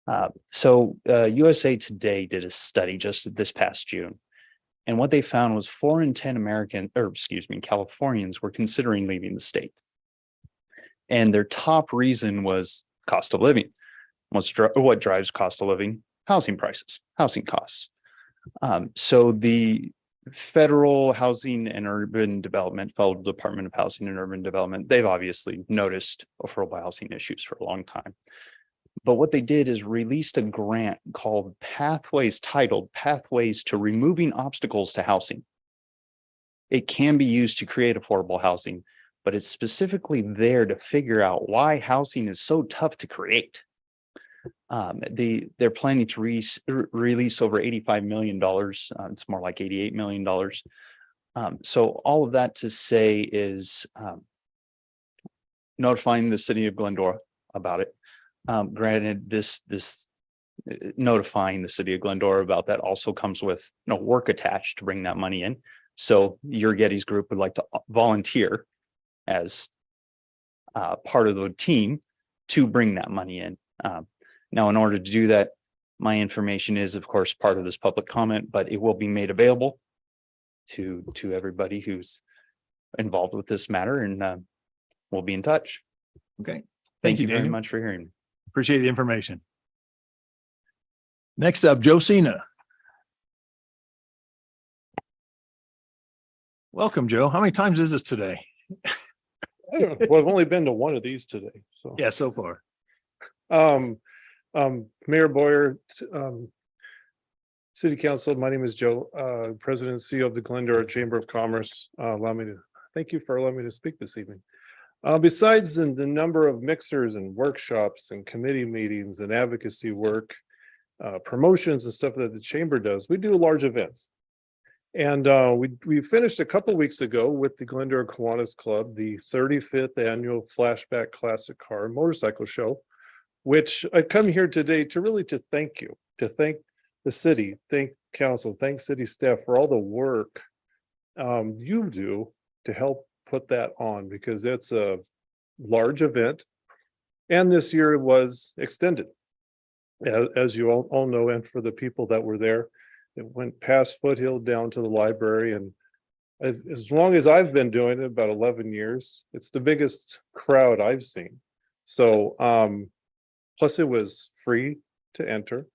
USA Today did a study just this past June. And what they found was 4 in 10 Californians were considering leaving the state. And their top reason was cost of living. What drives cost of living? Housing prices, housing costs. So the Federal Housing and Urban Development, Federal Department of Housing and Urban Development, they've obviously noticed affordable housing issues for a long time. But what they did is released a grant titled Pathways to Removing Obstacles to Housing. It can be used to create affordable housing, but it's specifically there to figure out why housing is so tough to create. They're planning to release over $85 million. It's more like $88 million. So all of that to say is notifying the city of Glendora about it. Granted, this notifying the city of Glendora about that also comes with work attached to bring that money in. So your Getty's group would like to volunteer as part of the team to bring that money in. Now, in order to do that, my information is, of course, part of this public comment, but it will be made available to everybody who's involved with this matter, and we'll be in touch. Okay. Thank you very Daniel. much for hearing me. Appreciate the information. Next up, Joe Cena. Welcome, Joe. How many times is this today? I don't know. Well, I've only been to one of these today, so. Yeah, so far. Mayor Boyer, City Council, my name is Joe, President and CEO of the Glendora Chamber of Commerce. Thank you for allowing me to speak this evening. Besides the number of mixers and workshops and committee meetings and advocacy work, promotions and stuff that the chamber does, we do large events. And we finished a couple weeks ago with the Glendora Kiwanis Club, the 35th annual Flashback Classic Car and Motorcycle Show, which I come here today to thank you, to thank the city, thank council, thank city staff for all the work you do to help put that on, because it's a large event. And this year it was extended, as you all know, and for the people that were there, it went past Foothill down to the library. And as long as I've been doing it, about 11 years, it's the biggest crowd I've seen. So, plus it was free to enter.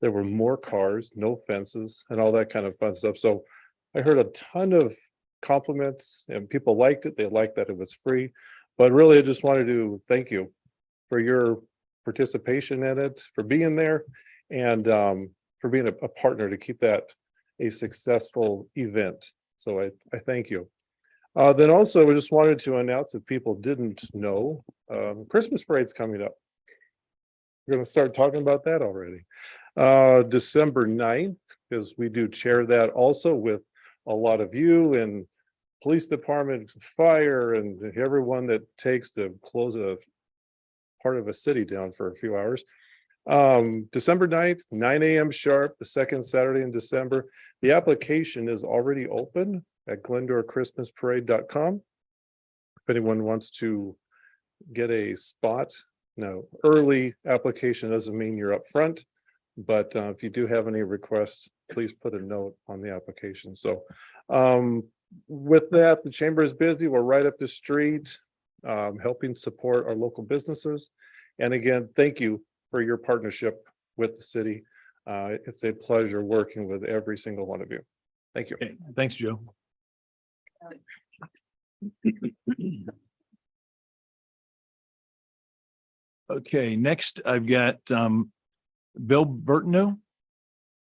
There were more cars, no fences, and all that kind of fun stuff. So I heard a ton of compliments, and people liked it. They liked that it was free. But really, I just wanted to thank you for your participation in it, for being there, and for being a partner to keep that a successful event. So I thank you. Then also, we just wanted to announce, if people didn't know, Christmas parade's coming up. We're going to start talking about that already. December 9th, because we do chair that also with a lot of you and police department, fire, and everyone that takes to close a part of a city down for a few hours. December 9th, 9 a.m. sharp, the second Saturday in December. The application is already open at GlendoraChristmasParade.com. If anyone wants to get a spot. Now, early application doesn't mean you're up front, but if you do have any requests, please put a note on the application. So with that, the chamber is busy. We're right up the street, helping support our local businesses. And again, thank you for your partnership with the city. It's a pleasure working with every single one of you. Thank you. Okay, thanks, Joe. Okay, next I've got Bill Burtonow.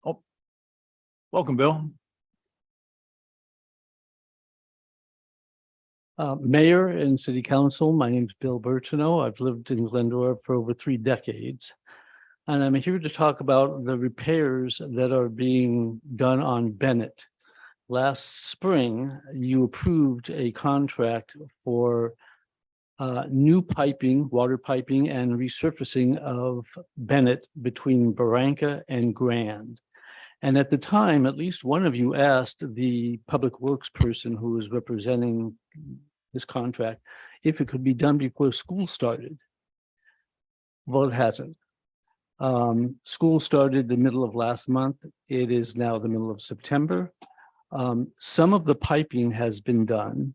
Oh, welcome, Bill. Mayor and City Council, my name is Bill Burtonow. I've lived in Glendora for over 3 decades. And I'm here to talk about the repairs that are being done on Bennett. Last spring, you approved a contract for new piping, water piping, and resurfacing of Bennett between Barranca and Grand. And at the time, at least one of you asked the public works person who was representing this contract if it could be done before school started. Well, it hasn't. School started the middle of last month. It is now the middle of September. Some of the piping has been done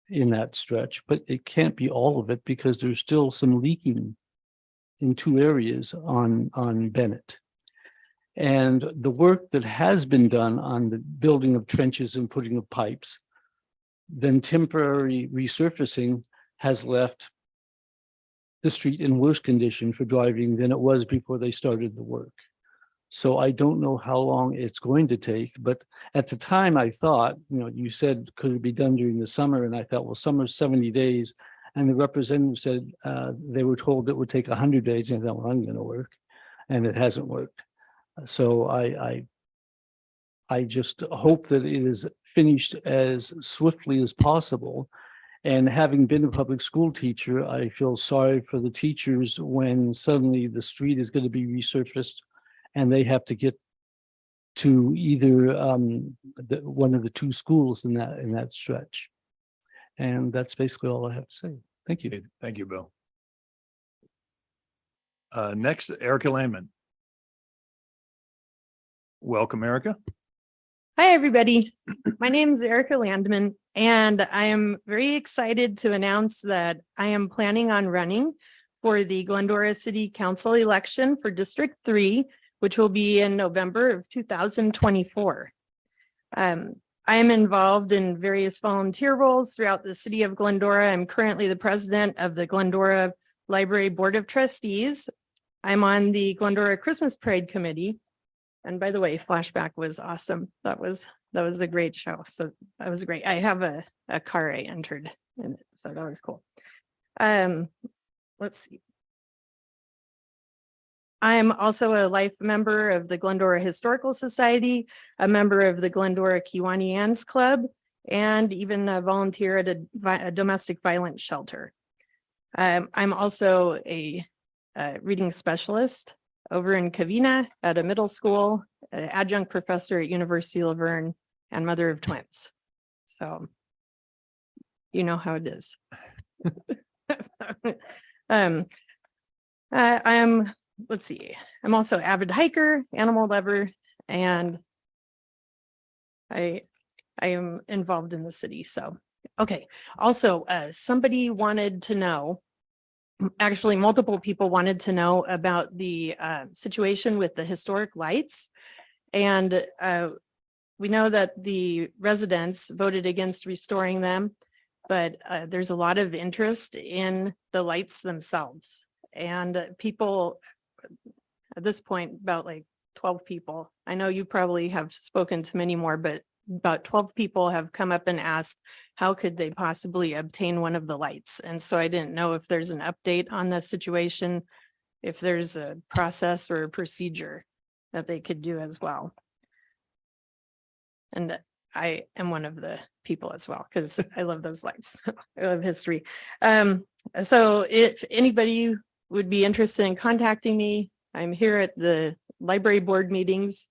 in that stretch, but it can't be all of it because there's still some leaking in two areas on Bennett. And the work that has been done on the building of trenches and putting of pipes, then temporary resurfacing has left the street in worse condition for driving than it was before they started the work. So I don't know how long it's going to take, but at the time I thought, you said, could it be done during the summer? And I thought, well, summer's 70 days. And the representative said they were told it would take 100 days. And I thought, well, I'm going to work. And it hasn't worked. So I just hope that it is finished as swiftly as possible. And having been a public school teacher, I feel sorry for the teachers when suddenly the street is going to be resurfaced and they have to get to either one of the two schools in that stretch. And that's basically all I have to say. Thank you. Thank you, Bill. Next, Erica Landman. Welcome, Erica. Hi, everybody. My name is Erica Landman, and I am very excited to announce that I am planning on running for the Glendora City Council election for District 3, which will be in November of 2024. I am involved in various volunteer roles throughout the city of Glendora. I'm currently the president of the Glendora Library Board of Trustees. I'm on the Glendora Christmas Parade Committee. And by the way, Flashback was awesome. That was a great show. So that was great. I have a car I entered in it, so that was cool. Let's see. I'm also a life member of the Glendora Historical Society, a member of the Glendora Kiwanians Club, and even a volunteer at a domestic violence shelter. I'm also a reading specialist over in Covina at a middle school, an adjunct professor at University of Laverne, and mother of twins. So you know how it is. Let's see, I'm also avid hiker, animal lover, and I am involved in the city. So, okay. Also, somebody wanted to know, actually multiple people wanted to know about the situation with the historic lights. And we know that the residents voted against restoring them, but there's a lot of interest in the lights themselves. And people at this point, about like 12 people, I know you probably have spoken to many more, but about 12 people have come up and asked, how could they possibly obtain one of the lights? And so I didn't know if there's an update on the situation, if there's a process or a procedure that they could do as well. And I am one of the people as well, because I love those lights. I love history. So if anybody would be interested in contacting me, I'm here at the library board meetings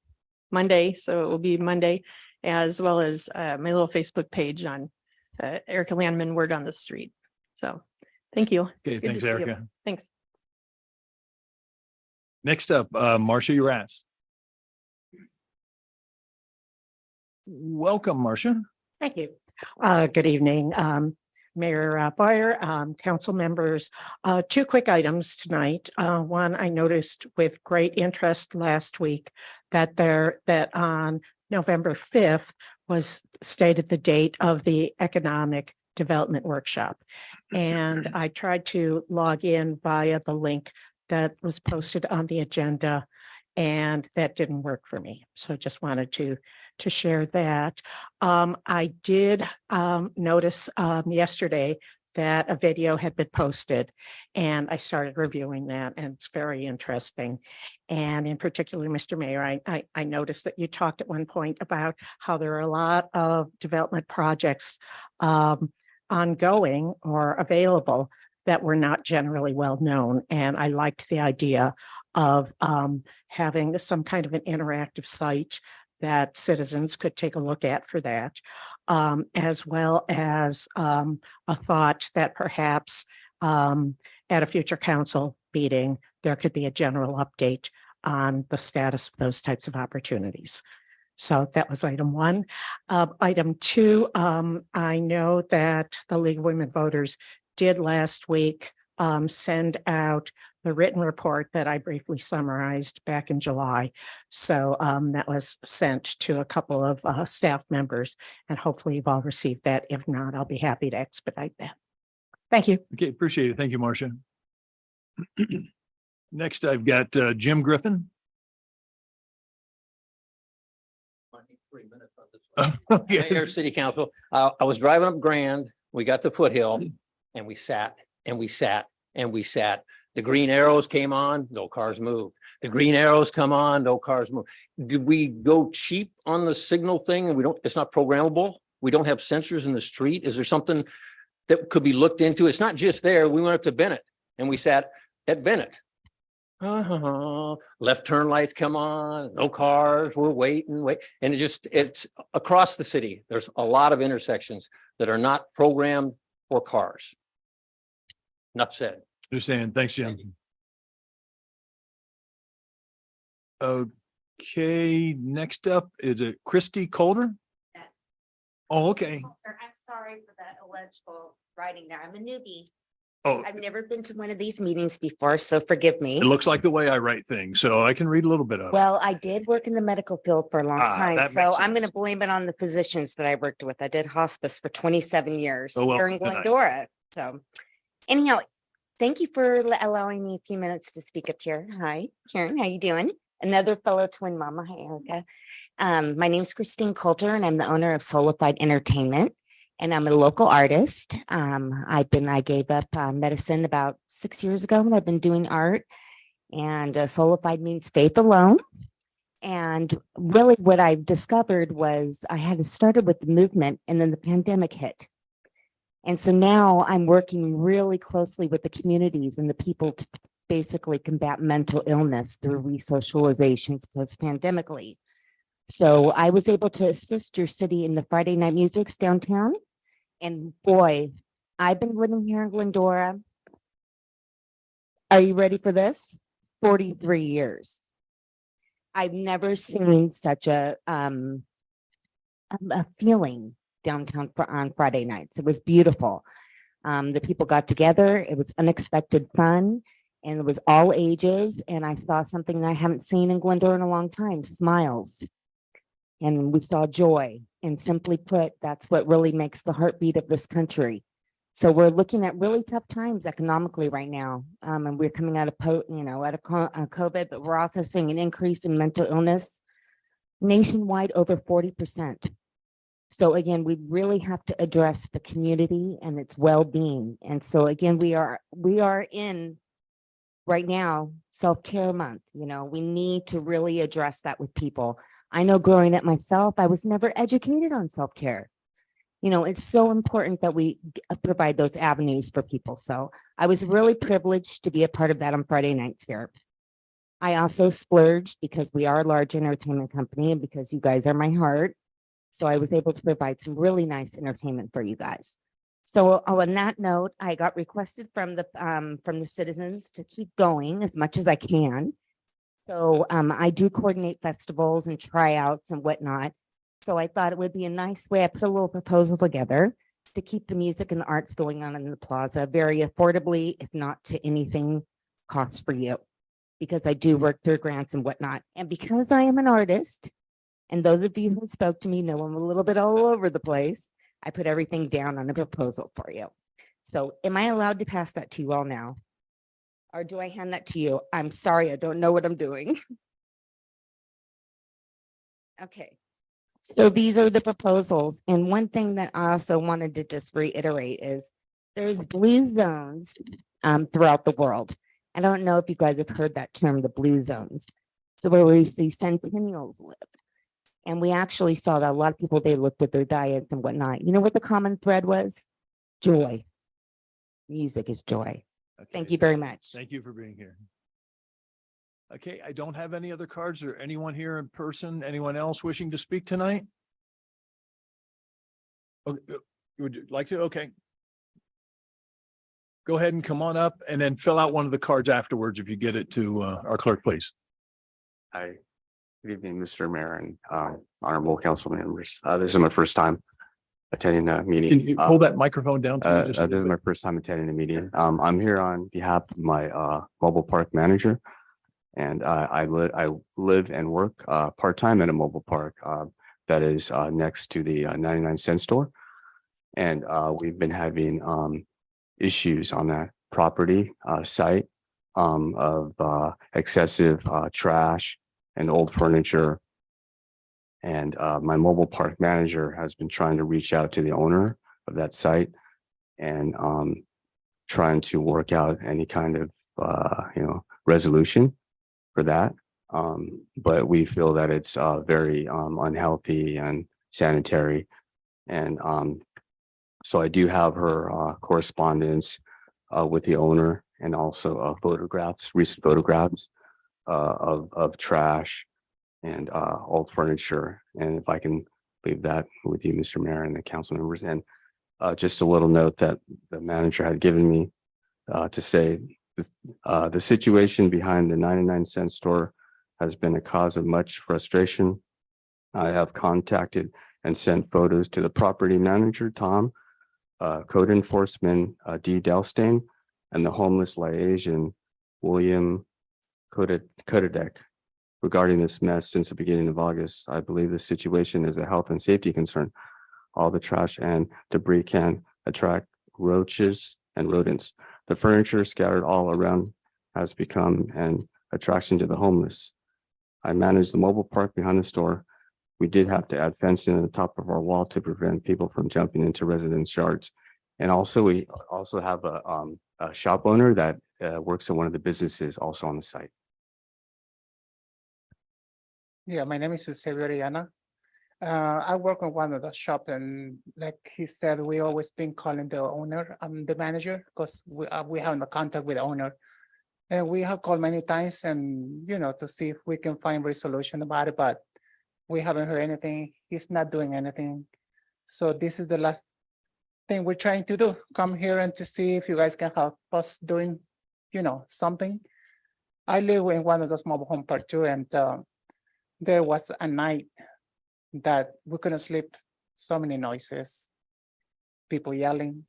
Monday, so it will be Monday, as well as my little Facebook page on Erica Landman, Word on the Street. So thank you. Okay, Good thanks, to see you. Erica. Thanks. Next up, Marcia Uras. Welcome, Marcia. Thank you. Good evening, Mayor Boyer, council members. Two quick items tonight. One, I noticed with great interest last week that on November 5th was stated the date of the economic development workshop. And I tried to log in via the link that was posted on the agenda, and that didn't work for me. So just wanted to share that. I did notice yesterday that a video had been posted, and I started reviewing that, and it's very interesting. And in particular, Mr. Mayor, I noticed that you talked at one point about how there are a lot of development projects ongoing or available that were not generally well known. And I liked the idea of having some kind of an interactive site that citizens could take a look at for that, as well as a thought that perhaps at a future council meeting, there could be a general update on the status of those types of opportunities. So that was item one. Item two, I know that the League of Women Voters did last week send out the written report that I briefly summarized back in July. So that was sent to a couple of staff members, and hopefully you've all received that. If not, I'll be happy to expedite that. Thank you. Okay, appreciate it. Thank you, Marcia. Next, I've got Jim Griffin. Okay. Mayor, City Council, I was driving up Grand, we got to Foothill and we sat and we sat and we sat. The green arrows came on, no cars moved. The green arrows come on, no cars move. Did we go cheap on the signal thing and it's not programmable? We don't have sensors in the street? Is there something that could be looked into? It's not just there. We went up to Bennett and we sat at Bennett. Left turn lights come on, no cars, we're waiting. And it's across the city. There's a lot of intersections that are not programmed for cars. Enough said. Understand. Thanks, Jim. Okay, next up is it Christy Calder? Oh, okay. I'm sorry for that illegible writing there. I'm a newbie. Oh, I've never been to one of these meetings before, so forgive me. it looks like the way I write things, so I can read a little bit of it. Well, I did work in the medical field for a long time, that so makes I'm going to sense. blame it on the physicians that I worked with. I did hospice for 27 years Oh, well, here in nice. Glendora. So anyhow, thank you for allowing me a few minutes to speak up here. Hi, Karen, how you doing? Another fellow twin mama. Hi, Erica. My name is Christine Coulter, and I'm the owner of Solified Entertainment. And I'm a local artist. I gave up medicine about 6 years ago, and I've been doing art. And Solified means faith alone. And really what I discovered was I had started with the movement, and then the pandemic hit. And so now I'm working really closely with the communities and the people to basically combat mental illness through resocializations post-pandemically. So I was able to assist your city in the Friday night musics downtown. And boy, I've been living here in Glendora. Are you ready for this? 43 years. I've never seen such a feeling downtown on Friday nights. It was beautiful. The people got together. It was unexpected fun. And it was all ages. And I saw something that I haven't seen in Glendora in a long time, smiles. And we saw joy. And simply put, that's what really makes the heartbeat of this country. So we're looking at really tough times economically right now. And we're coming out of COVID, but we're also seeing an increase in mental illness nationwide, over 40%. So again, we really have to address the community and its well-being. And so again, we are in right now self-care month. We need to really address that with people. I know growing up myself, I was never educated on self-care. It's so important that we provide those avenues for people. So I was really privileged to be a part of that on Friday nights here. I also splurged because we are a large entertainment company and because you guys are my heart. So I was able to provide some really nice entertainment for you guys. So on that note, I got requested from the citizens to keep going as much as I can. So I do coordinate festivals and tryouts and whatnot. So I thought it would be a nice way. I put a little proposal together to keep the music and the arts going on in the plaza very affordably, if not to anything cost for you, because I do work through grants and whatnot. And because I am an artist, and those of you who spoke to me know I'm a little bit all over the place, I put everything down on a proposal for you. So am I allowed to pass that to you all now? Or do I hand that to you? I'm sorry, I don't know what I'm doing. Okay. So these are the proposals. And one thing that I also wanted to just reiterate is there's blue zones throughout the world. I don't know if you guys have heard that term, the blue zones. So where we see centennials live. And we actually saw that a lot of people, they looked at their diets and whatnot. You know what the common thread was? Joy. Music is joy. Okay. Thank you very much. Thank you for being here. Okay, I don't have any other cards or anyone here in person. Anyone else wishing to speak tonight? Okay, would you like to? Okay. go ahead and come on up and then fill out one of the cards afterwards if you get it to our clerk, please. Hi, good evening, Mr. Mayor and honorable council members. This is my first time attending a meeting. Can you pull that microphone down to me just a This little is bit? my first time attending a meeting. I'm here on behalf of my mobile park manager. And I live and work part-time at a mobile park that is next to the 99-cent store. And we've been having issues on that property site of excessive trash and old furniture. And my mobile park manager has been trying to reach out to the owner of that site and trying to work out any kind of resolution for that. But we feel that it's very unhealthy and sanitary. And so I do have her correspondence with the owner and also recent photographs of trash and old furniture. And if I can leave that with you, Mr. Mayor, and the council members. And just a little note that the manager had given me to say the situation behind the 99-cent store has been a cause of much frustration. I have contacted and sent photos to the property manager, Tom, code enforcement, D. Delstein, and the homeless liaison, William Kodadek, regarding this mess since the beginning of August. I believe the situation is a health and safety concern. All the trash and debris can attract roaches and rodents. The furniture scattered all around has become an attraction to the homeless. I manage the mobile park behind the store. We did have to add fencing at the top of our wall to prevent people from jumping into residents' yards. And also, we also have a shop owner that works in one of the businesses also on the site. Yeah, my name is Severiana. I work on one of the shop, and like he said, we always been calling the owner, the manager, because we have no contact with the owner. And we have called many times and, to see if we can find resolution about it, but we haven't heard anything. He's not doing anything. So this is the last thing we're trying to do. Come here and to see if you guys can help us doing, something. I live in one of those mobile home park too, and there was a night that we couldn't sleep. So many noises, people yelling,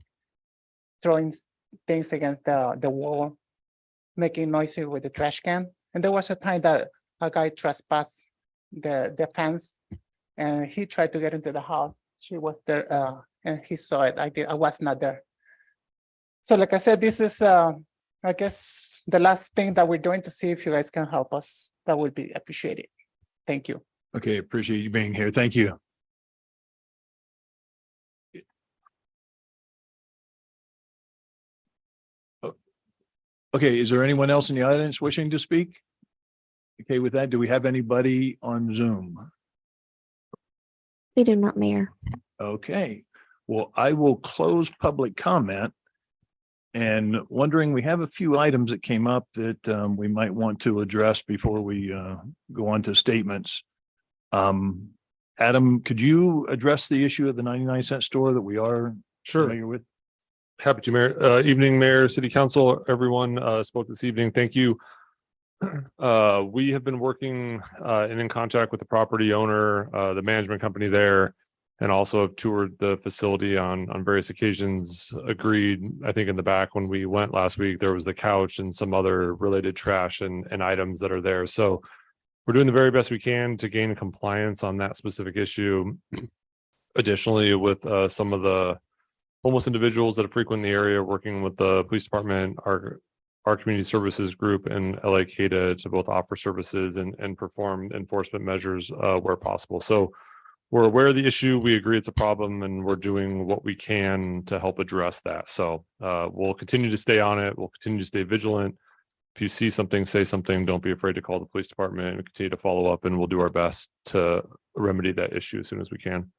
throwing things against the wall, making noises with the trash can. And there was a time that a guy trespassed the fence and he tried to get into the house. She was there and he saw it. I was not there. So like I said, this is, I guess, the last thing that we're doing to see if you guys can help us. That would be appreciated. Thank you. Okay, appreciate you being here. Thank you. Okay, is there anyone else in the audience wishing to speak? Okay, with that, do we have anybody on Zoom? We do not, Mayor. Okay, well, I will close public comment. And wondering, we have a few items that came up that we might want to address before we go on to statements. Adam, could you address the issue of the 99-cent store that we are familiar with? Happy to, Mayor. Evening, Mayor, City Council, everyone spoke this evening. Thank you. We have been working and in contact with the property owner, the management company there, and also have toured the facility on various occasions. Agreed, I think in the back when we went last week, there was the couch and some other related trash and items that are there. So we're doing the very best we can to gain compliance on that specific issue. Additionally, with some of the homeless individuals that frequent the area, working with the police department, our community services group and LA CADA to both offer services and perform enforcement measures where possible. So we're aware of the issue. We agree it's a problem and we're doing what we can to help address that. So we'll continue to stay on it. We'll continue to stay vigilant. If you see something, say something. Don't be afraid to call the police department and continue to follow up, and we'll do our best to remedy that issue as soon as we can.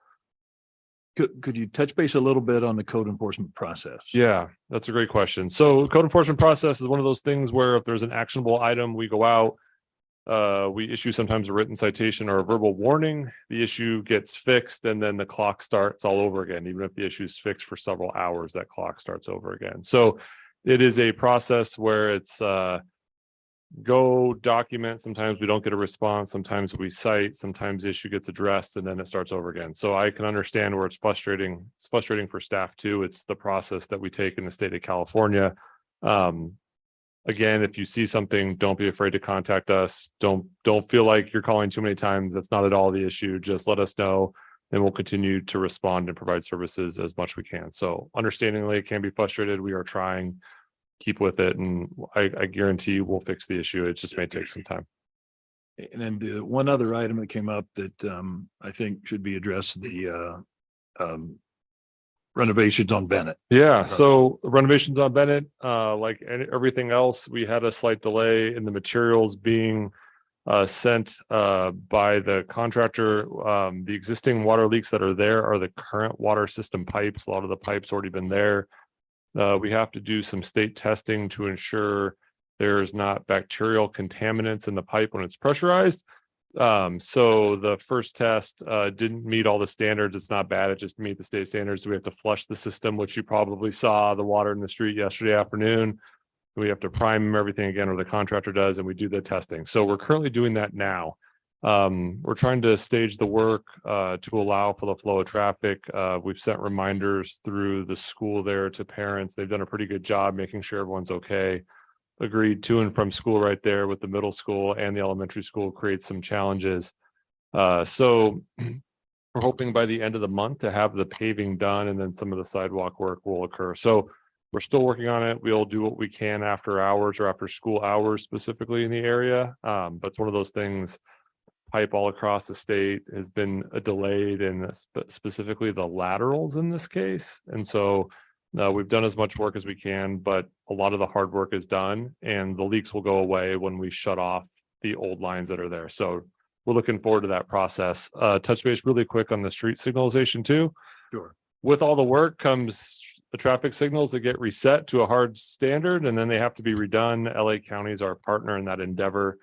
Could you touch base a little bit on the code enforcement process? Yeah, that's a great question. So code enforcement process is one of those things where if there's an actionable item, we go out, we issue sometimes a written citation or a verbal warning. The issue gets fixed and then the clock starts all over again. Even if the issue is fixed for several hours, that clock starts over again. So it is a process where it's go document. Sometimes we don't get a response. Sometimes we cite, sometimes the issue gets addressed and then it starts over again. So I can understand where it's frustrating. It's frustrating for staff too. It's the process that we take in the state of California. Again, if you see something, don't be afraid to contact us. Don't feel like you're calling too many times. That's not at all the issue. Just let us know and we'll continue to respond and provide services as much we can. So understandingly, it can be frustrated. We are trying, keep with it. And I guarantee you we'll fix the issue. It just may take some time. And then the one other item that came up that I think should be addressed, the renovations on Bennett. Yeah, so renovations on Bennett, like everything else, we had a slight delay in the materials being sent by the contractor. The existing water leaks that are there are the current water system pipes. A lot of the pipes already been there. We have to do some state testing to ensure there's not bacterial contaminants in the pipe when it's pressurized. So the first test didn't meet all the standards. It's not bad. It just meet the state standards. We have to flush the system, which you probably saw the water in the street yesterday afternoon. We have to prime everything again, or the contractor does, and we do the testing. So we're currently doing that now. We're trying to stage the work to allow for the flow of traffic. We've sent reminders through the school there to parents. They've done a pretty good job making sure everyone's okay. Agreed, to and from school right there with the middle school and the elementary school creates some challenges. So we're hoping by the end of the month to have the paving done, and then some of the sidewalk work will occur. So we're still working on it. We'll do what we can after hours or after school hours, specifically in the area. But it's one of those things, pipe all across the state has been delayed, and specifically the laterals in this case. And so we've done as much work as we can, but a lot of the hard work is done, and the leaks will go away when we shut off the old lines that are there. So we're looking forward to that process. Touch base really quick on the street signalization too. Sure. With all the work comes the traffic signals that get reset to a hard standard, and then they have to be redone. LA County is our partner in that endeavor.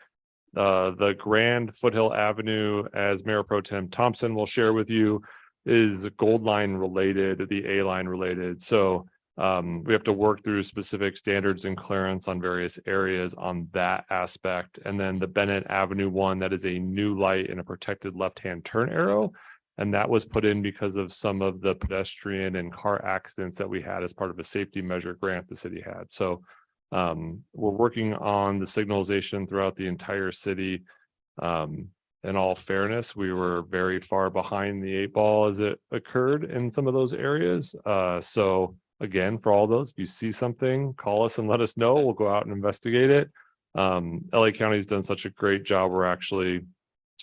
The Grand Foothill Avenue, as Mayor Pro Tem Thompson will share with you, is Gold Line related, the A line related. So we have to work through specific standards and clearance on various areas on that aspect. And then the Bennett Avenue one, that is a new light and a protected left-hand turn arrow. And that was put in because of some of the pedestrian and car accidents that we had as part of a safety measure grant the city had. So we're working on the signalization throughout the entire city. In all fairness, we were very far behind the 8 ball as it occurred in some of those areas. So again, for all those, if you see something, call us and let us know. We'll go out and investigate it. LA County's done such a great job. We're actually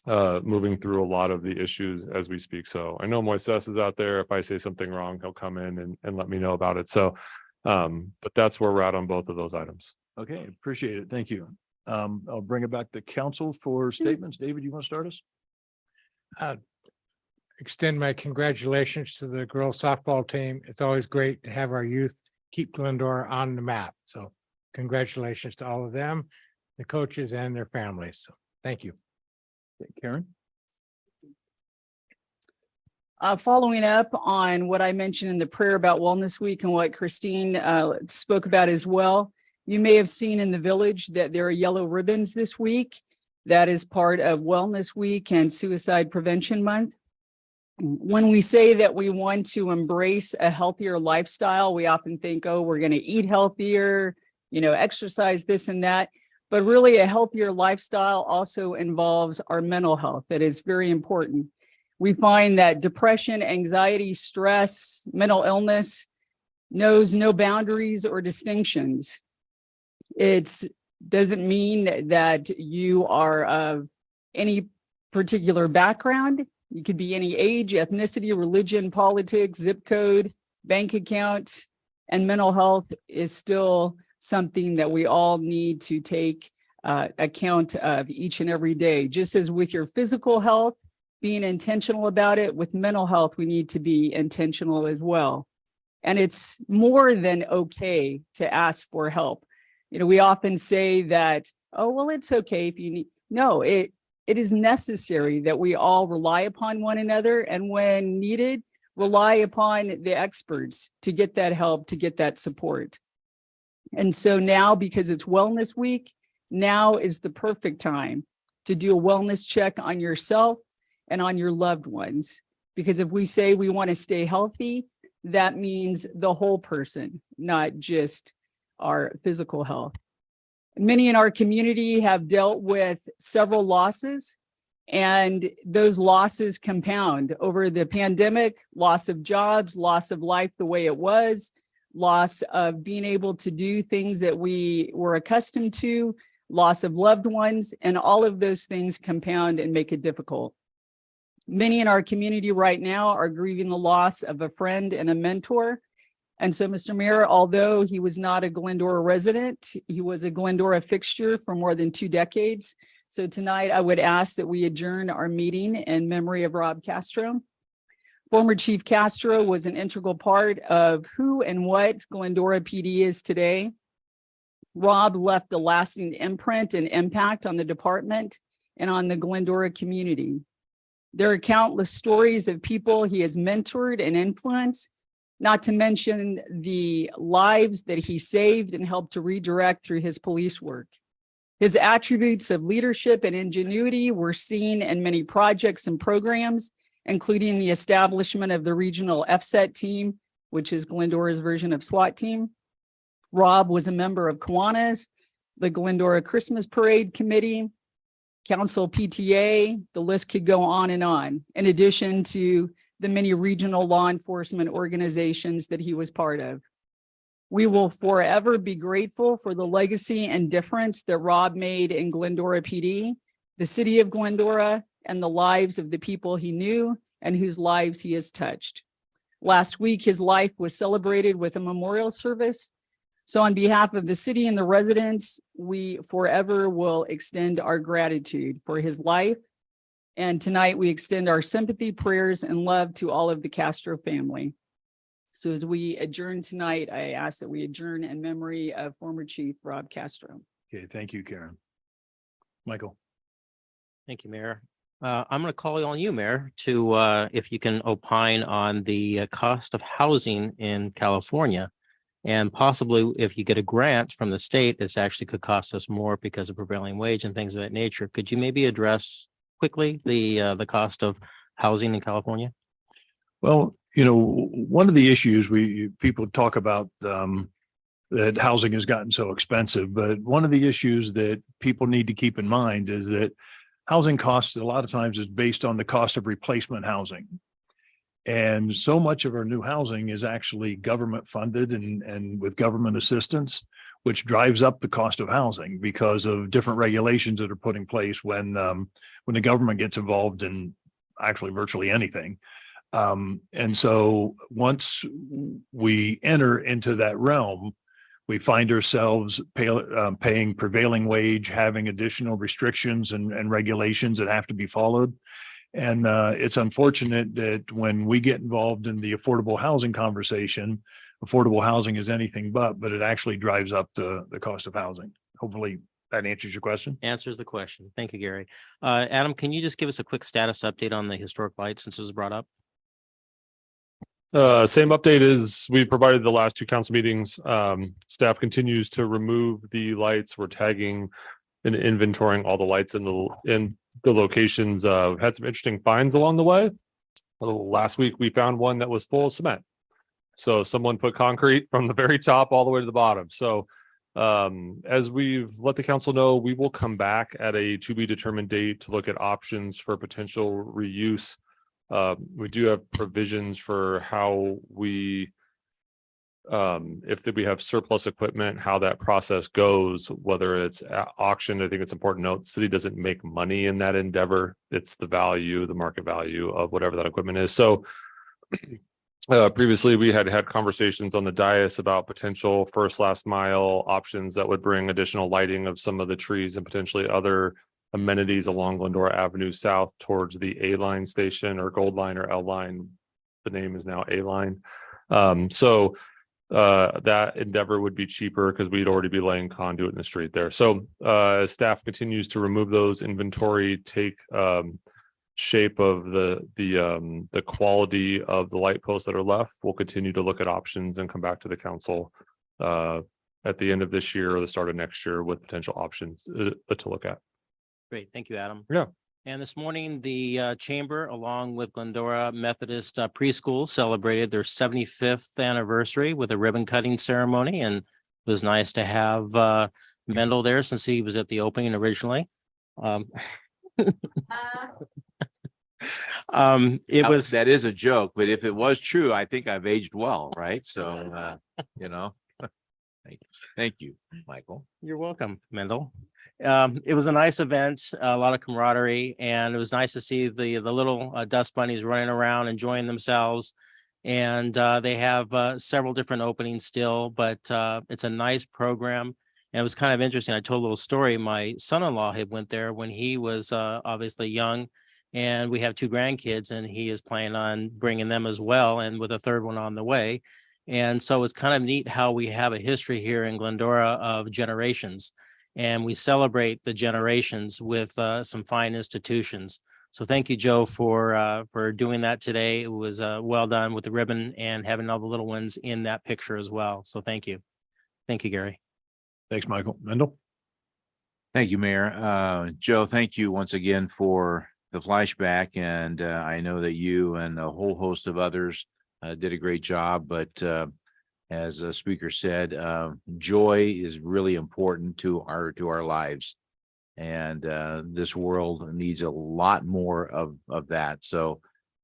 moving through a lot of the issues as we speak. So I know Moises is out there. If I say something wrong, he'll come in and let me know about it. So, but that's where we're at on both of those items. Okay, appreciate it. Thank you. I'll bring it back to council for statements. David, you want to start us? Extend my congratulations to the girls softball team. It's always great to have our youth keep Glendora on the map. So congratulations to all of them, the coaches and their families. So thank you. Karen? Following up on what I mentioned in the prayer about Wellness Week and what Christine spoke about as well, you may have seen in the village that there are yellow ribbons this week. That is part of Wellness Week and Suicide Prevention Month. When we say that we want to embrace a healthier lifestyle, we often think, oh, we're going to eat healthier, exercise, this and that. But really, a healthier lifestyle also involves our mental health. That is very important. We find that depression, anxiety, stress, mental illness knows no boundaries or distinctions. It doesn't mean that you are of any particular background. You could be any age, ethnicity, religion, politics, zip code, bank account, and mental health is still something that we all need to take account of each and every day. Just as with your physical health, being intentional about it, with mental health, we need to be intentional as well. And it's more than okay to ask for help. We often say that, oh, well, it's okay if you need. No, it is necessary that we all rely upon one another, and when needed, rely upon the experts to get that help, to get that support. And so now, because it's Wellness Week, now is the perfect time to do a wellness check on yourself and on your loved ones. Because if we say we want to stay healthy, that means the whole person, not just our physical health. Many in our community have dealt with several losses, and those losses compound over the pandemic: loss of jobs, loss of life the way it was, loss of being able to do things that we were accustomed to, loss of loved ones, and all of those things compound and make it difficult. Many in our community right now are grieving the loss of a friend and a mentor. And so, Mr. Mayor, although he was not a Glendora resident, he was a Glendora fixture for more than 2 decades. So tonight I would ask that we adjourn our meeting in memory of Rob Castro. Former Chief Castro was an integral part of who and what Glendora PD is today. Rob left a lasting imprint and impact on the department and on the Glendora community. There are countless stories of people he has mentored and influenced, not to mention the lives that he saved and helped to redirect through his police work. His attributes of leadership and ingenuity were seen in many projects and programs, including the establishment of the regional FSET team, which is Glendora's version of SWAT team. Rob was a member of Kiwanis, the Glendora Christmas Parade Committee, Council PTA, the list could go on, in addition to the many regional law enforcement organizations that he was part of. We will forever be grateful for the legacy and difference that Rob made in Glendora PD, the city of Glendora, and the lives of the people he knew and whose lives he has touched. Last week, his life was celebrated with a memorial service. So on behalf of the city and the residents, we forever will extend our gratitude for his life. And tonight we extend our sympathy, prayers, and love to all of the Castro family. So as we adjourn tonight, I ask that we adjourn in memory of former Chief Rob Castro. Okay, thank you, Karen. Michael. Thank you, Mayor. I'm going to call on you, Mayor, to if you can opine on the cost of housing in California. And possibly if you get a grant from the state, this actually could cost us more because of prevailing wage and things of that nature. Could you maybe address quickly the cost of housing in California? Well, you know, one of the issues people talk about that housing has gotten so expensive, but one of the issues that people need to keep in mind is that housing costs a lot of times is based on the cost of replacement housing. And so much of our new housing is actually government funded and with government assistance, which drives up the cost of housing because of different regulations that are put in place when the government gets involved in actually virtually anything. And so once we enter into that realm, we find ourselves paying prevailing wage, having additional restrictions and regulations that have to be followed. And it's unfortunate that when we get involved in the affordable housing conversation, affordable housing is anything but it actually drives up the cost of housing. Hopefully that answers your question. Answers the question. Thank you, Gary. Adam, can you just give us a quick status update on the historic light since it was brought up? Same update as we provided the last 2 council meetings. Staff continues to remove the lights. We're tagging and inventorying all the lights in the locations. Had some interesting finds along the way. Last week, we found one that was full of cement. So someone put concrete from the very top all the way to the bottom. So as we've let the council know, we will come back at a to be determined date to look at options for potential reuse. We do have provisions for how we if we have surplus equipment, how that process goes, whether it's auction. I think it's important to note the city doesn't make money in that endeavor. It's the value, the market value of whatever that equipment is. So previously we had conversations on the dais about potential first last mile options that would bring additional lighting of some of the trees and potentially other amenities along Glendora Avenue South towards the A line station or Gold Line or L line. The name is now A line. That endeavor would be cheaper because we'd already be laying conduit in the street there. So as staff continues to remove those, inventory take shape of the quality of the light posts that are left, we'll continue to look at options and come back to the council at the end of this year or the start of next year with potential options to look at. Great, thank you, Adam. Yeah. And this morning, the chamber, along with Glendora Methodist Preschool, celebrated their 75th anniversary with a ribbon cutting ceremony, and it was nice to have Mendel there since he was at the opening originally. It was that is a joke, but if it was true, I think I've aged well, right? So, you know, thank you, Michael. You're welcome, Mendel. It was a nice event, a lot of camaraderie, and it was nice to see the little dust bunnies running around, enjoying themselves. And they have several different openings still, but it's a nice program. And it was kind of interesting. I told a little story. My son-in-law had went there when he was obviously young, and we have 2 grandkids, and he is planning on bringing them as well, and with a 3rd one on the way. And so it's kind of neat how we have a history here in Glendora of generations, and we celebrate the generations with some fine institutions. So thank you, Joe, for doing that today. It was well done with the ribbon and having all the little ones in that picture as well. So thank you. Thank you, Gary. Thanks, Michael. Mendel? Thank you, Mayor. Joe, thank you once again for the flashback. And I know that you and a whole host of others did a great job. But as the speaker said, joy is really important to our lives. And this world needs a lot more of that. So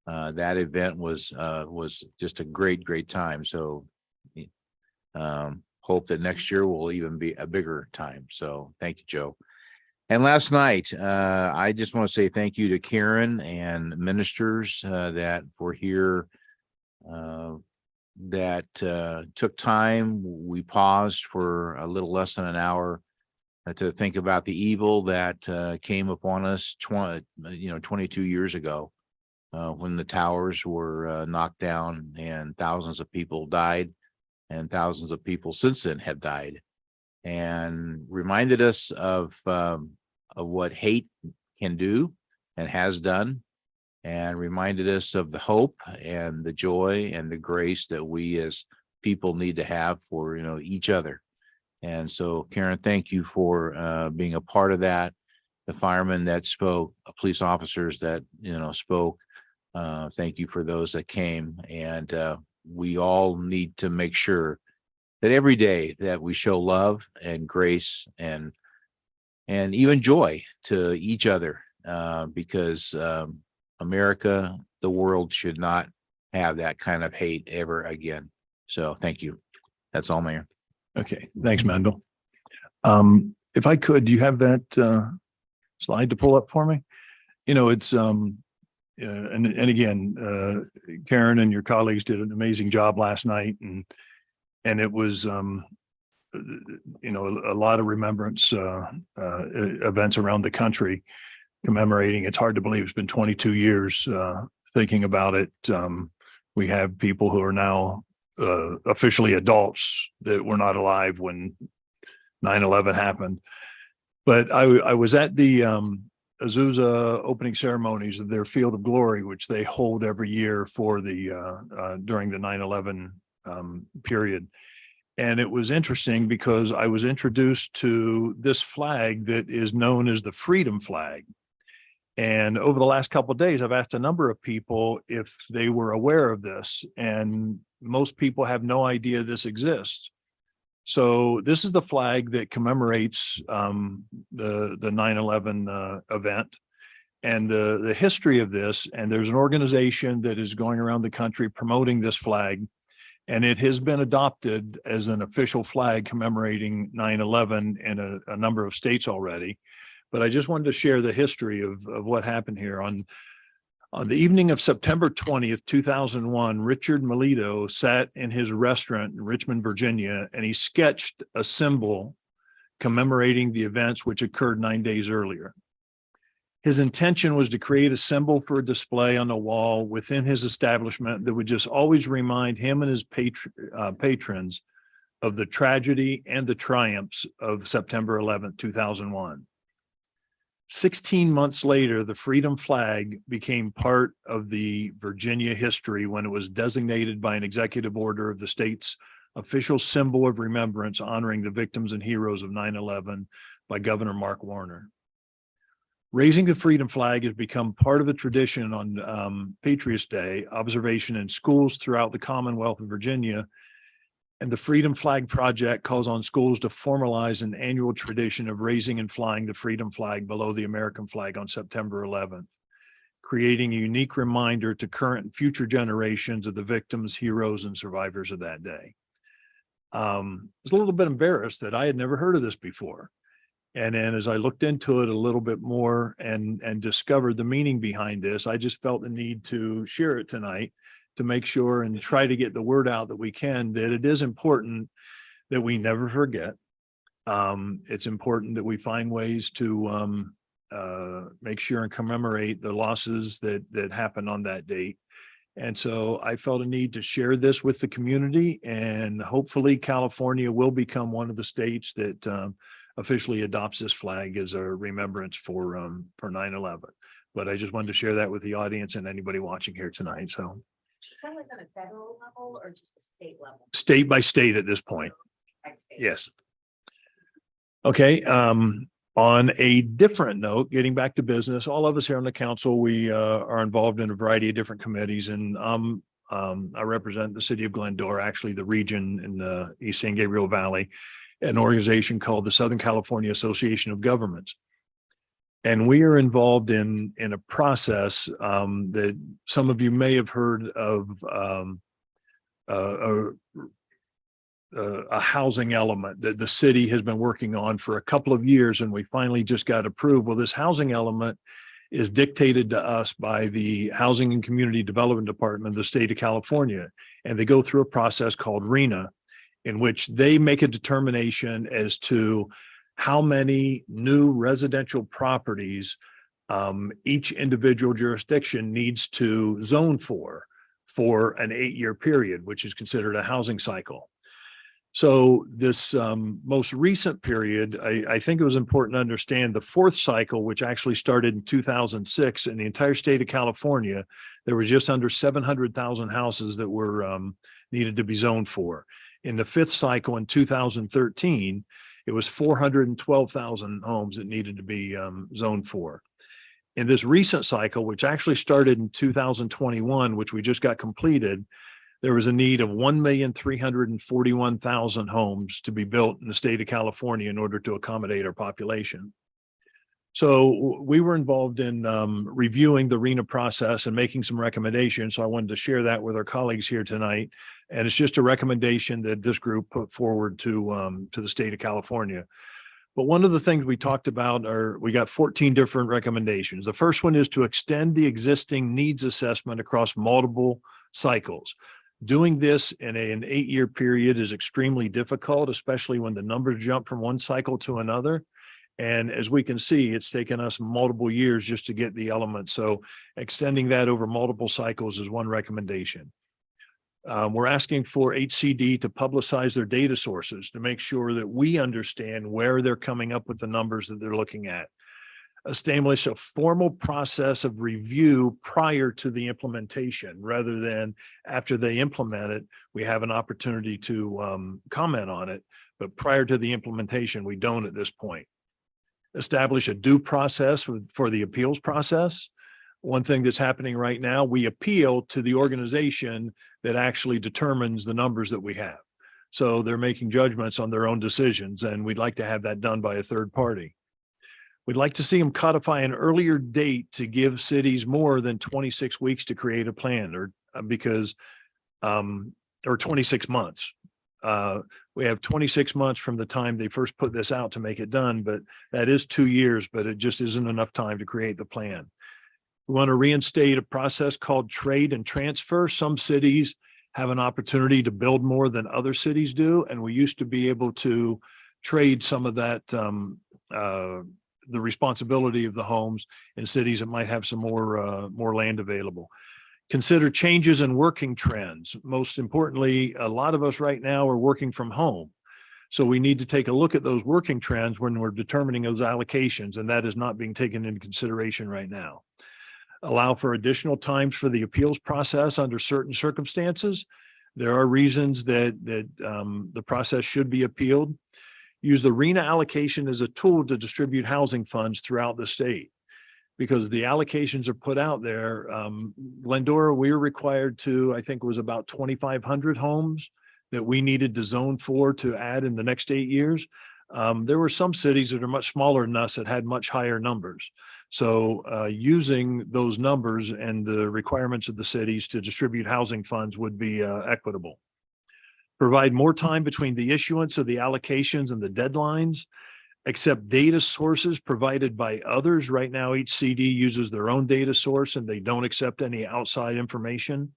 that event was just a great time. So hope that next year will even be a bigger time. So thank you, Joe. And last night, I just want to say thank you to Karen and ministers that were here, that took time. We paused for a little less than an hour to think about the evil that came upon us 22 years ago when the towers were knocked down and thousands of people died, and thousands of people since then have died, and reminded us of what hate can do and has done, and reminded us of the hope and the joy and the grace that we as people need to have for each other. And so, Karen, thank you for being a part of that. The firemen that spoke, police officers that spoke. Thank you for those that came. And we all need to make sure that every day that we show love and grace and even joy to each other, because America, the world should not have that kind of hate ever again. So thank you. That's all, Mayor. Okay, thanks, Mendel. If I could, do you have that slide to pull up for me? It's and again, Karen and your colleagues did an amazing job last night, and it was a lot of remembrance events around the country commemorating. It's hard to believe it's been 22 years thinking about it. We have people who are now officially adults that were not alive when 9/11 happened. But I was at the Azusa opening ceremonies of their Field of Glory, which they hold every year for the during the 9/11 period. And it was interesting because I was introduced to this flag that is known as the Freedom Flag. And over the last couple of days, I've asked a number of people if they were aware of this, and most people have no idea this exists. So this is the flag that commemorates the 9/11 event, and the history of this. And there's an organization that is going around the country promoting this flag, and it has been adopted as an official flag commemorating 9/11 in a number of states already. But I just wanted to share the history of what happened here. On the evening of September 20th, 2001, Richard Melito sat in his restaurant in Richmond, Virginia, and he sketched a symbol commemorating the events which occurred 9 days earlier. His intention was to create a symbol for a display on the wall within his establishment that would just always remind him and his patrons of the tragedy and the triumphs of September 11th, 2001. 16 months later, the Freedom Flag became part of the Virginia history when it was designated by an executive order of the state's official symbol of remembrance honoring the victims and heroes of 9/11 by Governor Mark Warner. Raising the freedom flag has become part of a tradition on Patriots Day observation in schools throughout the Commonwealth of Virginia. And the Freedom Flag Project calls on schools to formalize an annual tradition of raising and flying the freedom flag below the American flag on September 11th, creating a unique reminder to current and future generations of the victims, heroes, and survivors of that day. I was a little bit embarrassed that I had never heard of this before. And then as I looked into it a little bit more and discovered the meaning behind this, I just felt the need to share it tonight to make sure and try to get the word out that we can, that it is important that we never forget. It's important that we find ways to make sure and commemorate the losses that happened on that date. And so I felt a need to share this with the community, and hopefully California will become one of the states that officially adopts this flag as a remembrance for 9/11. But I just wanted to share that with the audience and anybody watching here tonight. So Kind of like on a federal level or just a state level? state by state at this point. Yes. Okay. On a different note, getting back to business, all of us here on the council, we are involved in a variety of different committees, and I represent the city of Glendora, actually the region in the East San Gabriel Valley, an organization called the Southern California Association of Governments. And we are involved in a process that some of you may have heard of, a housing element that the city has been working on for a couple of years, and we finally just got approved. Well, this housing element is dictated to us by the Housing and Community Development Department of the state of California, and they go through a process called RENA, in which they make a determination as to how many new residential properties each individual jurisdiction needs to zone for an 8-year period, which is considered a housing cycle. So this most recent period, I think it was important to understand the fourth cycle, which actually started in 2006 in the entire state of California. There were just under 700,000 houses that were needed to be zoned for. In the fifth cycle in 2013, it was 412,000 homes that needed to be zoned for. In this recent cycle, which actually started in 2021, which we just got completed, there was a need of 1,341,000 homes to be built in the state of California in order to accommodate our population. So we were involved in reviewing the RENA process and making some recommendations. So I wanted to share that with our colleagues here tonight. And it's just a recommendation that this group put forward to the state of California. But one of the things we talked about we got 14 different recommendations. The first one is to extend the existing needs assessment across multiple cycles. Doing this in an 8-year period is extremely difficult, especially when the numbers jump from one cycle to another. And as we can see, it's taken us multiple years just to get the element. So extending that over multiple cycles is one recommendation. We're asking for HCD to publicize their data sources to make sure that we understand where they're coming up with the numbers that they're looking at. Establish a formal process of review prior to the implementation, rather than after they implement it, we have an opportunity to comment on it. But prior to the implementation, we don't at this point. Establish a due process for the appeals process. One thing that's happening right now, we appeal to the organization that actually determines the numbers that we have. So they're making judgments on their own decisions, and we'd like to have that done by a third party. We'd like to see them codify an earlier date to give cities more than 26 weeks to create a plan, or 26 months. We have 26 months from the time they first put this out to make it done, but that is 2 years, but it just isn't enough time to create the plan. We want to reinstate a process called trade and transfer. Some cities have an opportunity to build more than other cities do, and we used to be able to trade some of that, the responsibility of the homes in cities that might have some more land available. Consider changes in working trends. Most importantly, a lot of us right now are working from home. So we need to take a look at those working trends when we're determining those allocations, and that is not being taken into consideration right now. Allow for additional times for the appeals process under certain circumstances. There are reasons that the process should be appealed. Use the RENA allocation as a tool to distribute housing funds throughout the state. Because the allocations are put out there. Glendora, we were required to, I think it was about 2,500 homes that we needed to zone for to add in the next 8 years. There were some cities that are much smaller than us that had much higher numbers. So using those numbers and the requirements of the cities to distribute housing funds would be equitable. Provide more time between the issuance of the allocations and the deadlines. Accept data sources provided by others. Right now, each CD uses their own data source and they don't accept any outside information.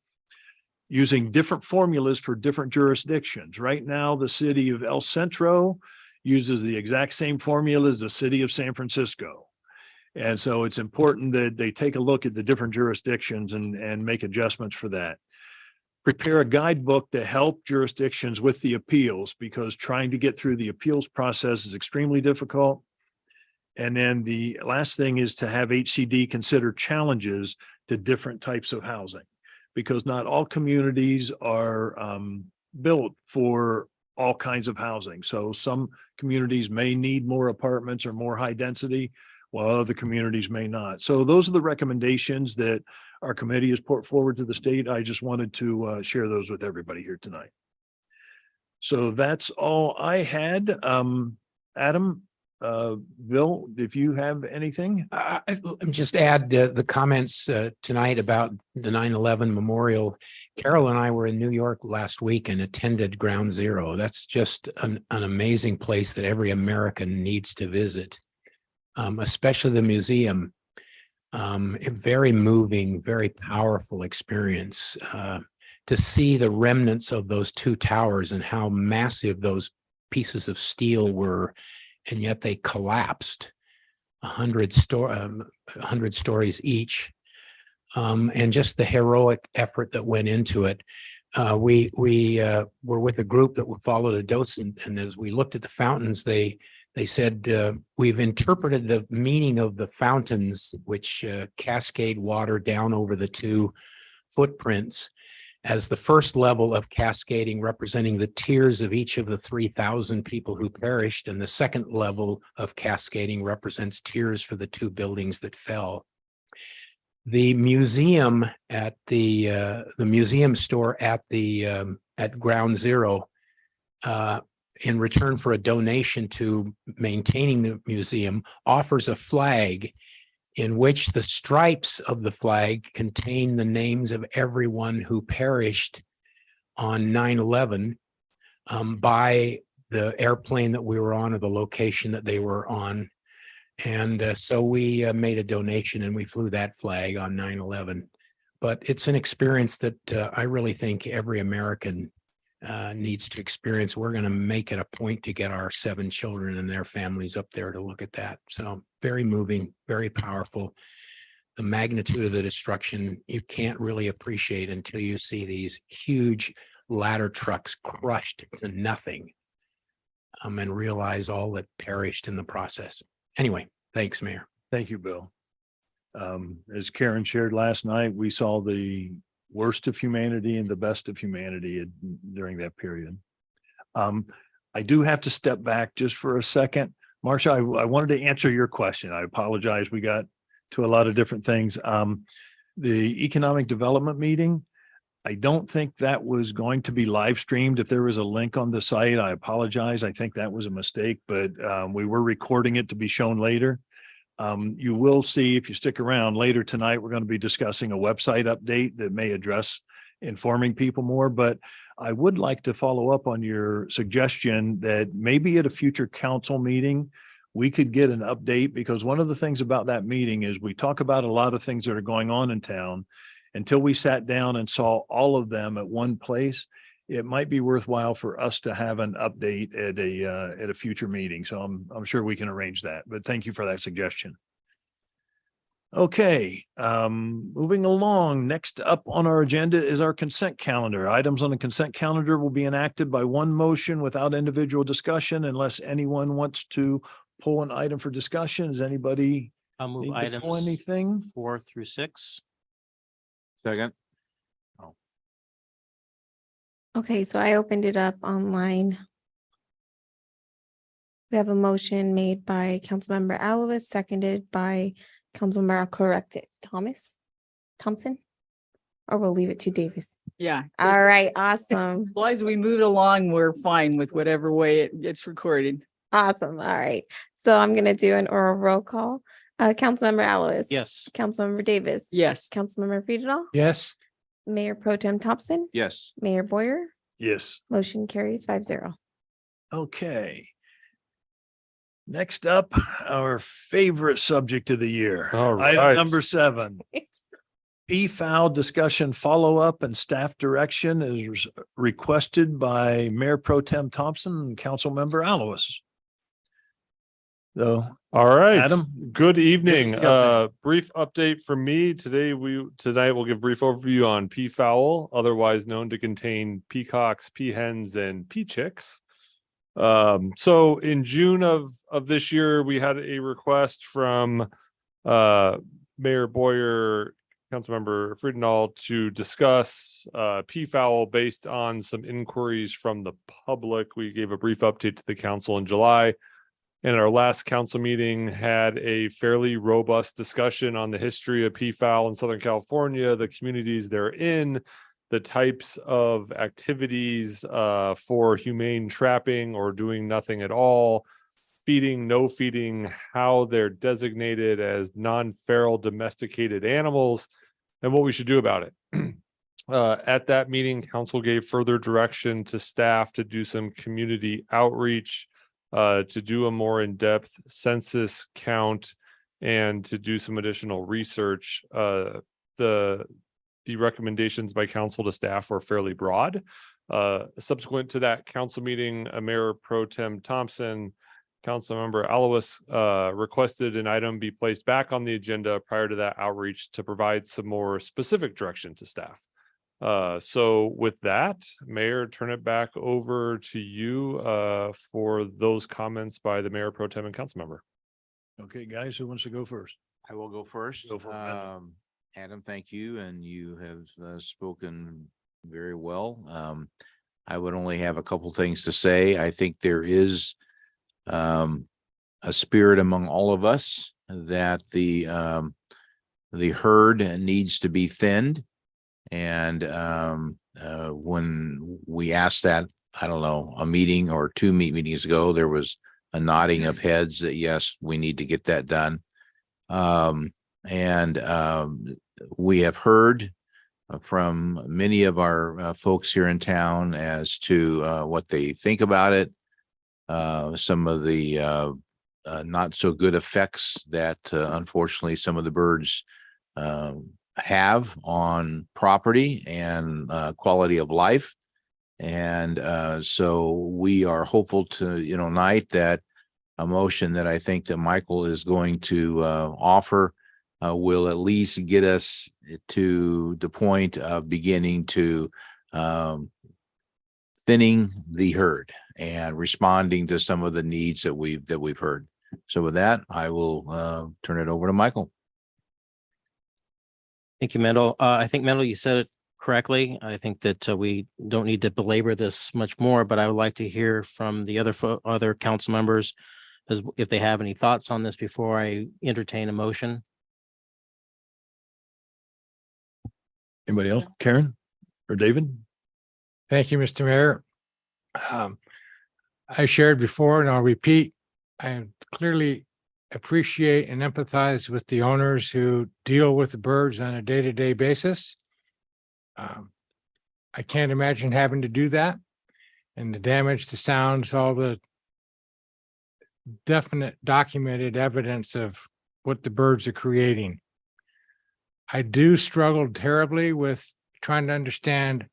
Using different formulas for different jurisdictions. Right now, the city of El Centro uses the exact same formula as the city of San Francisco. And so it's important that they take a look at the different jurisdictions and make adjustments for that. Prepare a guidebook to help jurisdictions with the appeals, because trying to get through the appeals process is extremely difficult. And then the last thing is to have HCD consider challenges to different types of housing, because not all communities are built for all kinds of housing. So some communities may need more apartments or more high density, while other communities may not. So those are the recommendations that our committee has put forward to the state. I just wanted to share those with everybody here tonight. So that's all I had. Adam, Bill, if you have anything? Just add the comments tonight about the 9/11 memorial. Carol and I were in New York last week and attended Ground Zero. That's just an amazing place that every American needs to visit, especially the museum. A very moving, very powerful experience to see the remnants of those two towers and how massive those pieces of steel were, and yet they collapsed 100 stories each, and just the heroic effort that went into it. We were with a group that followed a docent, and as we looked at the fountains, they said, we've interpreted the meaning of the fountains, which cascade water down over the two footprints, as the first level of cascading representing the tears of each of the 3,000 people who perished, and the second level of cascading represents tears for the two buildings that fell. The museum at the museum store at Ground Zero, in return for a donation to maintaining the museum, offers a flag in which the stripes of the flag contain the names of everyone who perished on 9/11 by the airplane that we were on, or the location that they were on. And so we made a donation and we flew that flag on 9/11. But it's an experience that I really think every American needs to experience. We're going to make it a point to get our 7 children and their families up there to look at that. So very moving, very powerful. The magnitude of the destruction you can't really appreciate until you see these huge ladder trucks crushed to nothing, and realize all that perished in the process. Anyway, thanks, Mayor. Thank you, Bill. As Karen shared last night, we saw the worst of humanity and the best of humanity during that period. I do have to step back just for a second. Marcia, I wanted to answer your question. I apologize. We got to a lot of different things. The economic development meeting, I don't think that was going to be live streamed. If there was a link on the site, I apologize. I think that was a mistake, but we were recording it to be shown later. You will see, if you stick around later tonight, we're going to be discussing a website update that may address informing people more, but I would like to follow up on your suggestion that maybe at a future council meeting, we could get an update, because one of the things about that meeting is we talk about a lot of things that are going on in town. Until we sat down and saw all of them at one place, it might be worthwhile for us to have an update at a future meeting. So I'm sure we can arrange that, but thank you for that suggestion. Okay, moving along. Next up on our agenda is our consent calendar. Items on the consent calendar will be enacted by one motion without individual discussion unless anyone wants to pull an item for discussion. Does anybody I'll move need to items pull anything? 4 through 6. Second. Okay, so I opened it up online. We have a motion made by Councilmember Alves, seconded by Councilmember, I'll correct it, Thompson? Or we'll leave it to Davis. Yeah. All right, awesome. As long as we move it along, we're fine with whatever way it gets recorded. Awesome. All right. So I'm gonna do an oral roll call. Councilmember Alves. Yes. Councilmember Davis. Yes. Councilmember Friedel. Yes. Mayor Pro Tem Thompson. Yes. Mayor Boyer. Yes. Motion carries 5-0. Okay. Next up, our favorite subject of the year. All Item right. number 7. PFOW discussion follow-up and staff direction is requested by Mayor Pro Tem Thompson and Councilmember Alves. So, All right. Adam, Good evening. the update. Brief update from me. Tonight we'll give brief overview on peafowl, otherwise known to contain peacocks, peahens, and peachicks. So in June of this year, we had a request from Mayor Boyer, Councilmember Friedenthal, to discuss peafowl based on some inquiries from the public. We gave a brief update to the council in July. And our last council meeting had a fairly robust discussion on the history of peafowl in Southern California, the communities they're in, the types of activities for humane trapping or doing nothing at all, feeding, no feeding, how they're designated as non-feral domesticated animals, and what we should do about it. At that meeting, council gave further direction to staff to do some community outreach, to do a more in-depth census count, and to do some additional research. The recommendations by council to staff were fairly broad. Subsequent to that council meeting, Mayor Pro Tem Thompson, Councilmember Alves requested an item be placed back on the agenda prior to that outreach to provide some more specific direction to staff. So with that, Mayor, turn it back over to you for those comments by the Mayor Pro Tem and Councilmember. Okay, guys, who wants to go first? I will go first. Go for it. Adam, thank you, and you have spoken very well. I would only have a couple things to say. I think there is a spirit among all of us that the herd needs to be thinned. And when we asked that, I don't know, a meeting or 2 meetings ago, there was a nodding of heads that yes, we need to get that done. We have heard from many of our folks here in town as to what they think about it. Some of the not so good effects that unfortunately some of the birds have on property and quality of life. And so we are hopeful tonight that a motion that I think that Michael is going to offer will at least get us to the point of beginning to thinning the herd and responding to some of the needs that we've heard. So with that, I will turn it over to Michael. Thank you, Mendel. I think, Mendel, you said it correctly. I think that we don't need to belabor this much more, but I would like to hear from the other council members as if they have any thoughts on this before I entertain a motion. Anybody else? Karen or David? Thank you, Mr. Mayor. I shared before and I'll repeat, I clearly appreciate and empathize with the owners who deal with the birds on a day-to-day basis. I can't imagine having to do that, and the damage to sounds, all the definite documented evidence of what the birds are creating. I do struggle terribly with trying to understand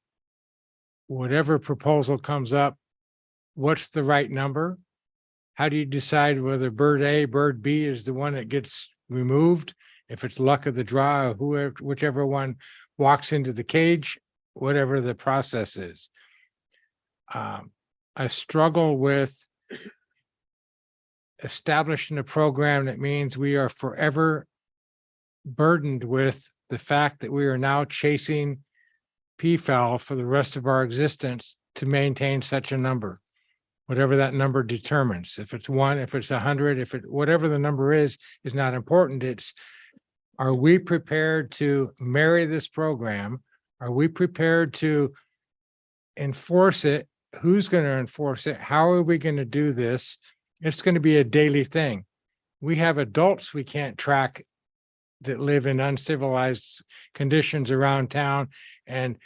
whatever proposal comes up, what's the right number? How do you decide whether bird A, bird B is the one that gets removed? If it's luck of the draw, whoever, whichever one walks into the cage, whatever the process is. I struggle with establishing a program that means we are forever burdened with the fact that we are now chasing PFAL for the rest of our existence to maintain such a number. Whatever that number determines, if it's 1, if it's 100, if it, whatever the number is not important. It's, are we prepared to marry this program? Are we prepared to enforce it? Who's going to enforce it? How are we going to do this? It's going to be a daily thing. We have adults we can't track that live in uncivilized conditions around town, and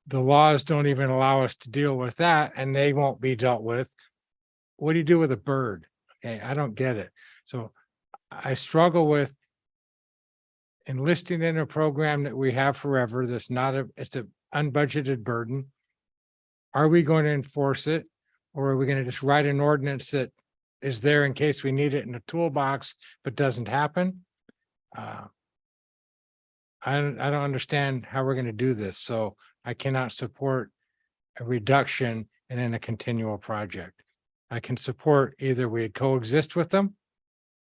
the laws don't even allow us to deal with that, and they won't be dealt with. What do you do with a bird? Okay, I don't get it. So I struggle with enlisting in a program that we have forever. That's not a, it's an unbudgeted burden. Are we going to enforce it? Or are we going to just write an ordinance that is there in case we need it in a toolbox, but doesn't happen? I don't understand how we're going to do this. So I cannot support a reduction and then a continual project. I can support either we coexist with them.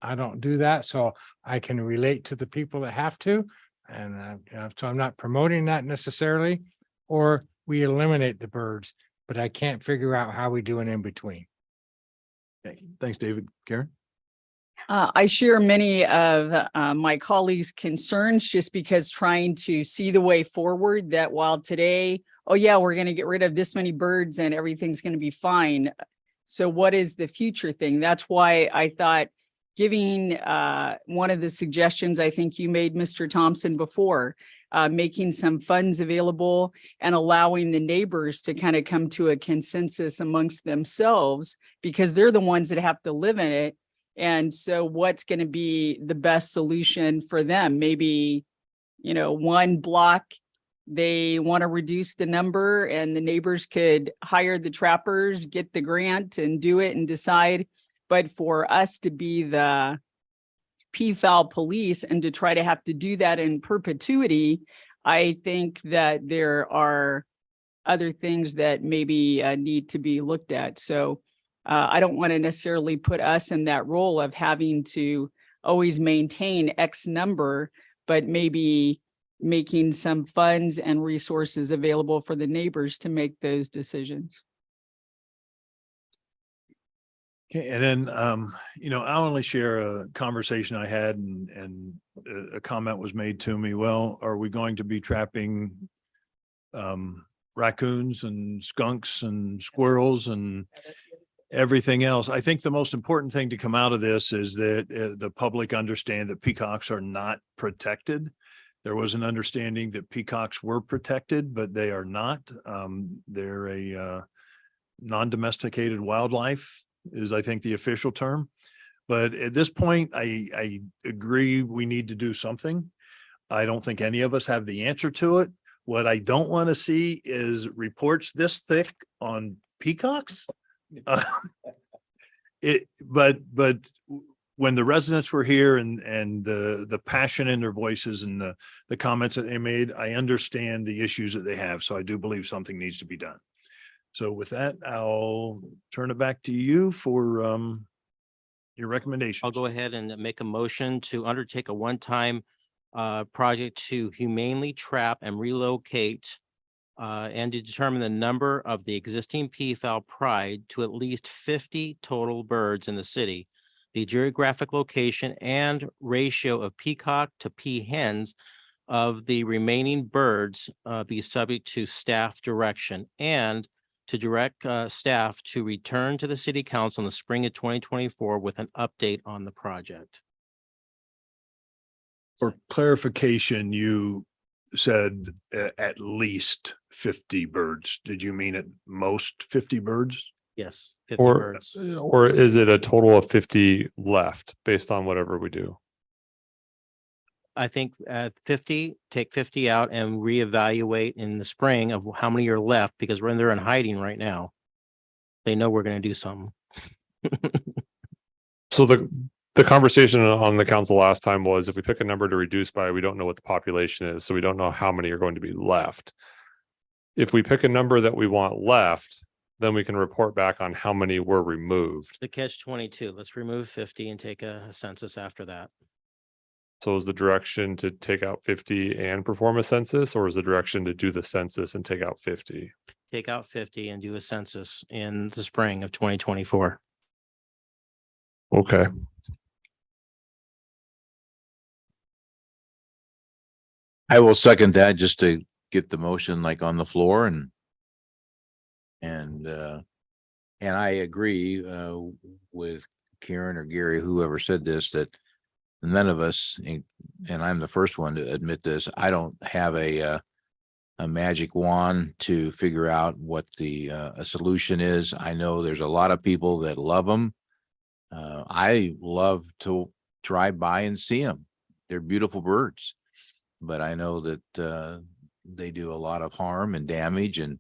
I don't do that, so I can relate to the people that have to. And so I'm not promoting that necessarily, or we eliminate the birds, but I can't figure out how we do an in between. Okay, thanks, David. Karen? I share many of my colleagues' concerns just because trying to see the way forward that while today, oh yeah, we're going to get rid of this many birds and everything's going to be fine. So what is the future thing? That's why I thought giving one of the suggestions I think you made, Mr. Thompson, before, making some funds available and allowing the neighbors to kind of come to a consensus amongst themselves, because they're the ones that have to live in it. And so what's going to be the best solution for them? Maybe, you know, one block, they want to reduce the number and the neighbors could hire the trappers, get the grant and do it and decide. But for us to be the PFAL police and to try to have to do that in perpetuity, I think that there are other things that maybe need to be looked at. So I don't want to necessarily put us in that role of having to always maintain X number, but maybe making some funds and resources available for the neighbors to make those decisions. Okay, and then, you know, I'll only share a conversation I had and a comment was made to me. Well, are we going to be trapping raccoons and skunks and squirrels and everything else? I think the most important thing to come out of this is that the public understand that peacocks are not protected. There was an understanding that peacocks were protected, but they are not. They're a non-domesticated wildlife is, I think, the official term. But at this point, I agree we need to do something. I don't think any of us have the answer to it. What I don't want to see is reports this thick on peacocks. But when the residents were here and the passion in their voices and the comments that they made, I understand the issues that they have. So I do believe something needs to be done. So with that, I'll turn it back to you for your recommendation. I'll go ahead and make a motion to undertake a one-time project to humanely trap and relocate and to determine the number of the existing PFAL pride to at least 50 total birds in the city. The geographic location and ratio of peacock to peahens of the remaining birds be subject to staff direction, and to direct staff to return to the city council in the spring of 2024 with an update on the project. For clarification, you said at least 50 birds. Did you mean at most 50 birds? Yes, 50 Or, birds. or is it a total of 50 left based on whatever we do? I think 50, take 50 out and reevaluate in the spring of how many are left, because when they're in hiding right now, they know we're going to do something. So the conversation on the council last time was if we pick a number to reduce by, we don't know what the population is, so we don't know how many are going to be left. If we pick a number that we want left, then we can report back on how many were removed. The catch 22, let's remove 50 and take a census after that. So is the direction to take out 50 and perform a census, or is the direction to do the census and take out 50? Take out 50 and do a census in the spring of 2024. Okay. I will second that just to get the motion like on the floor and I agree with Karen or Gary, whoever said this, that none of us, and I'm the first one to admit this, I don't have a magic wand to figure out what the a solution is. I know there's a lot of people that love them. I love to drive by and see them. They're beautiful birds, but I know that they do a lot of harm and damage and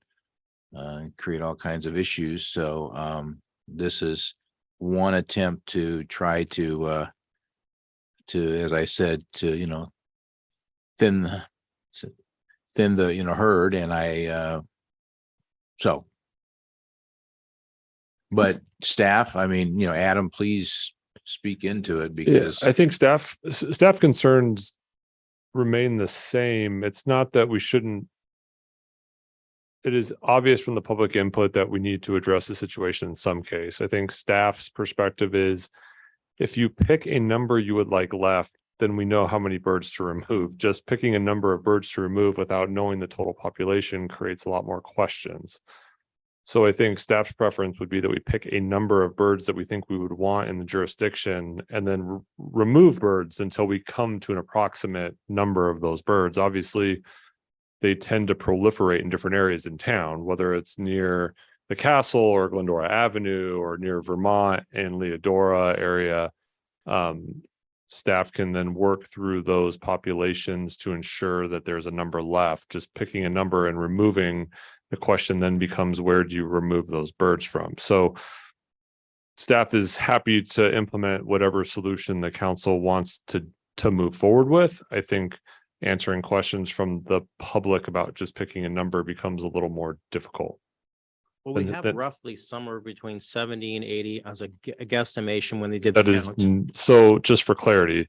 create all kinds of issues. So this is one attempt to try to, as I said, to, thin the, herd. And but staff, I mean, Adam, please speak into it because I think staff concerns remain the same. It's not that we shouldn't. It is obvious from the public input that we need to address the situation in some case. I think staff's perspective is if you pick a number you would like left, then we know how many birds to remove. Just picking a number of birds to remove without knowing the total population creates a lot more questions. So I think staff's preference would be that we pick a number of birds that we think we would want in the jurisdiction and then remove birds until we come to an approximate number of those birds. Obviously, they tend to proliferate in different areas in town, whether it's near the castle or Glendora Avenue or near Vermont and Leodora area. Staff can then work through those populations to ensure that there's a number left. Just picking a number and removing, the question then becomes, where do you remove those birds from? So staff is happy to implement whatever solution the council wants to move forward with. I think answering questions from the public about just picking a number becomes a little more difficult. Well, we have roughly somewhere between 70 and 80 as a guesstimation when they did That the is, count. so just for clarity,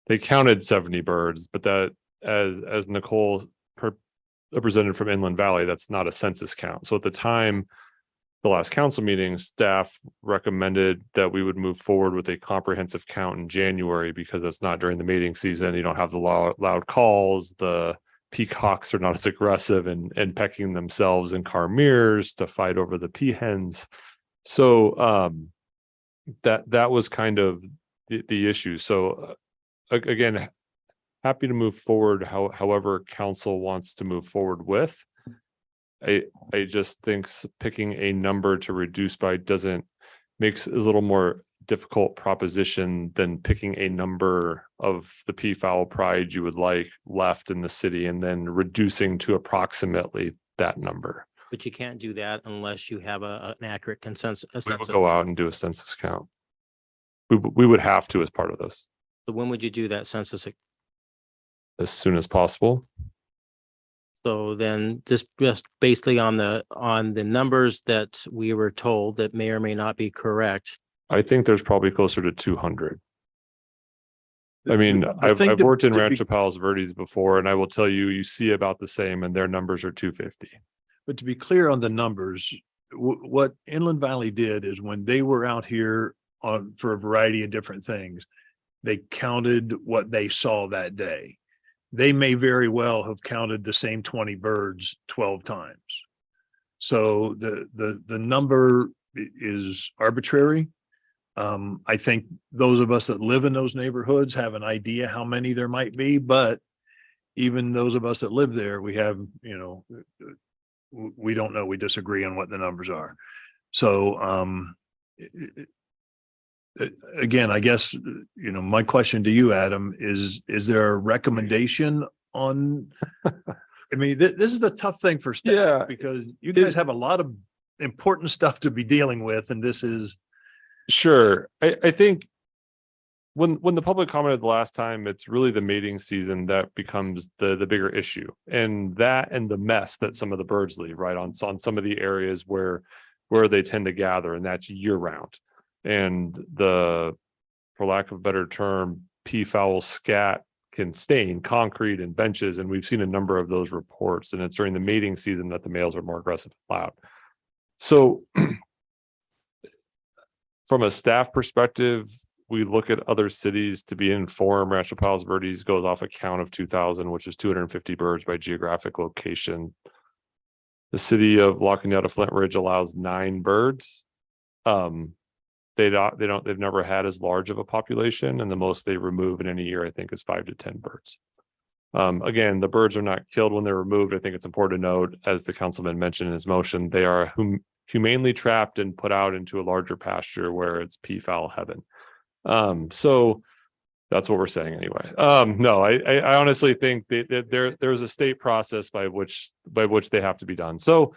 they counted 70 birds, but that as Nicole represented from Inland Valley, that's not a census count. So at the time, the last council meeting, staff recommended that we would move forward with a comprehensive count in January because it's not during the mating season. You don't have the loud calls. The peacocks are not as aggressive and pecking themselves in car mirrors to fight over the peahens. So that was kind of the issue. So again, happy to move forward however council wants to move forward with. I just think picking a number to reduce by makes a little more difficult proposition than picking a number of the peafowl pride you would like left in the city and then reducing to approximately that number. But you can't do that unless you have an accurate consensus. We would go out and do a census count. We would have to as part of this. So when would you do that census? As soon as possible. So then just basically on the numbers that we were told that may or may not be correct. I think there's probably closer to 200. I mean, I've worked in Rancho Palos Verdes before, and I will tell you, you see about the same, and their numbers are 250. But to be clear on the numbers, what Inland Valley did is when they were out here for a variety of different things, they counted what they saw that day. They may very well have counted the same 20 birds 12 times. So the number is arbitrary. I think those of us that live in those neighborhoods have an idea how many there might be, but even those of us that live there, we have, we don't know, we disagree on what the numbers are. So again, I guess, my question to you, Adam, is there a recommendation on, I mean, this is the tough thing for staff because you guys have a lot of important stuff to be dealing with. And this is. Sure. I think when the public commented the last time, it's really the mating season that becomes the bigger issue, and the mess that some of the birds leave right on some of the areas where they tend to gather, and that's year round. And for lack of a better term, peafowl scat can stain concrete and benches. And we've seen a number of those reports, and it's during the mating season that the males are more aggressive and loud. So from a staff perspective, we look at other cities to be informed. Rancho Palos Verdes goes off a count of 2,000, which is 250 birds by geographic location. The city of La Cañada Flint Ridge allows 9 birds. They've never had as large of a population, and the most they remove in any year, I think, is 5 to 10 birds. Again, the birds are not killed when they're removed. I think it's important to note, as the councilman mentioned in his motion, they are humanely trapped and put out into a larger pasture where it's peafowl heaven. So that's what we're saying anyway. No, I honestly think there's a state process by which they have to be done. So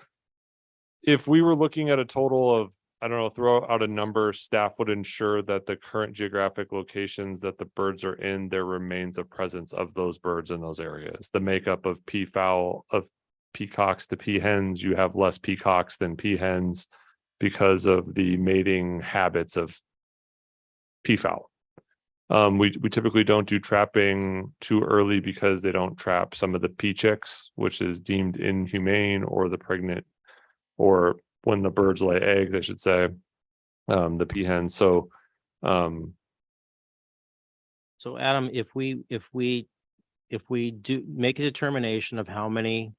if we were looking at a total of, I don't know, throw out a number, staff would ensure that the current geographic locations that the birds are in, there remains a presence of those birds in those areas. The makeup of peafowl, of peacocks to peahens, you have less peacocks than peahens because of the mating habits of peafowl. We typically don't do trapping too early because they don't trap some of the pea chicks, which is deemed inhumane, or the pregnant, or when the birds lay eggs, I should say, the peahens. So Adam, if we do make a determination of how many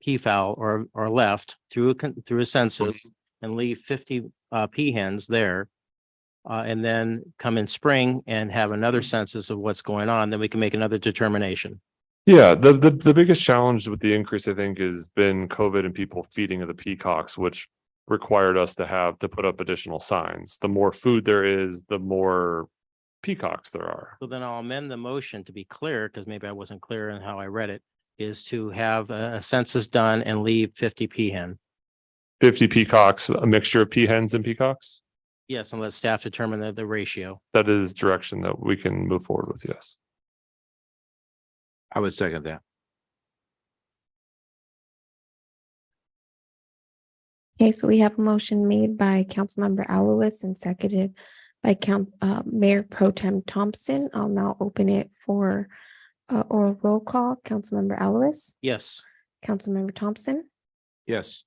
peafowl are left through a census and leave 50 peahens there, and then come in spring and have another census of what's going on, then we can make another determination. yeah, the biggest challenge with the increase, I think, has been COVID and people feeding of the peacocks, which required us to put up additional signs. The more food there is, the more peacocks there are. So then I'll amend the motion to be clear, because maybe I wasn't clear in how I read it, is to have a census done and leave 50 peahen. 50 peacocks, a mixture of peahens and peacocks. Yes, and let staff determine the ratio. That is direction that we can move forward with. Yes. I would second that. Okay, so we have a motion made by Councilmember Alowis and seconded by Mayor Pro Tem Thompson. I'll now open it for oral roll call. Councilmember Alowis, Yes. Councilmember Thompson, Yes.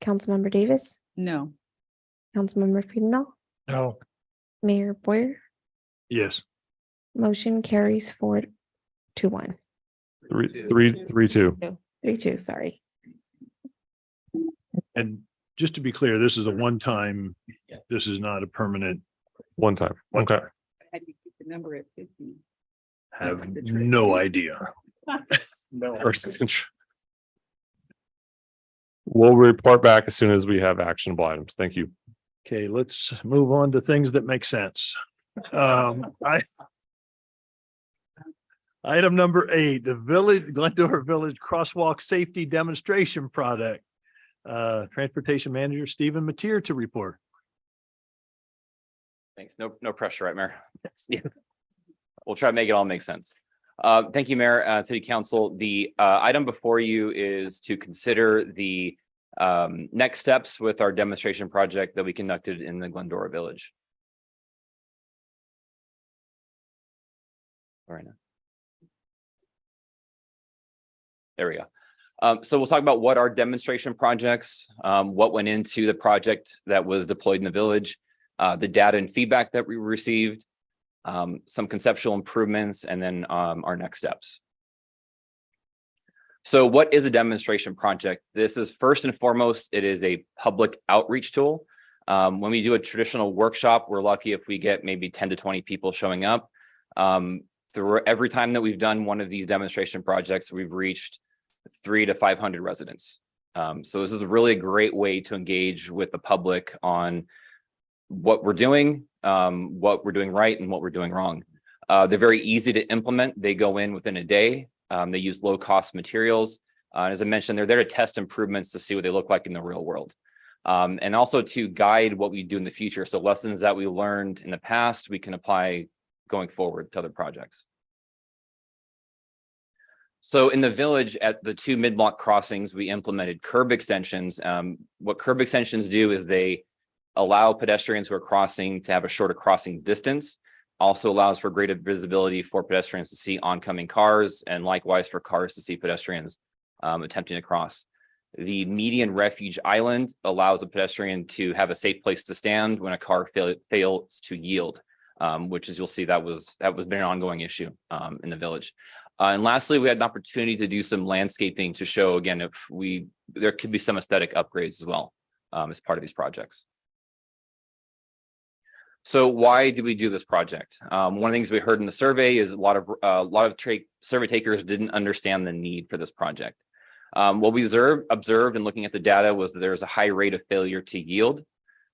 Councilmember Davis, No. Councilmember Freedom, No. Mayor Boyer. Yes. Motion carries 4-1. 3-2. 3-2, sorry. And just to be clear, this is a one-time, this is not a permanent. One time. Okay. How do you keep the number at 50? Have no idea. We'll report back as soon as we have actionable items. Thank you. Okay, let's move on to things that make sense. Item number 8, the Glendora Village Crosswalk Safety Demonstration Project. Transportation Manager Stephen Mateer to report. Thanks. No pressure, right, Mayor? We'll try to make it all make sense. Thank you, Mayor, City Council. The item before you is to consider the next steps with our demonstration project that we conducted in the Glendora Village. All right. There we go. So we'll talk about what our demonstration projects, what went into the project that was deployed in the village, the data and feedback that we received, some conceptual improvements, and then our next steps. So what is a demonstration project? This is first and foremost, it is a public outreach tool. When we do a traditional workshop, we're lucky if we get maybe 10 to 20 people showing up. Through every time that we've done one of these demonstration projects, we've reached 300 to 500 residents. So this is really a great way to engage with the public on what we're doing right, and what we're doing wrong. They're very easy to implement. They go in within a day. They use low cost materials. As I mentioned, they're there to test improvements to see what they look like in the real world. And also to guide what we do in the future. So lessons that we learned in the past, we can apply going forward to other projects. So in the village at the 2 mid-block crossings, we implemented curb extensions. What curb extensions do is they allow pedestrians who are crossing to have a shorter crossing distance. Also allows for greater visibility for pedestrians to see oncoming cars and likewise for cars to see pedestrians attempting to cross. The median refuge island allows a pedestrian to have a safe place to stand when a car fails to yield, which as you'll see, that was been an ongoing issue in the village. And lastly, we had an opportunity to do some landscaping to show again if there could be some aesthetic upgrades as well as part of these projects. So why did we do this project? One of the things we heard in the survey is a lot of survey takers didn't understand the need for this project. What we observed in looking at the data was that there's a high rate of failure to yield.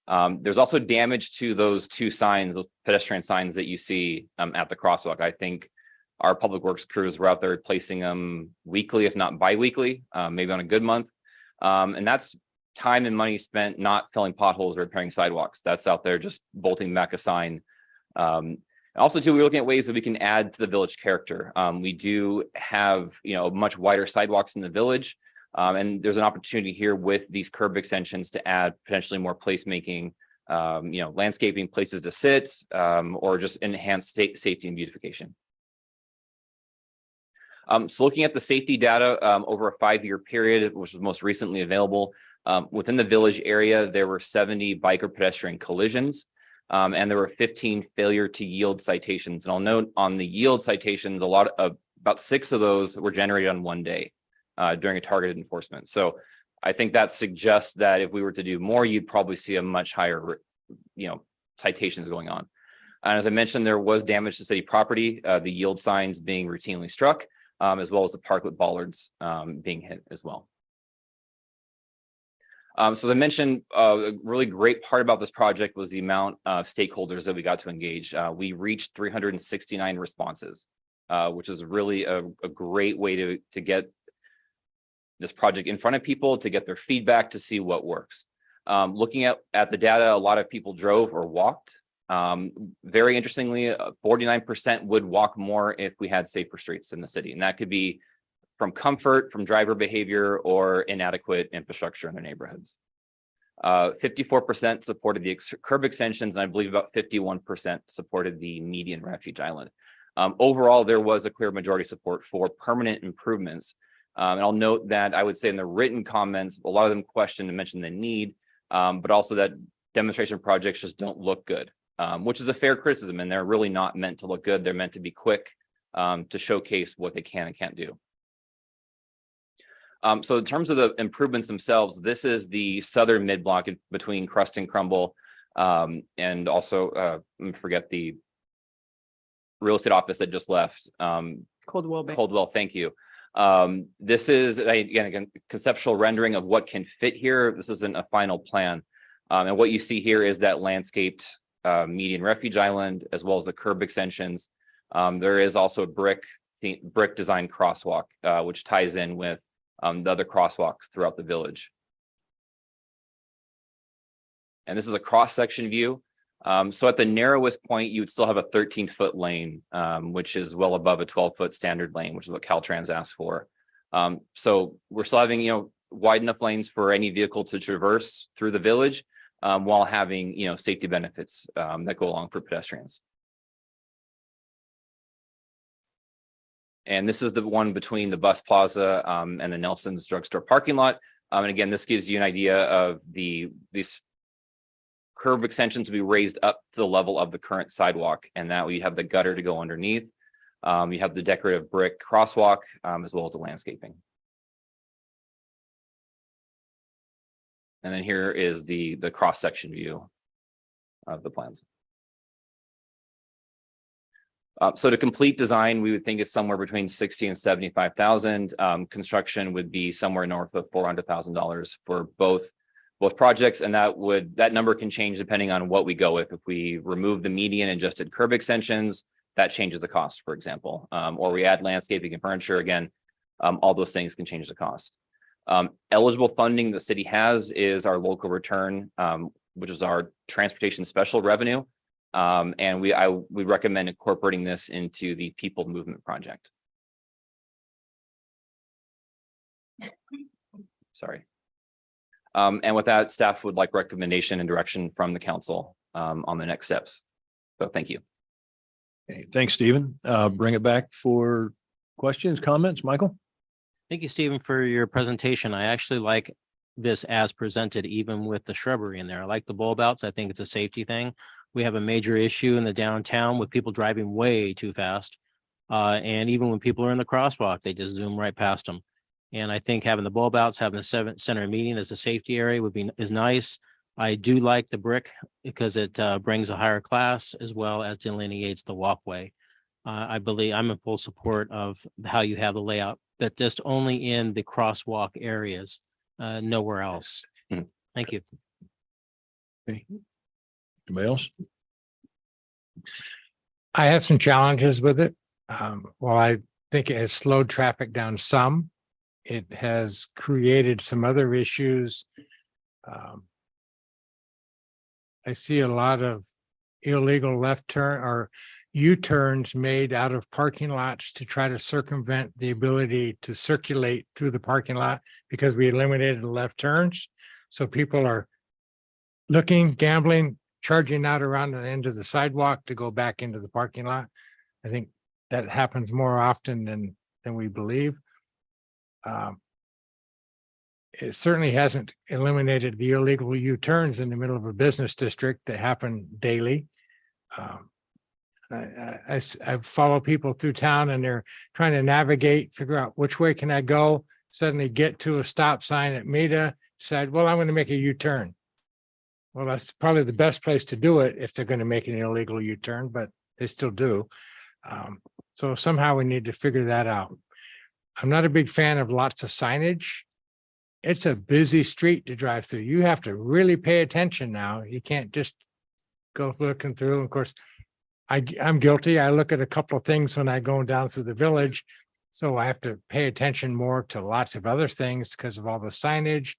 There's also damage to those two signs, those pedestrian signs that you see at the crosswalk. I think our public works crews were out there replacing them weekly, if not bi-weekly, maybe on a good month. And that's time and money spent not filling potholes or repairing sidewalks. That's out there just bolting back a sign. Also, too, we're looking at ways that we can add to the village character. We do have, much wider sidewalks in the village, and there's an opportunity here with these curb extensions to add potentially more placemaking, landscaping, places to sit, or just enhance safety and beautification. So looking at the safety data over a 5-year period, which was most recently available, within the village area, there were 70 bike or pedestrian collisions. And there were 15 failure to yield citations. And I'll note on the yield citations, about 6 of those were generated on one day during a targeted enforcement. So I think that suggests that if we were to do more, you'd probably see a much higher, citations going on. And as I mentioned, there was damage to city property, the yield signs being routinely struck, as well as the parklet bollards being hit as well. So as I mentioned, a really great part about this project was the amount of stakeholders that we got to engage. We reached 369 responses, which is really a great way to get this project in front of people, to get their feedback, to see what works. Looking at the data, a lot of people drove or walked. Very interestingly, 49% would walk more if we had safer streets in the city. And that could be from comfort, from driver behavior, or inadequate infrastructure in their neighborhoods. 54% supported the curb extensions, and I believe about 51% supported the median refuge island. Overall, there was a clear majority support for permanent improvements. And I'll note that I would say in the written comments, a lot of them questioned and mentioned the need, but also that demonstration projects just don't look good, which is a fair criticism, and they're really not meant to look good. They're meant to be quick to showcase what they can and can't do. So in terms of the improvements themselves, this is the southern mid-block between Crust and Crumble, and also forget the real estate office that just left. Coldwell Bank. Coldwell, thank you. This is again conceptual rendering of what can fit here. This isn't a final plan, and what you see here is that landscaped median refuge island as well as the curb extensions. There is also a brick design crosswalk, which ties in with the other crosswalks throughout the village. And this is a cross-section view. So at the narrowest point, you would still have a 13-foot lane, which is well above a 12-foot standard lane, which is what Caltrans asked for. So we're still having, wide enough lanes for any vehicle to traverse through the village, while having, safety benefits that go along for pedestrians. And this is the one between the bus plaza and the Nelson's drugstore parking lot. And again, this gives you an idea of these curb extensions to be raised up to the level of the current sidewalk, and that we have the gutter to go underneath. You have the decorative brick crosswalk as well as the landscaping. And then here is the cross-section view of the plans. So to complete design, we would think it's somewhere between 60 and 75,000. Construction would be somewhere north of $400,000 for both projects, and that number can change depending on what we go with. If we remove the median and just did curb extensions, that changes the cost, for example, or we add landscaping and furniture. Again, all those things can change the cost. Eligible funding the city has is our local return, which is our transportation special revenue. And we recommend incorporating this into the People Movement Project. Sorry. And with that, staff would like recommendation and direction from the council on the next steps. So thank you. Okay, thanks, Stephen. Bring it back for questions, comments, Michael? Thank you, Stephen, for your presentation. I actually like this as presented, even with the shrubbery in there. I like the bulb outs. I think it's a safety thing. We have a major issue in the downtown with people driving way too fast. And even when people are in the crosswalk, they just zoom right past them. And I think having the bulb outs, having the center meeting as a safety area is nice. I do like the brick because it brings a higher class as well as delineates the walkway. I believe I'm in full support of how you have the layout, but just only in the crosswalk areas, nowhere else. Thank you. Okay. Anybody else? I have some challenges with it. While I think it has slowed traffic down some, it has created some other issues. I see a lot of illegal left turn or U-turns made out of parking lots to try to circumvent the ability to circulate through the parking lot because we eliminated the left turns. So people are looking, gambling, charging out around the end of the sidewalk to go back into the parking lot. I think that happens more often than we believe. It certainly hasn't eliminated the illegal U-turns in the middle of a business district that happen daily. I follow people through town and they're trying to navigate, figure out which way can I go, suddenly get to a stop sign at Meta, decide, well, I'm going to make a U-turn. Well, that's probably the best place to do it if they're going to make an illegal U-turn, but they still do. So somehow we need to figure that out. I'm not a big fan of lots of signage. It's a busy street to drive through. You have to really pay attention now. You can't just go looking through. Of course, I'm guilty. I look at a couple of things when I go down through the village. So I have to pay attention more to lots of other things because of all the signage.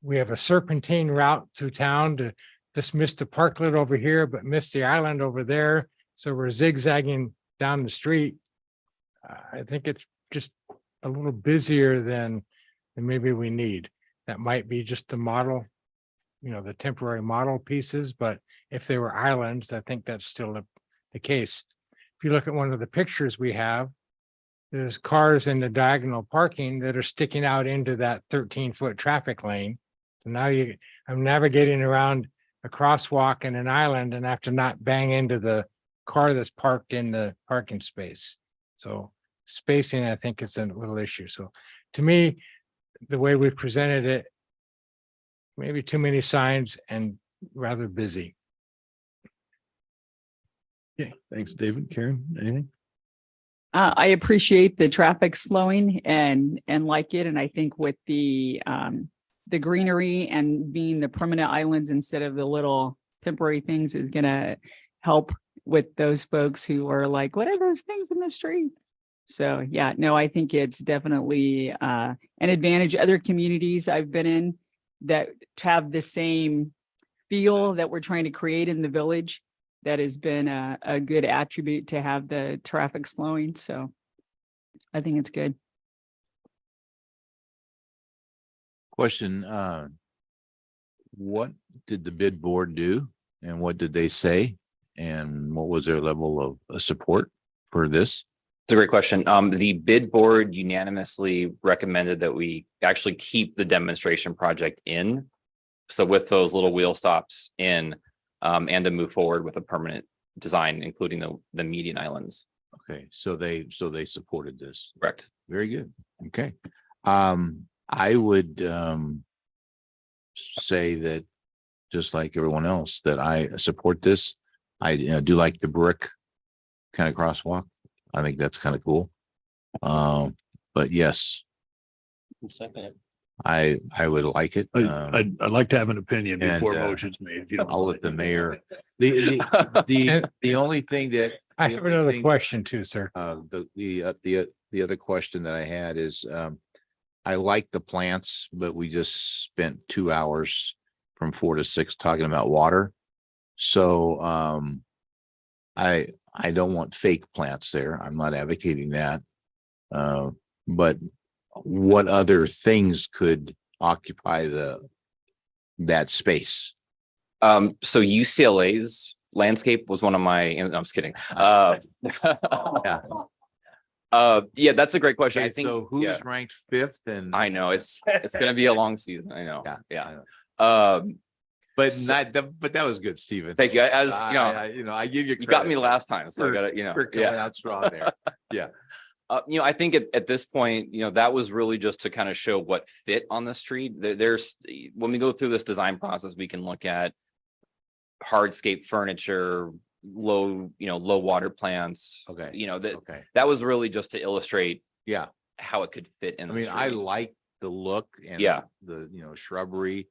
We have a serpentine route through town to just miss the parklet over here, but miss the island over there. So we're zigzagging down the street. I think it's just a little busier than maybe we need. That might be just the model, the temporary model pieces, but if they were islands, I think that's still the case. If you look at one of the pictures we have, there's cars in the diagonal parking that are sticking out into that 13-foot traffic lane. So now I'm navigating around a crosswalk in an island and have to not bang into the car that's parked in the parking space. So spacing, I think, is a little issue. So to me, the way we presented it, maybe too many signs and rather busy. Okay, thanks, David. Karen, anything? I appreciate the traffic slowing and like it. And I think with the greenery and being the permanent islands instead of the little temporary things is going to help with those folks who are like, what are those things in the street? So yeah, no, I think it's definitely an advantage. Other communities I've been in that have the same feel that we're trying to create in the village, that has been a good attribute to have the traffic slowing. So I think it's good. Question, what did the bid board do and what did they say? And what was their level of support for this? It's a great question. The bid board unanimously recommended that we actually keep the demonstration project in. So with those little wheel stops in, and to move forward with a permanent design, including the median islands. Okay, so they supported this. Correct. Very good. Okay. I would say that just like everyone else, that I support this. I do like the brick kind of crosswalk. I think that's kind of cool. But yes, I would like it. I'd like to have an opinion before motion's made. If you don't I'll mind. let the mayor. The only thing that I have another question too, sir. The other question that I had is, I like the plants, but we just spent 2 hours from 4 to 6 talking about water. So I don't want fake plants there. I'm not advocating that. But what other things could occupy that space? So UCLA's landscape was one of my, no, I'm just kidding. Yeah, that's a great question. I Okay, think, so yeah, who's ranked fifth and? I know it's gonna be a long season. I know. Yeah, Yeah. But So- not, but that was good, Stephen. Thank you. As you know, I give you. you got me credit last time, so I for- got to, for coming yeah. out strong there. Yeah. I think at this point, that was really just to kind of show what fit on the street. There's, when we go through this design process, we can look at hardscape furniture, low water plants. Okay. Okay. That was really just to illustrate Yeah. how it could fit in. I the mean, I streets. like the look and Yeah. the, shrubbery,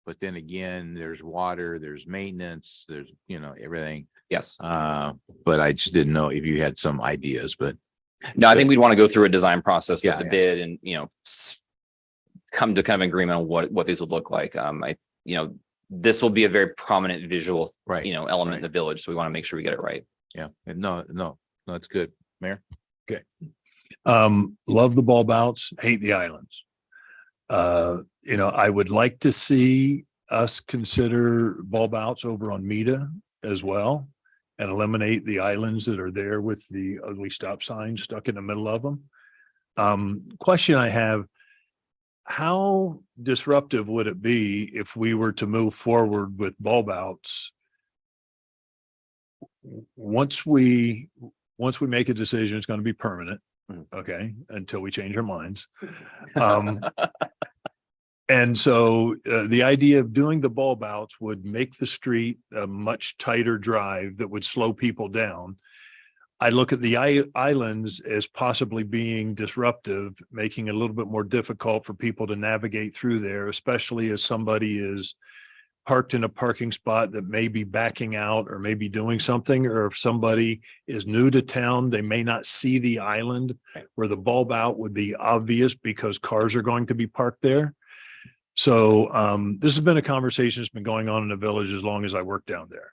but then again, there's water, there's maintenance, there's, everything. Yes. But I just didn't know if you had some ideas, but. No, I think we'd want to go through a design process with Yeah, the yeah. bid and, come to kind of agreement on what these would look like. This will be a very prominent visual, Right, element in the village. So we want to make sure we get it right. Yeah, no, it's good, Mayor. Love the ball bounce, hate the islands. I would like to see us consider ball bounce over on Meta as well and eliminate the islands that are there with the ugly stop signs stuck in the middle of them. Question I have, how disruptive would it be if we were to move forward with ball bouts? Once we make a decision, it's going to be permanent. Okay, until we change our minds. And so the idea of doing the ball bouts would make the street a much tighter drive that would slow people down. I look at the islands as possibly being disruptive, making it a little bit more difficult for people to navigate through there, especially as somebody is parked in a parking spot that may be backing out or maybe doing something, or if somebody is new to town, they may not see the island where the bulb out would be obvious because cars are going to be parked there. So this has been a conversation that's been going on in the village as long as I worked down there.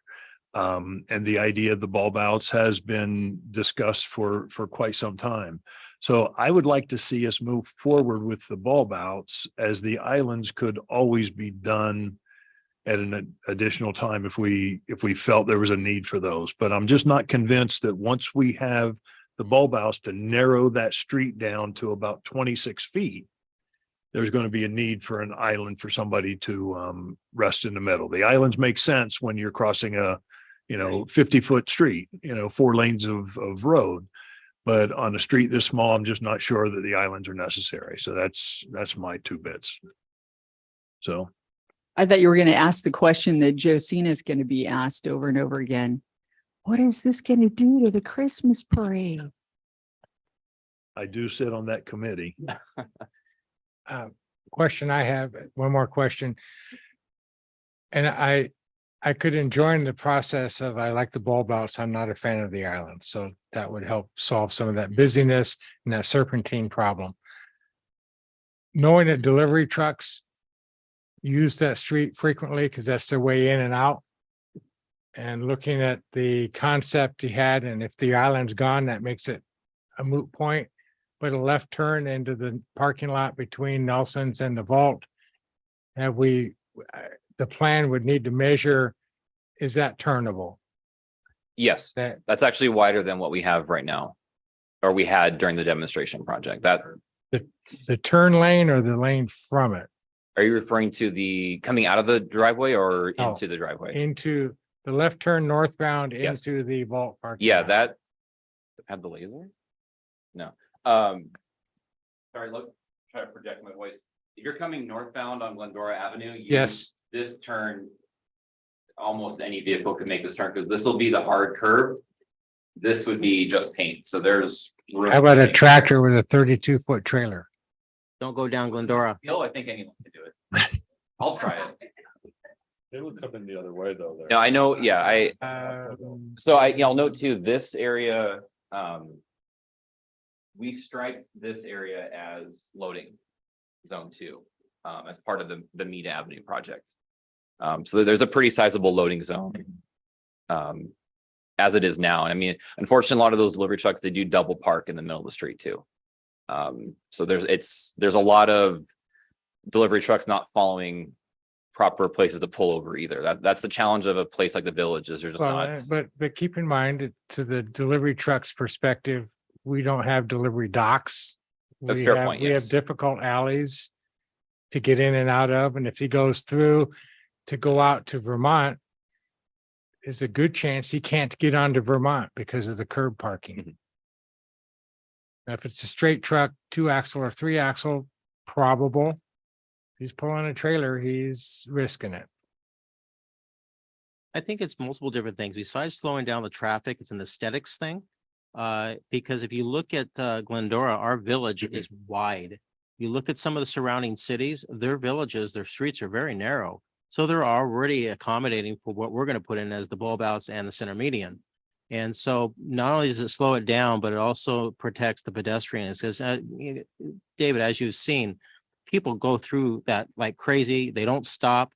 And the idea of the bulb outs has been discussed for quite some time. So I would like to see us move forward with the bulb outs, as the islands could always be done at an additional time if we felt there was a need for those. But I'm just not convinced that once we have the bulb outs to narrow that street down to about 26 feet, there's going to be a need for an island for somebody to rest in the middle. The islands make sense when you're crossing a 50-foot street, 4 lanes of road. But on a street this small, I'm just not sure that the islands are necessary. So that's my 2 bits. So I thought you were going to ask the question that Josina is going to be asked over and over again. What is this going to do to the Christmas parade? I do sit on that committee. Question I have, one more question. And I could enjoy the process of, I like the bulb outs. I'm not a fan of the island. So that would help solve some of that busyness and that serpentine problem. Knowing that delivery trucks use that street frequently because that's their way in and out. And looking at the concept he had, and if the island's gone, that makes it a moot point. But a left turn into the parking lot between Nelson's and the vault. The plan would need to measure, is that turnable? Yes, that's actually wider than what we have right now, or we had during the demonstration project. That the turn lane or the lane from it? Are you referring to the coming out of the driveway or No, into the driveway? Into the left turn northbound Yes. into the vault parking. Yeah, lot. that had the laser? No. Sorry, look, try to project my voice. If you're coming northbound on Glendora Avenue, Yes. this turn, almost any vehicle could make this turn because this will be the hard curve. This would be just paint. So there's room How about to a make- tractor with a 32-foot trailer? Don't go down Glendora. I think anyone can do it. I'll try it. It would come in the other way though. Yeah, I know. Yeah, so I'll note too, this area, we striped this area as loading zone 2, as part of the Mead Avenue project. So there's a pretty sizable loading zone, as it is now. And I mean, unfortunately, a lot of those delivery trucks, they do double park in the middle of the street too. So there's a lot of delivery trucks not following proper places to pull over either. That's the challenge of a place like the Village is there's just Well, not. but keep in mind, to the delivery truck's perspective, we don't have delivery docks. A We fair have, point, we have yes. difficult alleys to get in and out of, and if he goes through to go out to Vermont, is a good chance he can't get onto Vermont because of the curb parking. Now, if it's a straight truck, 2-axle or 3-axle, probable. If he's pulling a trailer, he's risking it. I think it's multiple different things. Besides slowing down the traffic, it's an aesthetics thing. Because if you look at Glendora, our village is wide. You look at some of the surrounding cities, their villages, their streets are very narrow. So they're already accommodating for what we're going to put in as the bulb outs and the center median. And so not only does it slow it down, but it also protects the pedestrians. Because David, as you've seen, people go through that like crazy. They don't stop.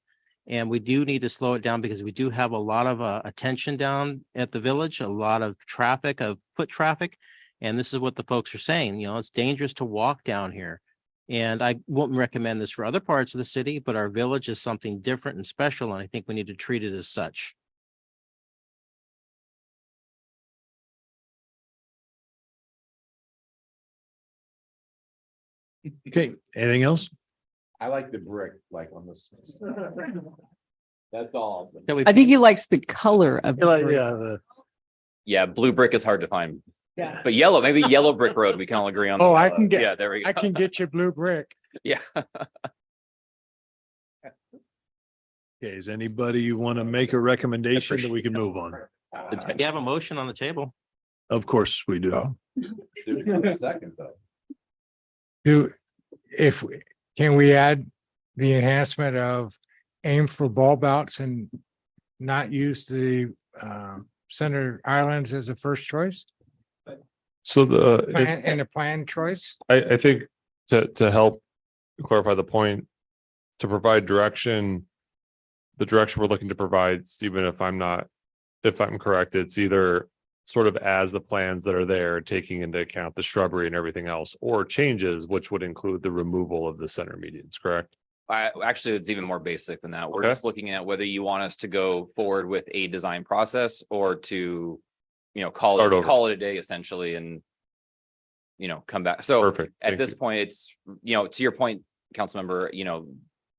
And we do need to slow it down because we do have a lot of attention down at the village, a lot of traffic, of foot traffic. And this is what the folks are saying, you know, it's dangerous to walk down here. And I wouldn't recommend this for other parts of the city, but our village is something different and special. And I think we need to treat it as such. Okay, anything else? I like the brick, like on this. That's all. I think he likes the color of. Yeah, blue brick is hard to find. Yeah. But yellow, maybe yellow brick road, we can all agree on. Oh, I can get, Yeah, there we go. I can get you blue brick. Yeah. Okay, does anybody want to make a recommendation that we can move on? You have a motion on the table. Of course we do. Second though. Can we add the enhancement of aim for bulb outs and not use the center islands as a first choice? So And a planned choice? I think to help clarify the point, to provide direction, the direction we're looking to provide, Stephen, if I'm correct, it's either sort of as the plans that are there, taking into account the shrubbery and everything else, or changes, which would include the removal of the center medians, correct? Actually, it's even more basic than that. We're Okay. just looking at whether you want us to go forward with a design process or to, call it a day essentially and, come back. So Perfect. at Thank this you. point, it's, to your point, council member,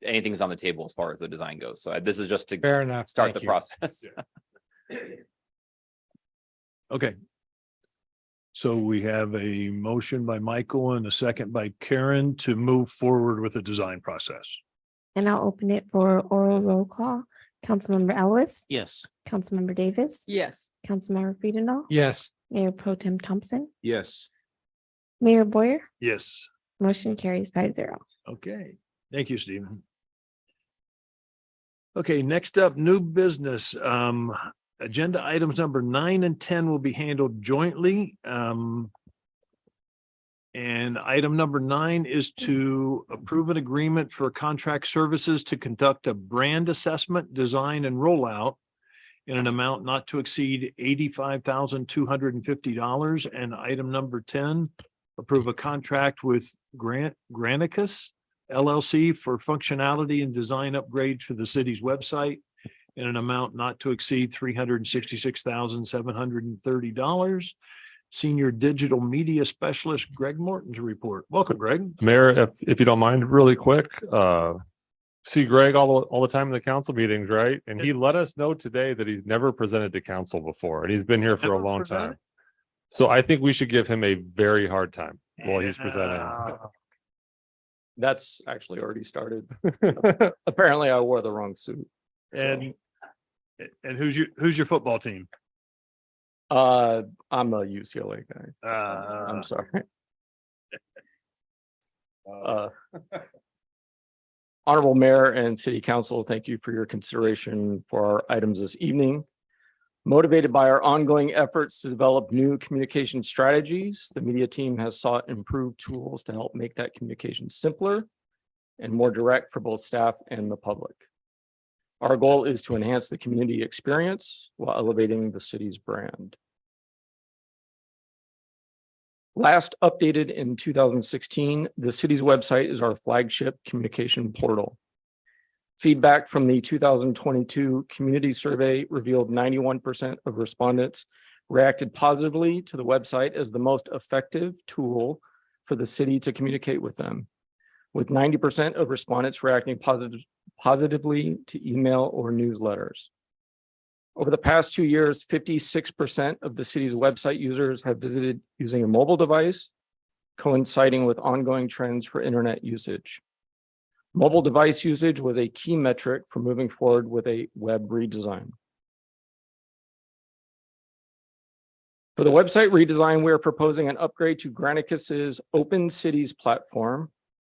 anything's on the table as far as the design goes. So this is just to Fair enough. start Thank the you. process. Okay. So we have a motion by Michael and a second by Karen to move forward with the design process. And I'll open it for oral roll call. Councilmember Ellis, Yes. Councilmember Davis, Yes. Councilmember Friedenthal, Yes. Mayor Pro Tem Thompson, Yes. Mayor Boyer, Yes. motion carries 5-0. Okay, thank you, Stephen. Okay, next up, new business. Agenda items number 9 and 10 will be handled jointly. And item number 9 is to approve an agreement for contract services to conduct a brand assessment, design and rollout in an amount not to exceed $85,250. And item number 10, approve a contract with Granicus LLC for functionality and design upgrade to the city's website in an amount not to exceed $366,730. Senior Digital Media Specialist Greg Morton to report. Welcome, Greg. Mayor, if you don't mind, really quick, see Greg all the time in the council meetings, right? And he let us know today that he's never presented to council before, and he's been here for a long time. So I think we should give him a very hard time while he's presenting. That's actually already started. Apparently I wore the wrong suit. And who's your football team? I'm a UCLA guy. I'm sorry. Honorable Mayor and City Council, thank you for your consideration for our items this evening. Motivated by our ongoing efforts to develop new communication strategies, the media team has sought improved tools to help make that communication simpler and more direct for both staff and the public. Our goal is to enhance the community experience while elevating the city's brand. Last updated in 2016, the city's website is our flagship communication portal. Feedback from the 2022 community survey revealed 91% of respondents reacted positively to the website as the most effective tool for the city to communicate with them, with 90% of respondents reacting positively to email or newsletters. Over the past 2 years, 56% of the city's website users have visited using a mobile device, coinciding with ongoing trends for internet usage. Mobile device usage was a key metric for moving forward with a web redesign. For the website redesign, we are proposing an upgrade to Granicus's Open Cities platform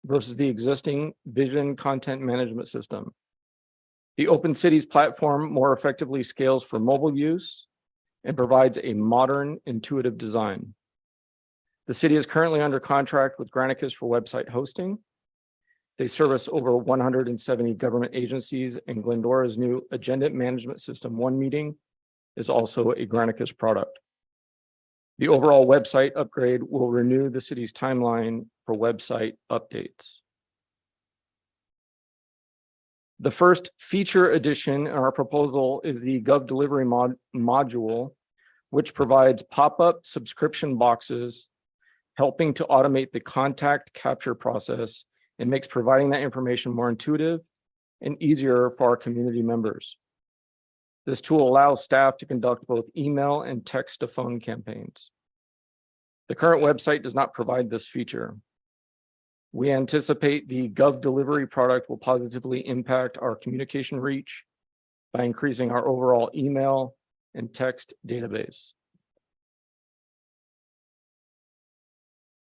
versus the existing Vision content management system. The Open Cities platform more effectively scales for mobile use and provides a modern, intuitive design. The city is currently under contract with Granicus for website hosting. They service over 170 government agencies, and Glendora's new Agenda Management System 1 meeting is also a Granicus product. The overall website upgrade will renew the city's timeline for website updates. The first feature addition in our proposal is the Gov Delivery module, which provides pop-up subscription boxes, helping to automate the contact capture process and makes providing that information more intuitive and easier for our community members. This tool allows staff to conduct both email and text-to-phone campaigns. The current website does not provide this feature. We anticipate the Gov Delivery product will positively impact our communication reach by increasing our overall email and text database.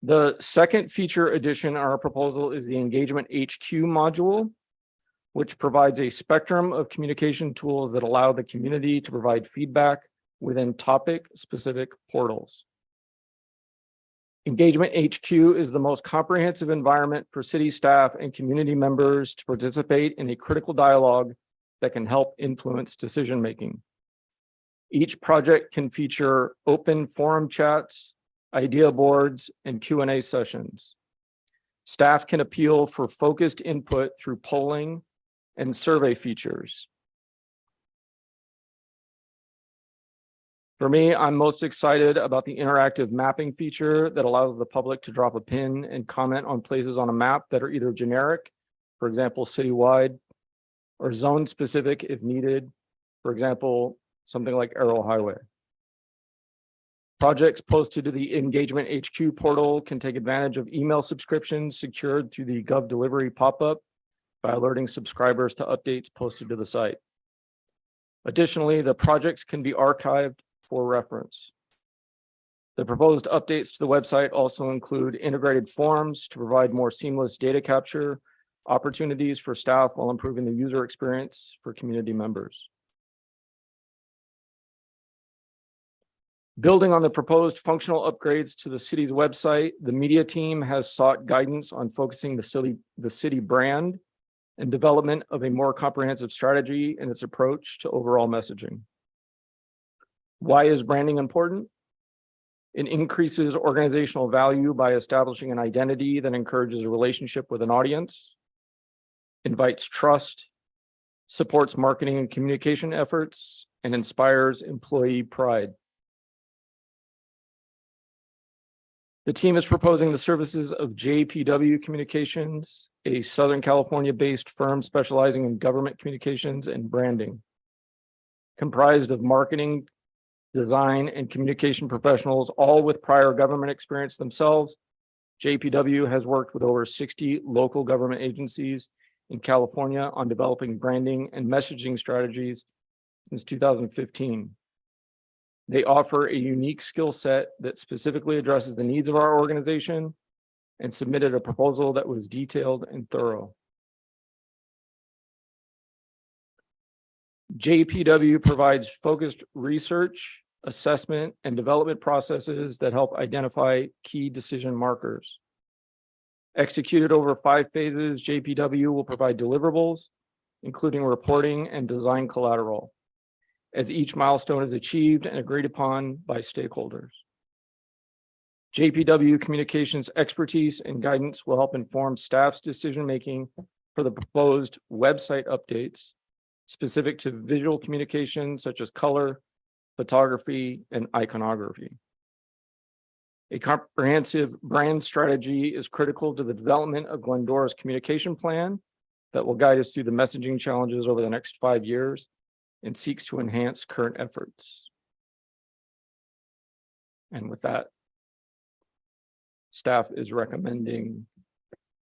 The second feature addition in our proposal is the Engagement HQ module, which provides a spectrum of communication tools that allow the community to provide feedback within topic-specific portals. Engagement HQ is the most comprehensive environment for city staff and community members to participate in a critical dialogue that can help influence decision-making. Each project can feature open forum chats, idea boards, and Q&A sessions. Staff can appeal for focused input through polling and survey features. For me, I'm most excited about the interactive mapping feature that allows the public to drop a pin and comment on places on a map that are either generic, for example, citywide, or zone specific if needed, for example, something like Arrow Highway. Projects posted to the Engagement HQ portal can take advantage of email subscriptions secured through the Gov Delivery pop-up by alerting subscribers to updates posted to the site. Additionally, the projects can be archived for reference. The proposed updates to the website also include integrated forms to provide more seamless data capture opportunities for staff while improving the user experience for community members. Building on the proposed functional upgrades to the city's website, the media team has sought guidance on focusing the city brand and development of a more comprehensive strategy in its approach to overall messaging. Why is branding important? It increases organizational value by establishing an identity that encourages a relationship with an audience, invites trust, supports marketing and communication efforts, and inspires employee pride. The team is proposing the services of JPW Communications, a Southern California-based firm specializing in government communications and branding. Comprised of marketing, design, and communication professionals, all with prior government experience themselves, JPW has worked with over 60 local government agencies in California on developing branding and messaging strategies since 2015. They offer a unique skill set that specifically addresses the needs of our organization and submitted a proposal that was detailed and thorough. JPW provides focused research, assessment, and development processes that help identify key decision markers. Executed over 5 phases, JPW will provide deliverables, including reporting and design collateral, as each milestone is achieved and agreed upon by stakeholders. JPW Communications expertise and guidance will help inform staff's decision-making for the proposed website updates specific to visual communication such as color, photography, and iconography. A comprehensive brand strategy is critical to the development of Glendora's communication plan that will guide us through the messaging challenges over the next 5 years and seeks to enhance current efforts. And with that, staff is recommending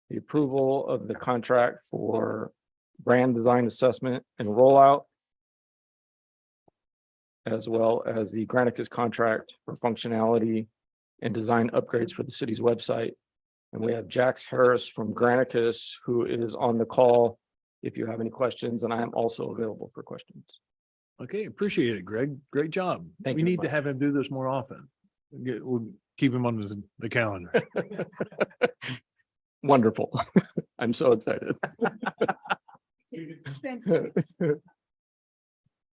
the approval of the contract for brand design assessment and rollout, as well as the Granicus contract for functionality and design upgrades for the city's website. And we have Jax Harris from Granicus, who is on the call if you have any questions, and I am also available for questions. Okay, appreciate it, Greg. Great job. Thank We you. need to have him do this more often. We'll keep him on the calendar. Wonderful. I'm so excited.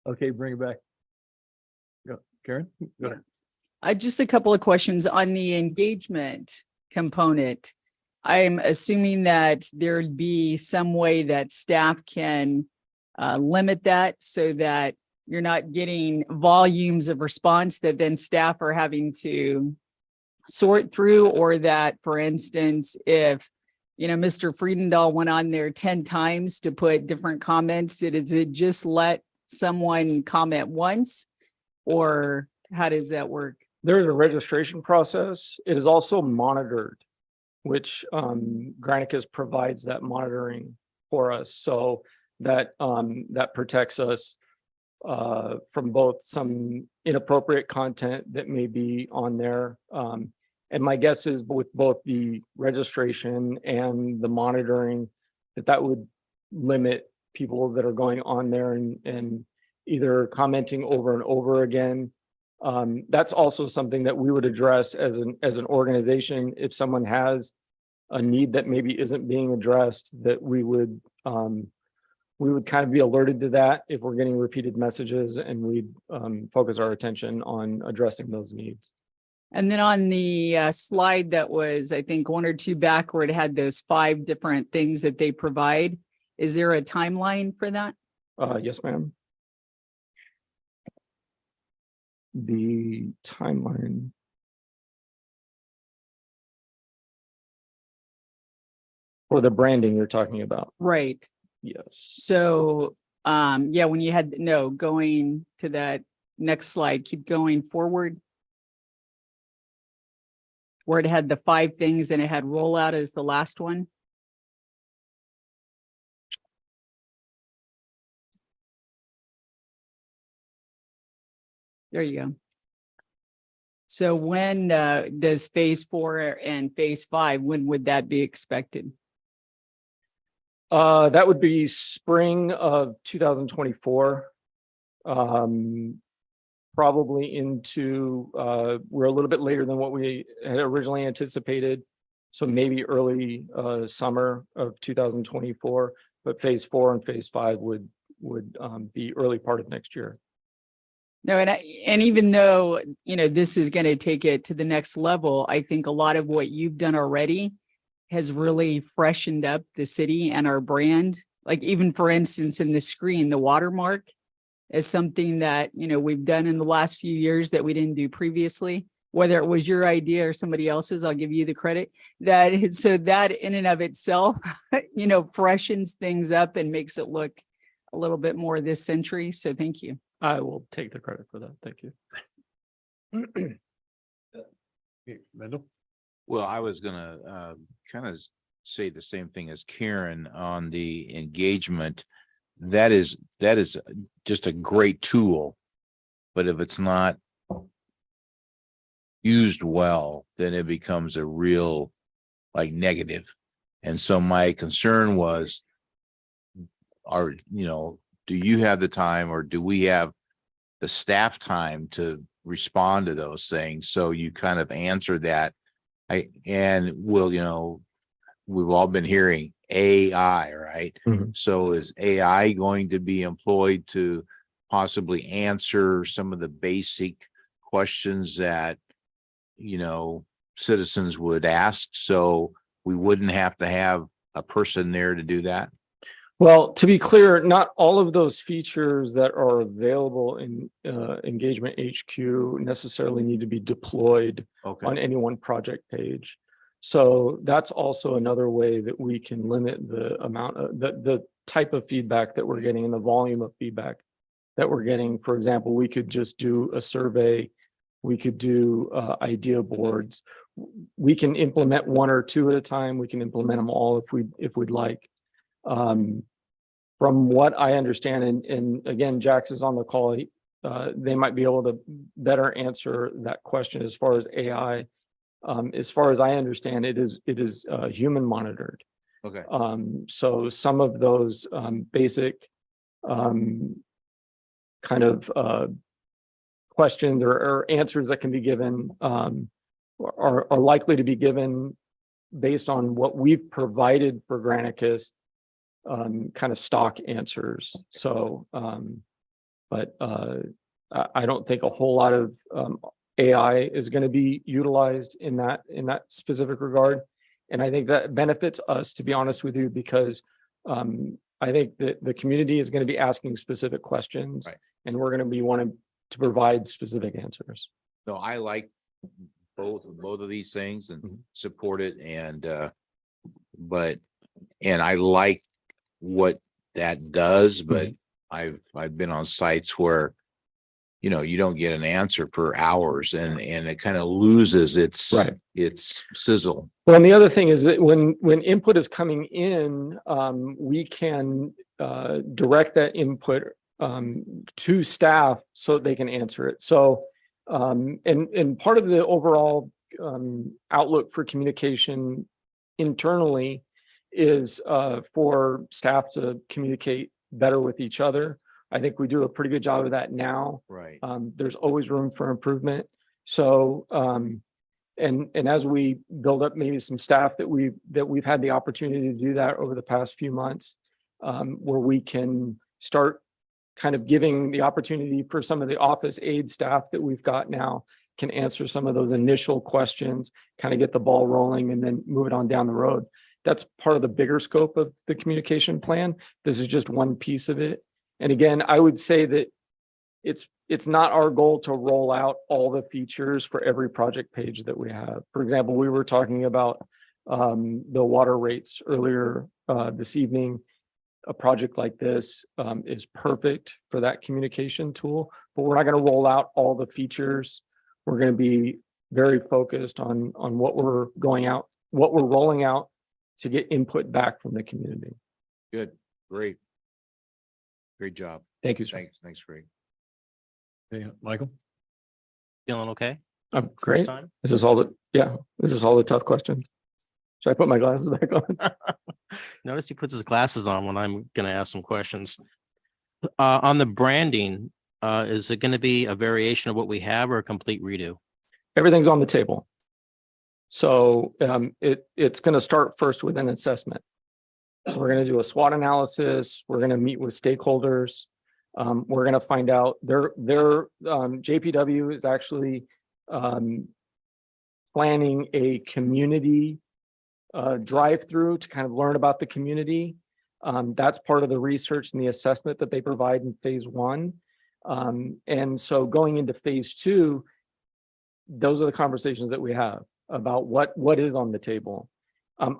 Okay, bring it back. Go, Karen. Go ahead. Just a couple of questions on the engagement component. I'm assuming that there'd be some way that staff can limit that so that you're not getting volumes of response that then staff are having to sort through, or that, for instance, if Mr. Friedendahl went on there 10 times to put different comments, does it just let someone comment once, or how does that work? There's a registration process. It is also monitored, which Granicus provides that monitoring for us, so that that protects us from both some inappropriate content that may be on there. And my guess is with both the registration and the monitoring, that would limit people that are going on there and either commenting over and over again. That's also something that we would address as an organization. If someone has a need that maybe isn't being addressed, that we would kind of be alerted to that if we're getting repeated messages, and we'd focus our attention on addressing those needs. And then on the slide that was, I think, 1 or 2 back, where it had those 5 different things that they provide, is there a timeline for that? Yes, ma'am. The timeline. For the branding you're talking about. Right. Yes. So, yeah, when you had, going to that next slide, keep going forward. Where it had the 5 things and it had rollout as the last one. There you go. So when does phase 4 and phase 5, when would that be expected? That would be spring of 2024. Probably into, we're a little bit later than what we had originally anticipated. So maybe early summer of 2024, but phase 4 and phase 5 would be early part of next year. No, and even though, this is going to take it to the next level, I think a lot of what you've done already has really freshened up the city and our brand. Like even, for instance, in the screen, the watermark is something that, we've done in the last few years that we didn't do previously. Whether it was your idea or somebody else's, I'll give you the credit. So that in and of itself, freshens things up and makes it look a little bit more this century. So thank you. I will take the credit for that. Thank you. Mendel? Well, I was gonna kind of say the same thing as Karen on the engagement. That is just a great tool, but if it's not used well, then it becomes a real negative. And so my concern was, do you have the time, or do we have the staff time to respond to those things? So you kind of answered that. We've all been hearing AI, right? Mhm. So is AI going to be employed to possibly answer some of the basic questions that, citizens would ask? So we wouldn't have to have a person there to do that? Well, to be clear, not all of those features that are available in Engagement HQ necessarily need to be deployed on any one project page. So that's also another way that we can limit the amount of the type of feedback that we're getting and the volume of feedback that we're getting. For example, we could just do a survey. We could do idea boards. We can implement one or two at a time. We can implement them all if we'd like. From what I understand, and again, Jax is on the call, they might be able to better answer that question as far as AI. As far as I understand, it is human monitored. Okay. So some of those basic kind of questions or answers that can be given are likely to be given based on what we've provided for Granicus, kind of stock answers. So, but I don't think a whole lot of AI is going to be utilized in that specific regard. And I think that benefits us, to be honest with you, because I think that the community is going to be asking specific questions, and we're going to be wanting to provide specific answers. So I like both of these things and support it, and and I like what that does, but I've been on sites where you don't get an answer for hours, and it kind of loses its sizzle. Well, and the other thing is that when input is coming in, we can direct that input to staff so that they can answer it. So, and part of the overall outlook for communication internally is for staff to communicate better with each other. I think we do a pretty good job of that now. Right. There's always room for improvement. So, and as we build up maybe some staff that we've had the opportunity to do that over the past few months, where we can start kind of giving the opportunity for some of the office aid staff that we've got now can answer some of those initial questions, kind of get the ball rolling and then move it on down the road. That's part of the bigger scope of the communication plan. This is just one piece of it. And again, I would say that it's not our goal to roll out all the features for every project page that we have. For example, we were talking about the water rates earlier this evening. A project like this is perfect for that communication tool, but we're not going to roll out all the features. We're going to be very focused on what we're rolling out to get input back from the community. Good, great job. Thank you, sir. Thanks, Greg. Hey, Michael? Feeling okay? I'm great. time? This is all the tough questions. Should I put my glasses back on? Notice he puts his glasses on when I'm going to ask some questions. On the branding, is it going to be a variation of what we have or a complete redo? Everything's on the table. So it's going to start first with an assessment. We're going to do a SWOT analysis. We're going to meet with stakeholders. We're going to find out their JPW is actually planning a community drive-through to kind of learn about the community. That's part of the research and the assessment that they provide in phase 1. And so going into phase 2, those are the conversations that we have about what is on the table.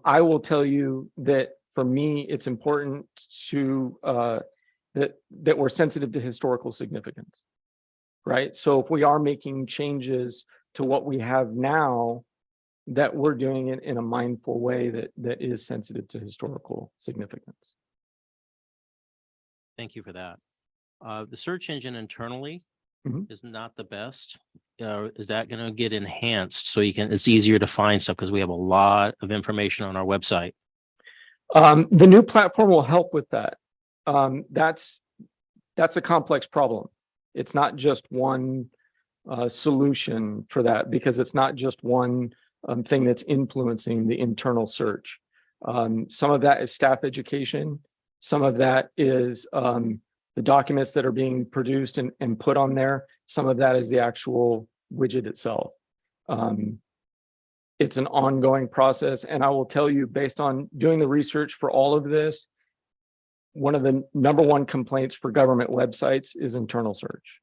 I will tell you that for me, it's important to that we're sensitive to historical significance, right? So if we are making changes to what we have now, that we're doing it in a mindful way that is sensitive to historical significance. Thank you for that. The search engine internally is not the best. Is that going to get enhanced so it's easier to find stuff because we have a lot of information on our website? The new platform will help with that. That's a complex problem. It's not just one solution for that, because it's not just one thing that's influencing the internal search. Some of that is staff education. Some of that is the documents that are being produced and put on there. Some of that is the actual widget itself. It's an ongoing process. And I will tell you, based on doing the research for all of this, one of the number one complaints for government websites is internal search.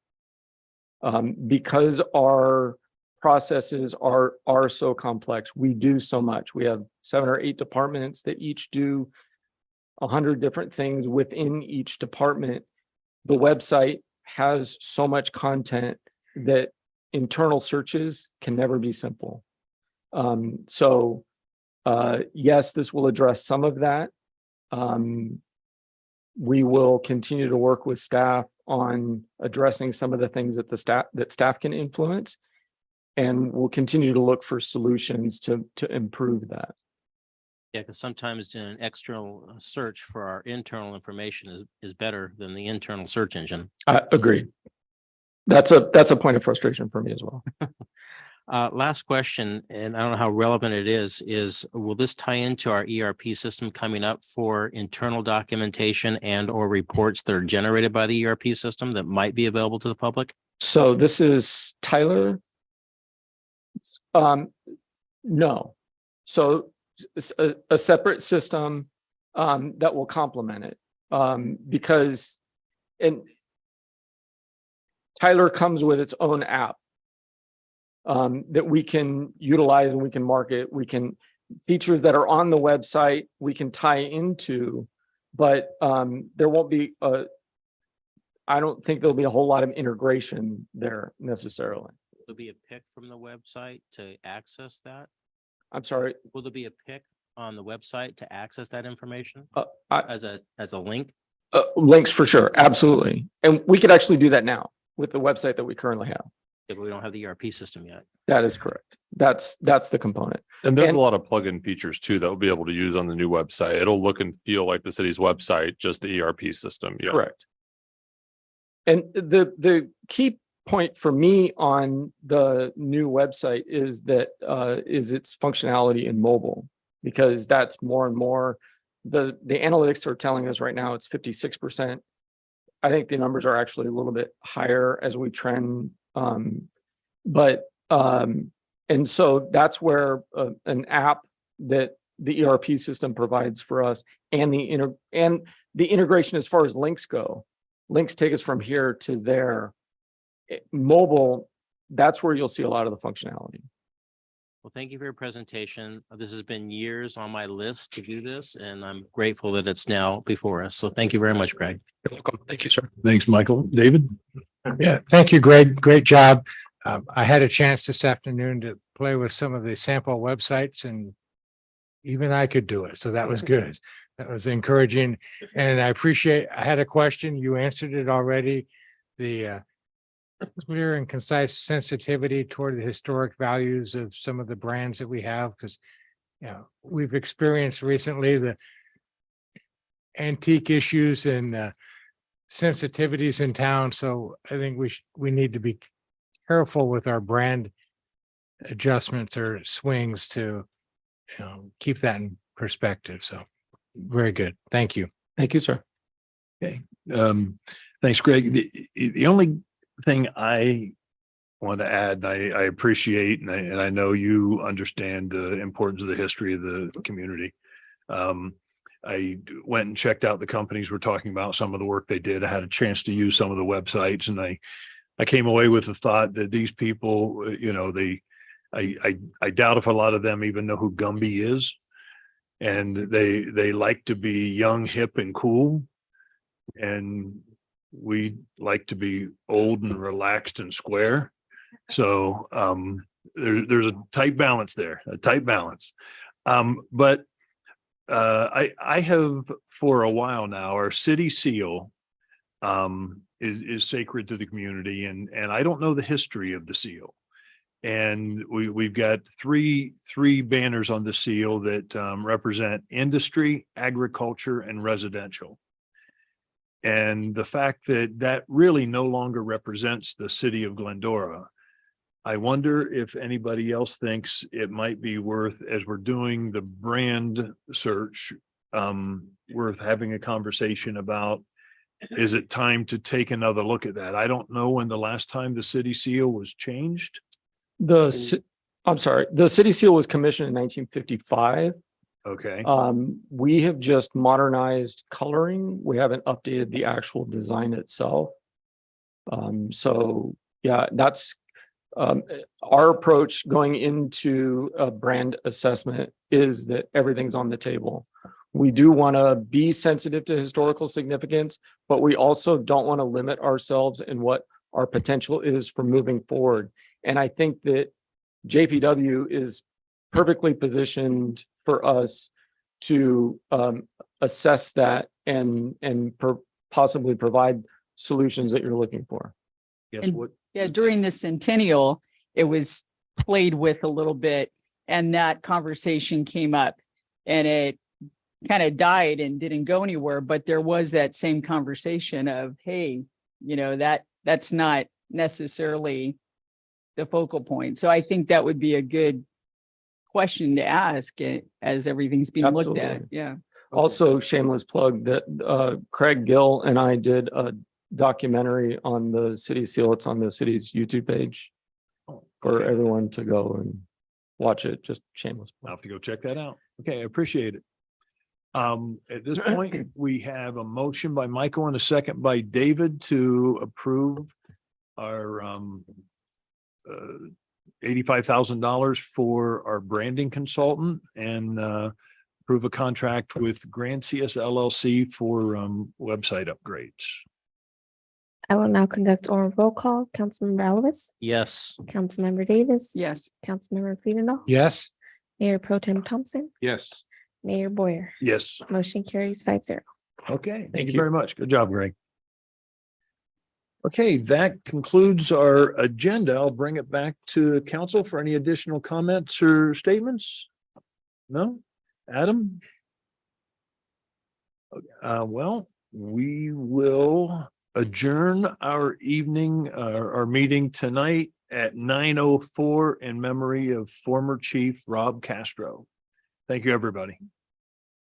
Because our processes are so complex, we do so much. We have 7 or 8 departments that each do 100 different things within each department. The website has so much content that internal searches can never be simple. Yes, this will address some of that. We will continue to work with staff on addressing some of the things that staff can influence. And we'll continue to look for solutions to improve that. Yeah, because sometimes doing an external search for our internal information is better than the internal search engine. I agree. That's a point of frustration for me as well. Last question, and I don't know how relevant it is will this tie into our ERP system coming up for internal documentation and or reports that are generated by the ERP system that might be available to the public? So this is Tyler. No. So it's a separate system that will complement it because Tyler comes with its own app that we can utilize and we can market. We can features that are on the website we can tie into, but there won't be I don't think there'll be a whole lot of integration there necessarily. Will there be a pick from the website to access that? I'm sorry. Will there be a pick on the website to access that information As a link? Links for sure, absolutely, and we could actually do that now with the website that we currently have. Yeah, but we don't have the ERP system yet. That is correct. That's the component. And there's a lot of plug-in features too that we'll be able to use on the new website. It'll look and feel like the city's website, just the ERP system. Yeah. Correct. And the key point for me on the new website is that is its functionality in mobile, because that's more and more the analytics are telling us right now it's 56%. I think the numbers are actually a little bit higher as we trend. And so that's where an app that the ERP system provides for us and the integration as far as links go. Links take us from here to there. Mobile, that's where you'll see a lot of the functionality. Well, thank you for your presentation. This has been years on my list to do this, and I'm grateful that it's now before us. So thank you very much, Greg. You're welcome. Thank you, sir. Thanks, Michael. David? Yeah, thank you, Greg. Great job. I had a chance this afternoon to play with some of the sample websites, and even I could do it. So that was good. That was encouraging. And I had a question. You answered it already. The clear and concise sensitivity toward the historic values of some of the brands that we have, because we've experienced recently the antique issues and sensitivities in town. So I think we need to be careful with our brand adjustments or swings to keep that in perspective. So very good. Thank you. Thank you, sir. Okay. Thanks, Greg. The only thing I want to add, I appreciate, and I know you understand the importance of the history of the community. I went and checked out the companies we're talking about, some of the work they did. I had a chance to use some of the websites, and I came away with the thought that these people, I doubt if a lot of them even know who Gumby is. And they like to be young, hip, and cool. And we like to be old and relaxed and square. So there's a tight balance there, a tight balance. But I have for a while now, our city seal is sacred to the community, and I don't know the history of the seal. And we've got three banners on the seal that represent industry, agriculture, and residential. And the fact that really no longer represents the city of Glendora, I wonder if anybody else thinks it might be worth, as we're doing the brand search, worth having a conversation about, is it time to take another look at that? I don't know when the last time the city seal was changed. I'm sorry, the city seal was commissioned in 1955. Okay. We have just modernized coloring. We haven't updated the actual design itself. So yeah, that's our approach going into a brand assessment is that everything's on the table. We do want to be sensitive to historical significance, but we also don't want to limit ourselves in what our potential is for moving forward. And I think that JPW is perfectly positioned for us to assess that and possibly provide solutions that you're looking for. Yes, And- what? Yeah, during the centennial, it was played with a little bit and that conversation came up and it kind of died and didn't go anywhere, but there was that same conversation of, hey, that's not necessarily the focal point. So I think that would be a good question to ask as everything's being looked at. Absolutely. Yeah. Also, shameless plug that Craig Gill and I did a documentary on the city seal. It's on the city's YouTube page for everyone to go and watch it. Just shameless. I'll have to go check that out. Okay, I appreciate it. At this point, we have a motion by Michael and a second by David to approve our $85,000 for our branding consultant and approve a contract with Grand CS LLC for website upgrades. I will now conduct oral roll call. Councilmember Alves, Yes. Councilmember Davis. Yes. Councilmember Fidenol. Yes. Mayor Pro Tem Thompson, Yes. Mayor Boyer. Yes. Motion carries 5-0. Okay, thank you you. very much. Good job, Greg. Okay, that concludes our agenda. I'll bring it back to council for any additional comments or statements. No? Adam? Well, we will adjourn our evening, our meeting tonight at 9:04 in memory of former Chief Rob Castro. Thank you, everybody.